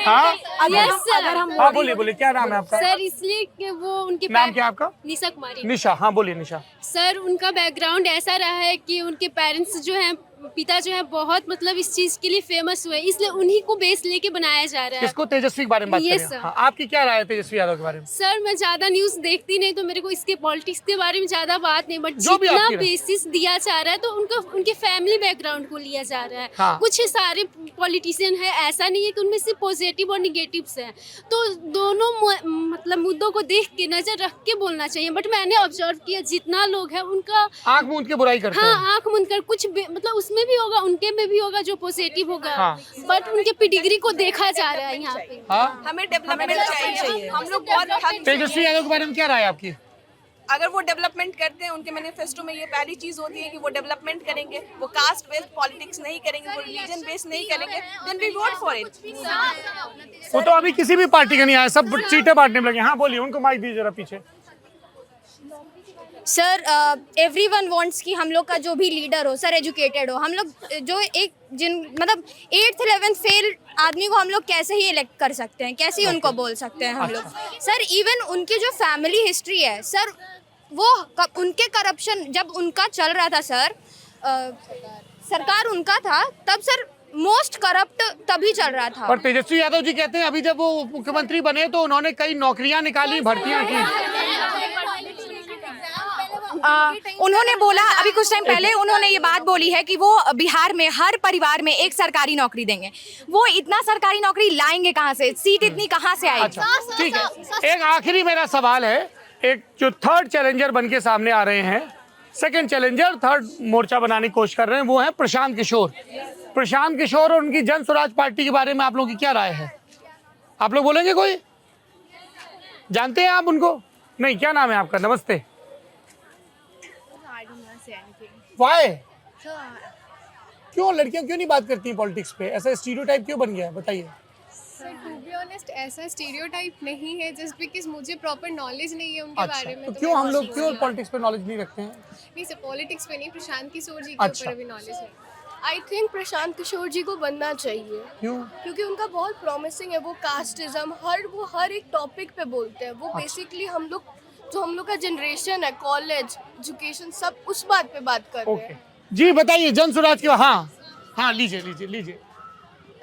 हाँ, हाँ बोलिए बोलिए, क्या नाम है आपका? सर इसलिए कि वो उनके नाम क्या आपका? निशा कुमारी। निशा, हाँ बोलिए निशा। सर उनका बैकग्राउंड ऐसा रहा है कि उनके पेरेंट्स जो हैं, पिता जो है बहुत मतलब इस चीज के लिए फेमस हुए, इसलिए उन्हीं को बेस लेके बनाया जा रहा है। किसको? तेजस्वी के बारे में बात Yes, करें। sir. हाँ, आपकी क्या राय है तेजस्वी यादव के बारे में? सर मैं ज्यादा न्यूज देखती नहीं तो मेरे को इसके पॉलिटिक्स के बारे में ज्यादा बात नहीं, बट जो भी जितना आपकी राय। बेसिस दिया जा रहा है तो उनका उनके फैमिली बैकग्राउंड को लिया जा रहा है। हाँ। कुछ सारे पॉलिटिशियन है, ऐसा नहीं है कि उनमें सिर्फ पॉजिटिव और निगेटिव्स हैं, तो दोनों मतलब मुद्दों को देख के नजर रख के बोलना चाहिए। बट मैंने ऑब्जर्व किया जितना लोग है उनका आंख मूंद के बुराई करते हैं। हाँ, आंख मूंद कर कुछ मतलब उसमें भी होगा, उनके में भी होगा जो पॉजिटिव होगा। हाँ। बट उनके पेडिग्री को देखा जा रहा है यहाँ पे। हाँ, हमें डेवलपमेंट चाहिए। हम लोग बहुत थक तेजस्वी यादव के बारे में क्या राय है आपकी? अगर वो डेवलपमेंट करते हैं, उनके मैनिफेस्टो में ये पहली चीज होती है कि वो डेवलपमेंट करेंगे, वो कास्ट बेस्ड पॉलिटिक्स नहीं करेंगे, वो रिलीजन बेस्ड नहीं करेंगे, then we vote for it. वो तो अभी किसी भी पार्टी का नहीं आया, सब सीटें बांटने में लगे। हाँ बोलिए, उनको माइक दीजिए जरा पीछे। सर एवरीवन वांट्स कि हम लोग का जो भी लीडर हो सर एजुकेटेड हो। हम लोग जो एक मतलब 8th 11th फेल आदमी को हम लोग कैसे ही इलेक्ट कर सकते हैं, कैसे ही उनको बोल सकते हैं हम लोग। सर इवन उनकी जो फैमिली हिस्ट्री है सर, वो उनके करप्शन जब उनका चल रहा था सर, सरकार उनका था तब सर मोस्ट करप्ट तभी चल रहा था। और तेजस्वी यादव जी कहते हैं अभी जब वो मुख्यमंत्री बने तो उन्होंने कई नौकरियां निकाली, भर्तियां की। उन्होंने बोला अभी कुछ टाइम पहले उन्होंने ये बात बोली है कि वो बिहार में हर परिवार में एक सरकारी नौकरी देंगे। वो इतना सरकारी नौकरी लाएंगे कहाँ से? सीट इतनी कहाँ से आएगी? अच्छा, ठीक है। एक आखिरी मेरा सवाल है, एक जो थर्ड चैलेंजर बन के सामने आ रहे हैं, सेकंड चैलेंजर, थर्ड मोर्चा बनाने की कोशिश कर रहे हैं, वो है प्रशांत किशोर। प्रशांत किशोर और उनकी जन स्वराज पार्टी के बारे में आप लोगों की क्या राय है? आप लोग बोलेंगे? कोई जानते हैं आप उनको? नहीं, क्या नाम है आपका? नमस्ते। वाई? क्यों लड़कियां क्यों नहीं बात करती हैं पॉलिटिक्स पे? ऐसा स्टीरियोटाइप क्यों बन गया है, बताइए। सर टू बी ऑनेस्ट ऐसा स्टीरियोटाइप नहीं है, जस्ट बिकॉज मुझे प्रॉपर नॉलेज नहीं है उनके बारे में। तो क्यों हम लोग क्यों पॉलिटिक्स पे नॉलेज नहीं रखते हैं? नहीं सर, पॉलिटिक्स पे नहीं, प्रशांत किशोर जी के ऊपर अभी नॉलेज है। आई थिंक प्रशांत किशोर जी को बनना चाहिए। क्यों? क्योंकि उनका बहुत प्रॉमिसिंग है। वो कास्टिज्म वो हर एक टॉपिक पे बोलते हैं। वो बेसिकली हम लोग का जनरेशन है, कॉलेज एजुकेशन सब उस बात पे बात कर रहे हैं। जी बताइए, जन स्वराज के। हाँ लीजिए।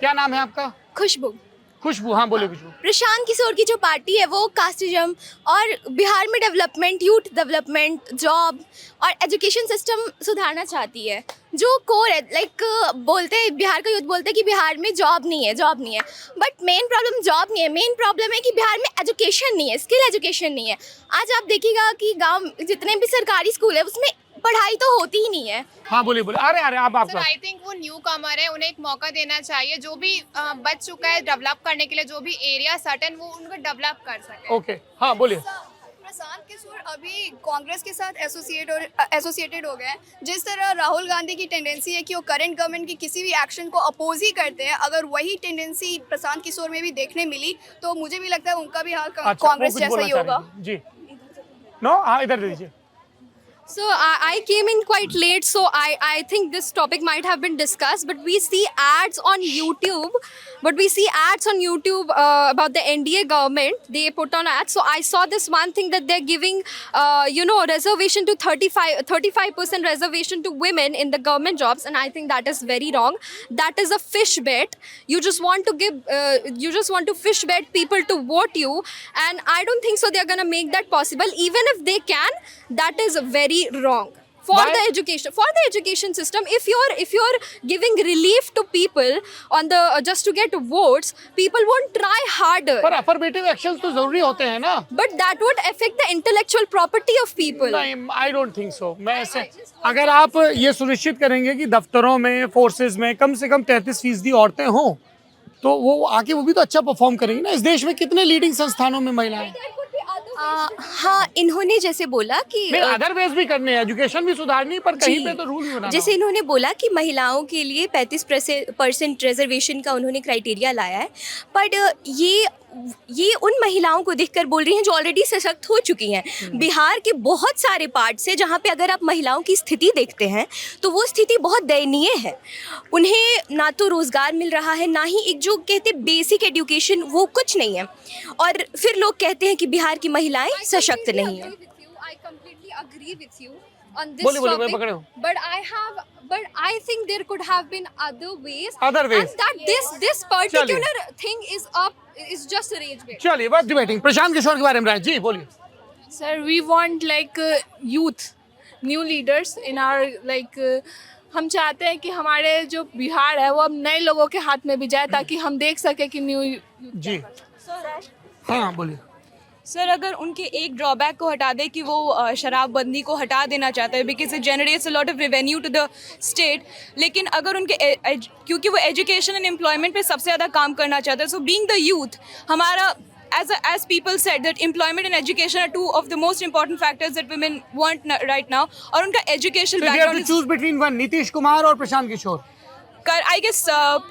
क्या नाम है आपका? खुशबू। खुशबू, हाँ बोले खुशबू। प्रशांत किशोर की जो पार्टी है वो कास्टिज्म और बिहार में डेवलपमेंट, यूथ डेवलपमेंट, जॉब और एजुकेशन सिस्टम सुधारना चाहती है। जो कोर है, लाइक बोलते हैं बिहार का यूथ बोलते हैं कि बिहार में जॉब नहीं है, बट मेन प्रॉब्लम जॉब नहीं है, मेन प्रॉब्लम है कि बिहार में एजुकेशन नहीं है, स्किल एजुकेशन नहीं है। आज आप देखिएगा कि गाँव जितने भी सरकारी स्कूल है उसमें पढ़ाई तो होती ही नहीं है। हाँ बोलिए। अरे आप आई थिंक वो न्यू कमर है, उन्हें एक मौका देना चाहिए। जो भी बच चुका है डेवलप करने के लिए, जो भी एरिया सर्टेन वो उनको डेवलप कर सके। ओके, हाँ बोलिए। प्रशांत किशोर अभी कांग्रेस के साथ एसोसिएटेड हो गए हैं। जिस तरह राहुल गांधी की टेंडेंसी है कि वो करंट गवर्नमेंट की किसी भी एक्शन को अपोज ही करते हैं, अगर वही टेंडेंसी प्रशांत किशोर में भी देखने मिली तो मुझे भी लगता है उनका भी हाल कांग्रेस जैसा ही होगा। जी नो, हाँ इधर दीजिए। So I came in quite late, so I think this topic might have been discussed. But we see ads on YouTube. About the NDA government. They put on ads. So I saw this one thing that they're giving, reservation to 35% reservation to women in the government jobs, and I think that is very wrong. That is a fish bet. You just want to fish bet people to vote you, and I don't think so. They're gonna make that possible. Even if they can, that is very wrong for Why? the education system. If you're giving relief to people on the just to get votes, people won't try harder. पर affirmative actions तो जरूरी होते हैं ना. But that would affect the intellectual property of people. नहीं, I don't think so. मैं ऐसे अगर आप ये सुनिश्चित करेंगे कि दफ्तरों में, फोर्सेस में कम से कम 33% औरतें हों, तो वो आके वो भी तो अच्छा परफॉर्म करेंगी ना. इस देश में कितने लीडिंग संस्थानों में महिलाएं. हाँ, इन्होंने जैसे बोला कि अदर वेज भी करने हैं, एजुकेशन भी सुधारनी, पर कहीं पे तो रूल नहीं बनाना. जैसे इन्होंने बोला कि महिलाओं के लिए 35% रिजर्वेशन का उन्होंने क्राइटेरिया लाया है, पर ये उन महिलाओं को देखकर बोल रही हैं जो ऑलरेडी सशक्त हो चुकी हैं. बिहार के बहुत सारे पार्ट्स हैं जहाँ पे अगर आप महिलाओं की स्थिति देखते हैं तो वो स्थिति बहुत दयनीय है. उन्हें ना तो रोज़गार मिल रहा है, ना ही एक जो कहते बेसिक एजुकेशन, वो कुछ नहीं है. और फिर लोग कहते हैं कि बिहार की महिलाएं सशक्त नहीं हैं. I completely agree with you on this topic. But I think there could have been other ways. And that this particular thing is just a rage bait. चलिए, बस डिबेटिंग. प्रशांत किशोर के बारे में राय जी बोलिए. Sir, we want like youth, new leaders in our like. हम चाहते हैं कि हमारे जो बिहार है वो अब नए लोगों के हाथ में भी जाए, ताकि हम देख सके कि न्यू. जी हाँ बोलिए. सर, अगर उनके एक ड्रॉबैक को हटा दे कि वो शराबबंदी को हटा देना चाहते हैं, because it generates a lot of revenue to the state, लेकिन अगर उनके क्योंकि वो एजुकेशन एंड एम्प्लॉयमेंट पे सबसे ज़्यादा काम करना चाहते हैं, सो बीइंग द यूथ, हमारा as people said that employment and education are two of the most important factors that women want right now, और उनका educational background. So you have to choose between one, Nitish Kumar और Prashant Kishor. I guess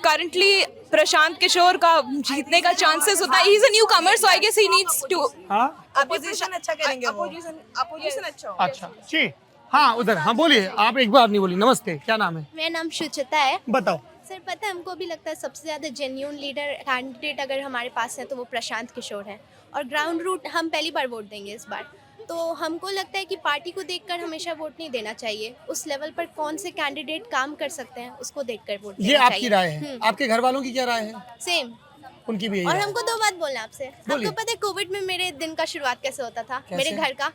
currently Prashant Kishor का जीतने का chances होता है. He is a newcomer, so I guess he needs to. हाँ. Opposition अच्छा करेंगे वो. अपोजिशन अच्छा. जी हाँ उधर. हाँ बोलिए. आप एक बार नहीं बोली. नमस्ते, क्या नाम है? मेरा नाम शुचिता है. बताओ. सर पता है, हमको भी लगता है सबसे ज़्यादा जेन्यून लीडर कैंडिडेट अगर हमारे पास है तो वो प्रशांत किशोर है. और ग्राउंड रूट हम पहली बार वोट देंगे इस बार, तो हमको लगता है कि पार्टी को देखकर हमेशा वोट नहीं देना चाहिए. उस लेवल पर कौन से कैंडिडेट काम कर सकते हैं उसको देखकर वोट देना चाहिए. ये आपकी राय है. आपके घर वालों की क्या राय है? सेम. उनकी भी. और हमको दो बात बोलना आपसे. आपको पता है कोविड में मेरे दिन का शुरुआत कैसे होता था? मेरे घर का.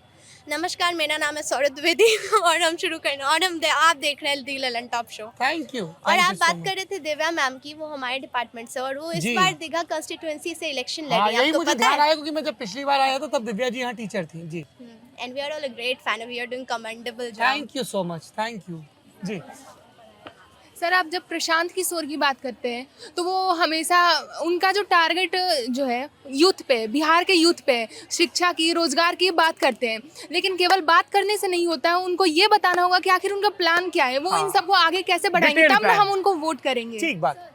नमस्कार, मेरा नाम है सौरभ द्विवेदी और हम शुरू करना, और आप देख रहे हैं the Lallantop show. Thank you. और आप बात कर रहे थे दिव्या मैम की, वो हमारे डिपार्टमेंट से, और वो इस बार दीघा कंस्टिट्यूएंसी से इलेक्शन लड़ रही है. यही मुझे ध्यान आया क्योंकि मैं जब पिछली बार आया था तब दिव्या जी यहाँ टीचर थी. जी. And we are all a great fan. We are doing commendable job. Thank you so much. Thank you. जी. सर, आप जब प्रशांत किशोर की बात करते हैं तो वो हमेशा उनका जो टारगेट जो है यूथ पे, बिहार के यूथ पे, शिक्षा की, रोजगार की बात करते हैं, लेकिन केवल बात करने से नहीं होता है. उनको ये बताना होगा कि आखिर उनका प्लान क्या है, वो इन सबको आगे कैसे बढ़ाएंगे, तब हम उनको वोट करेंगे. ठीक बात.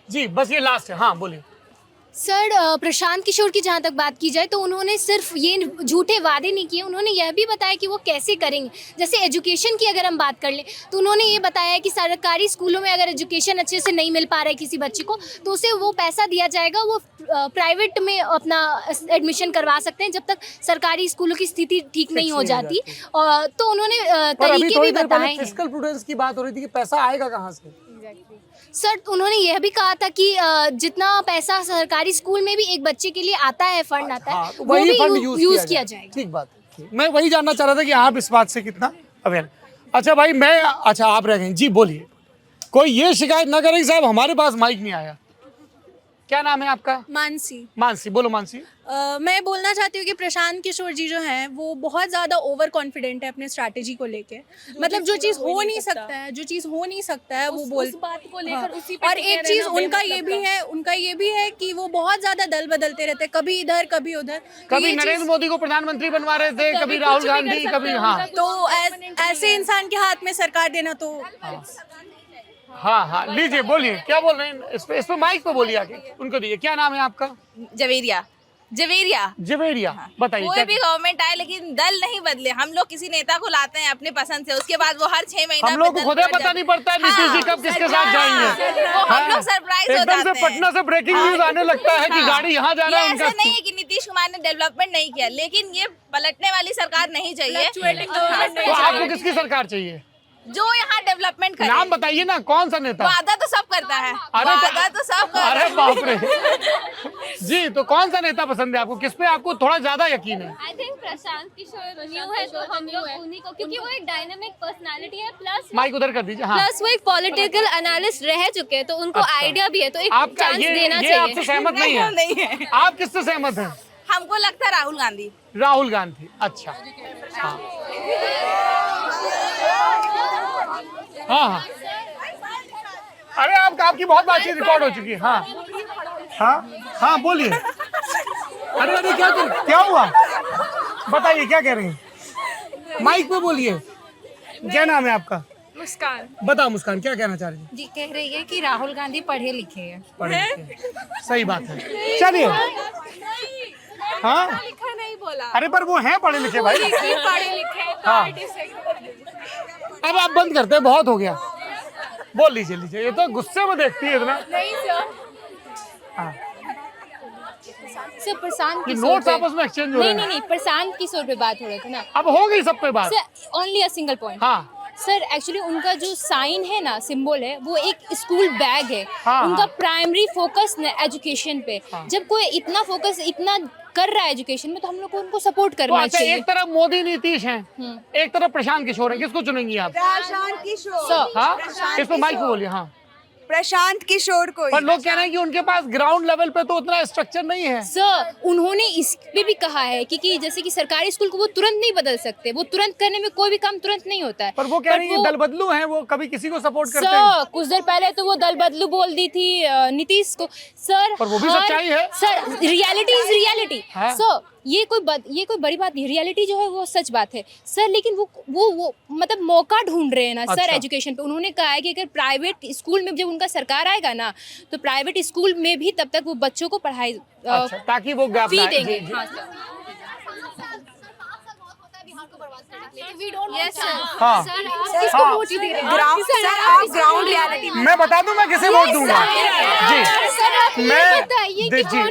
जी बस ये लास्ट है. हाँ बोलिए. सर, प्रशांत किशोर की जहाँ तक बात की जाए तो उन्होंने सिर्फ ये झूठे वादे नहीं किए, उन्होंने यह भी बताया कि वो कैसे करेंगे. जैसे एजुकेशन की अगर हम बात कर लें तो उन्होंने ये बताया कि सरकारी स्कूलों में अगर एजुकेशन अच्छे से नहीं मिल पा रहा है किसी बच्चे को, तो उसे वो पैसा दिया जाएगा, वो प्राइवेट में अपना एडमिशन करवा सकते हैं जब तक सरकारी स्कूलों की स्थिति ठीक नहीं हो जाती. तो उन्होंने तरीके भी बताए. फिस्कल प्रूडेंस की बात हो रही थी कि पैसा आएगा कहाँ से. सर, उन्होंने यह भी कहा था कि जितना पैसा सरकारी स्कूल में भी एक बच्चे के लिए आता है, फंड आता है, तो वो भी यूज किया जाएगा. ठीक बात. मैं वही जानना चाह रहा था कि आप इस बात से कितना अवेयर. अच्छा भाई अच्छा आप रह गए. जी बोलिए. कोई ये शिकायत ना करें साहब हमारे पास माइक नहीं आया. क्या नाम है आपका? मानसी. मानसी बोलो. मानसी, मैं बोलना चाहती हूँ कि प्रशांत किशोर जी जो हैं वो बहुत ज़्यादा ओवर कॉन्फिडेंट है अपने स्ट्रैटेजी को लेके. मतलब जो चीज़ हो नहीं सकता है वो बोल बात को लेकर उसी पे. और एक चीज़ उनका ये भी है कि वो बहुत ज़्यादा दल बदलते रहते हैं, कभी इधर कभी उधर. कभी नरेंद्र मोदी को प्रधानमंत्री बनवा रहे थे, कभी राहुल गांधी, कभी. हाँ, तो ऐसे इंसान के हाथ में सरकार देना तो. हाँ लीजिए बोलिए. क्या बोल रहे हैं? इस पे माइक पे बोलिए, आगे उनको दीजिए. क्या नाम है आपका? जवेरिया. जवेरिया बताइए कोई भी गवर्नमेंट आए लेकिन दल नहीं बदले। हम लोग किसी नेता को लाते हैं अपने पसंद से, उसके बाद वो हर 6 महीना हम लोग को खुद पता नहीं पड़ता है नीतीश जी कब किसके साथ जाएंगे। हम लोग सरप्राइज हो जाते हैं। एकदम से पटना से ब्रेकिंग न्यूज आने लगता है कि गाड़ी यहाँ जा रहा है। ऐसा नहीं है कि नीतीश कुमार ने डेवलपमेंट नहीं किया, लेकिन ये पलटने वाली सरकार नहीं चाहिए। तो आपको किसकी सरकार चाहिए जो यहाँ डेवलपमेंट करे? नाम बताइए ना, कौन सा नेता? वादा तो सब करता है, वादा तो सब करता है। अरे बाप रे जी, तो कौन सा नेता पसंद है आपको? किस पे आपको थोड़ा ज्यादा यकीन है? I think Prashant Kishor new है, तो हम लोग उन्हीं को, क्योंकि वो एक डायनामिक पर्सनालिटी है, प्लस माइक उधर कर दीजिए। हाँ, प्लस वो एक पॉलिटिकल एनालिस्ट रह चुके हैं, तो उनको आइडिया भी है, तो एक आपका चांस देना ये चाहिए। आपसे सहमत नहीं है? नहीं है। आप किससे सहमत हैं? हमको लगता है राहुल गांधी। राहुल गांधी, अच्छा। हाँ हाँ, अरे आपकी बहुत बातचीत रिकॉर्ड हो चुकी है। हाँ बोलिए। अरे क्या हुआ बताइए, क्या कह रही हैं? माइक पे बोलिए। क्या नाम है आपका? मुस्कान। बताओ मुस्कान, क्या कहना चाह रही है? जी कह रही है कि राहुल गांधी पढ़े लिखे हैं। पढ़े लिखे, सही बात है। चलिए, हाँ लिखा नहीं बोला। अरे पर वो हैं पढ़े लिखे भाई। पढ़े लिखे। हाँ, अब आप बंद करते हैं, बहुत हो गया। बोल लीजिए ये तो गुस्से में देखती है इतना। नहीं सर। हाँ, सर प्रशांत किशोर नोट्स आपस में एक्सचेंज हो रहे हैं। नहीं, प्रशांत किशोर पे बात हो रही थी ना। अब हो गई सब पे बात। Sir only a single point. हाँ सर एक्चुअली उनका जो साइन है ना, सिंबल है, वो एक स्कूल बैग है। हाँ, उनका हाँ, प्राइमरी फोकस एजुकेशन पे। हाँ, जब कोई इतना फोकस इतना कर रहा है एजुकेशन में, तो हम लोग को उनको सपोर्ट तो करना अच्छा, चाहिए। एक तरफ मोदी नीतीश हैं, एक तरफ प्रशांत किशोर है, किसको चुनेंगी आप? प्रशांत किशोर। सर हाँ, इसको माइक पे बोलिए। हाँ, प्रशांत किशोर को। पर लोग कह रहे हैं कि उनके पास ग्राउंड लेवल पे तो उतना स्ट्रक्चर नहीं है। सर उन्होंने इस पे भी कहा है कि जैसे कि सरकारी स्कूल को वो तुरंत नहीं बदल सकते, वो तुरंत करने में कोई भी काम तुरंत नहीं होता है। पर वो कह रही है दल बदलू हैं, वो कभी किसी को सपोर्ट करते हैं। सर कुछ देर पहले तो वो दल बदलू बोल दी थी नीतीश को। सर पर वो भी सच्चाई है। Sir reality is reality. हाँ। सर ये कोई बड़ी बात नहीं, रियलिटी जो है वो सच बात है सर। लेकिन वो मतलब मौका ढूंढ रहे हैं ना सर एजुकेशन पे। उन्होंने कहा है कि अगर प्राइवेट स्कूल में जब उनका सरकार आएगा ना, तो प्राइवेट स्कूल में भी तब तक वो बच्चों को पढ़ाई ताकि वो गैप फी ना देंगे। हाँ मैं बता दूं मैं किसे वोट दूंगा। जी मैं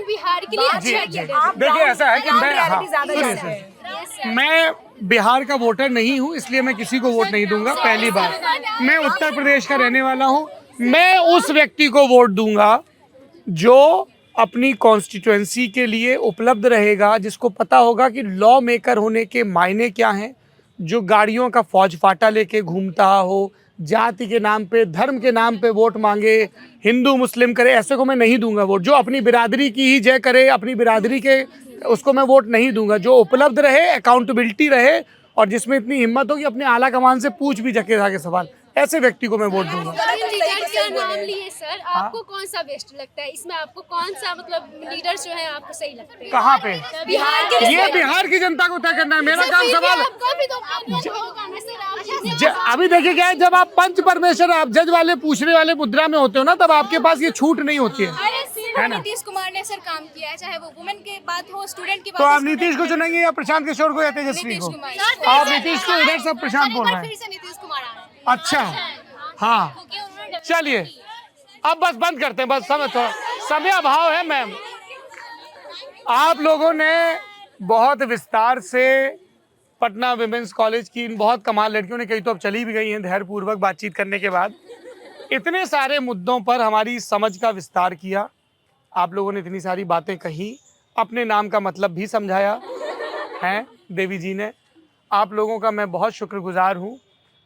बिहार के लिए अच्छा देखिए ऐसा है कि मैं बिहार का वोटर नहीं हूँ, इसलिए मैं किसी को वोट नहीं दूंगा। पहली बात, मैं उत्तर प्रदेश का रहने वाला हूँ। मैं उस व्यक्ति को वोट दूंगा जो अपनी कॉन्स्टिट्यूएंसी के लिए उपलब्ध रहेगा, जिसको पता होगा कि लॉ मेकर होने के मायने क्या हैं, जो गाड़ियों का फौज फाटा लेके घूमता हो, जाति के नाम पे, धर्म के नाम पे वोट मांगे, हिंदू मुस्लिम करे, ऐसे को मैं नहीं दूंगा वोट। जो अपनी बिरादरी की ही जय करे, अपनी बिरादरी के, उसको मैं वोट नहीं दूंगा। जो उपलब्ध रहे, अकाउंटेबिलिटी रहे, और जिसमें इतनी हिम्मत हो कि अपने आला कमान से पूछ भी सके जाके सवाल, ऐसे व्यक्ति को मैं वोट दूंगा। नाम लिए सर, आपको कौन सा बेस्ट लगता है इसमें? आपको कौन सा मतलब लीडर जो है आपको सही लगता है? कहाँ पे? बिहार के। ये बिहार की जनता को तय करना है, मेरा काम सवाल। अभी देखिए क्या है, जब आप पंच परमेश्वर, आप जज वाले पूछने वाले मुद्रा में होते हो ना, तब आपके पास ये छूट नहीं होती है ना। नीतीश कुमार ने सर काम किया है, चाहे वो वुमेन की बात हो, स्टूडेंट की बात तो हो। आप नीतीश को चुनेंगे या प्रशांत किशोर को या तेजस्वी को? आप नीतीश को, इधर सब प्रशांत बोल रहे हैं। अच्छा हाँ, चलिए अब बस बंद करते हैं, बस समय अभाव है। मैम, आप लोगों ने बहुत विस्तार से पटना विमेंस कॉलेज की इन बहुत कमाल लड़कियों ने, कई तो अब चली भी गई हैं, धैर्यपूर्वक बातचीत करने के बाद इतने सारे मुद्दों पर हमारी समझ का विस्तार किया। आप लोगों ने इतनी सारी बातें कही, अपने नाम का मतलब भी समझाया है देवी जी ने। आप लोगों का मैं बहुत शुक्रगुजार हूँ।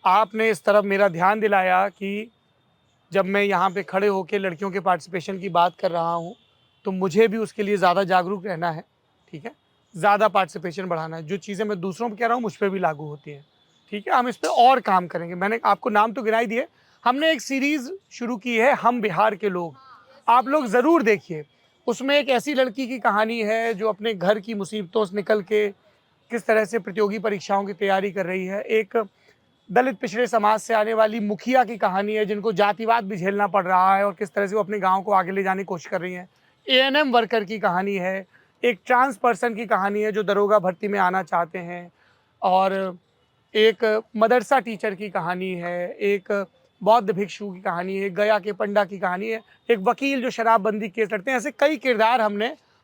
आपने इस तरफ मेरा ध्यान दिलाया कि जब मैं यहाँ पे खड़े होकर लड़कियों के पार्टिसिपेशन की बात कर रहा हूँ, तो मुझे भी उसके लिए ज़्यादा जागरूक रहना है। ठीक है, ज़्यादा पार्टिसिपेशन बढ़ाना है। जो चीज़ें मैं दूसरों को कह रहा हूँ मुझ पर भी लागू होती हैं। ठीक है, हम इस पर और काम करेंगे। मैंने आपको नाम तो गिनाई दिए। हमने एक सीरीज़ शुरू की है, हम बिहार के लोग। आप लोग ज़रूर देखिए। उसमें एक ऐसी लड़की की कहानी है जो अपने घर की मुसीबतों से निकल के किस तरह से प्रतियोगी परीक्षाओं की तैयारी कर रही है। एक दलित पिछड़े समाज से आने वाली मुखिया की कहानी है, जिनको जातिवाद भी झेलना पड़ रहा है, और किस तरह से वो अपने गांव को आगे ले जाने की कोशिश कर रही हैं। एएनएम वर्कर की कहानी है। एक ट्रांस पर्सन की कहानी है जो दरोगा भर्ती में आना चाहते हैं, और एक मदरसा टीचर की कहानी है, एक बौद्ध भिक्षु की कहानी है, गया के पंडा की कहानी है, एक वकील जो शराबबंदी केस लड़ते हैं। ऐसे कई किरदार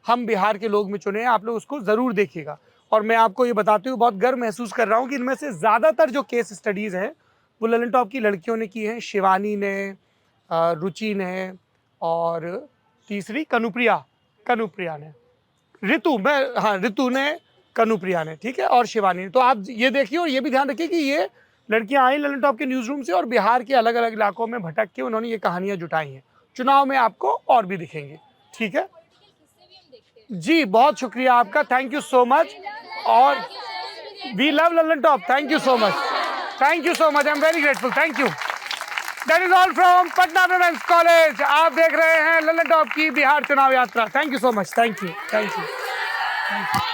हम बिहार के लोग में चुने हैं। आप लोग उसको ज़रूर देखिएगा। और मैं आपको ये बताते हुए बहुत गर्व महसूस कर रहा हूँ कि इनमें से ज़्यादातर जो केस स्टडीज़ हैं वो ललन टॉप की लड़कियों ने की हैं। शिवानी ने, रुचि ने, और तीसरी कनुप्रिया ने, ऋतु ने, कनुप्रिया ने, ठीक है, और शिवानी ने। तो आप ये देखिए और ये भी ध्यान रखिए कि ये लड़कियां आई ललन टॉप के न्यूज़ रूम से और बिहार के अलग अलग इलाकों में भटक के उन्होंने ये कहानियां जुटाई हैं। चुनाव में आपको और भी दिखेंगे, ठीक है जी। बहुत शुक्रिया आपका, थैंक यू सो मच। और we love Lalan top, thank you so much, I am very grateful, thank you. That is all from Patna women's college. आप देख रहे हैं ललन टॉप की बिहार चुनाव यात्रा। Thank you so much, thank you.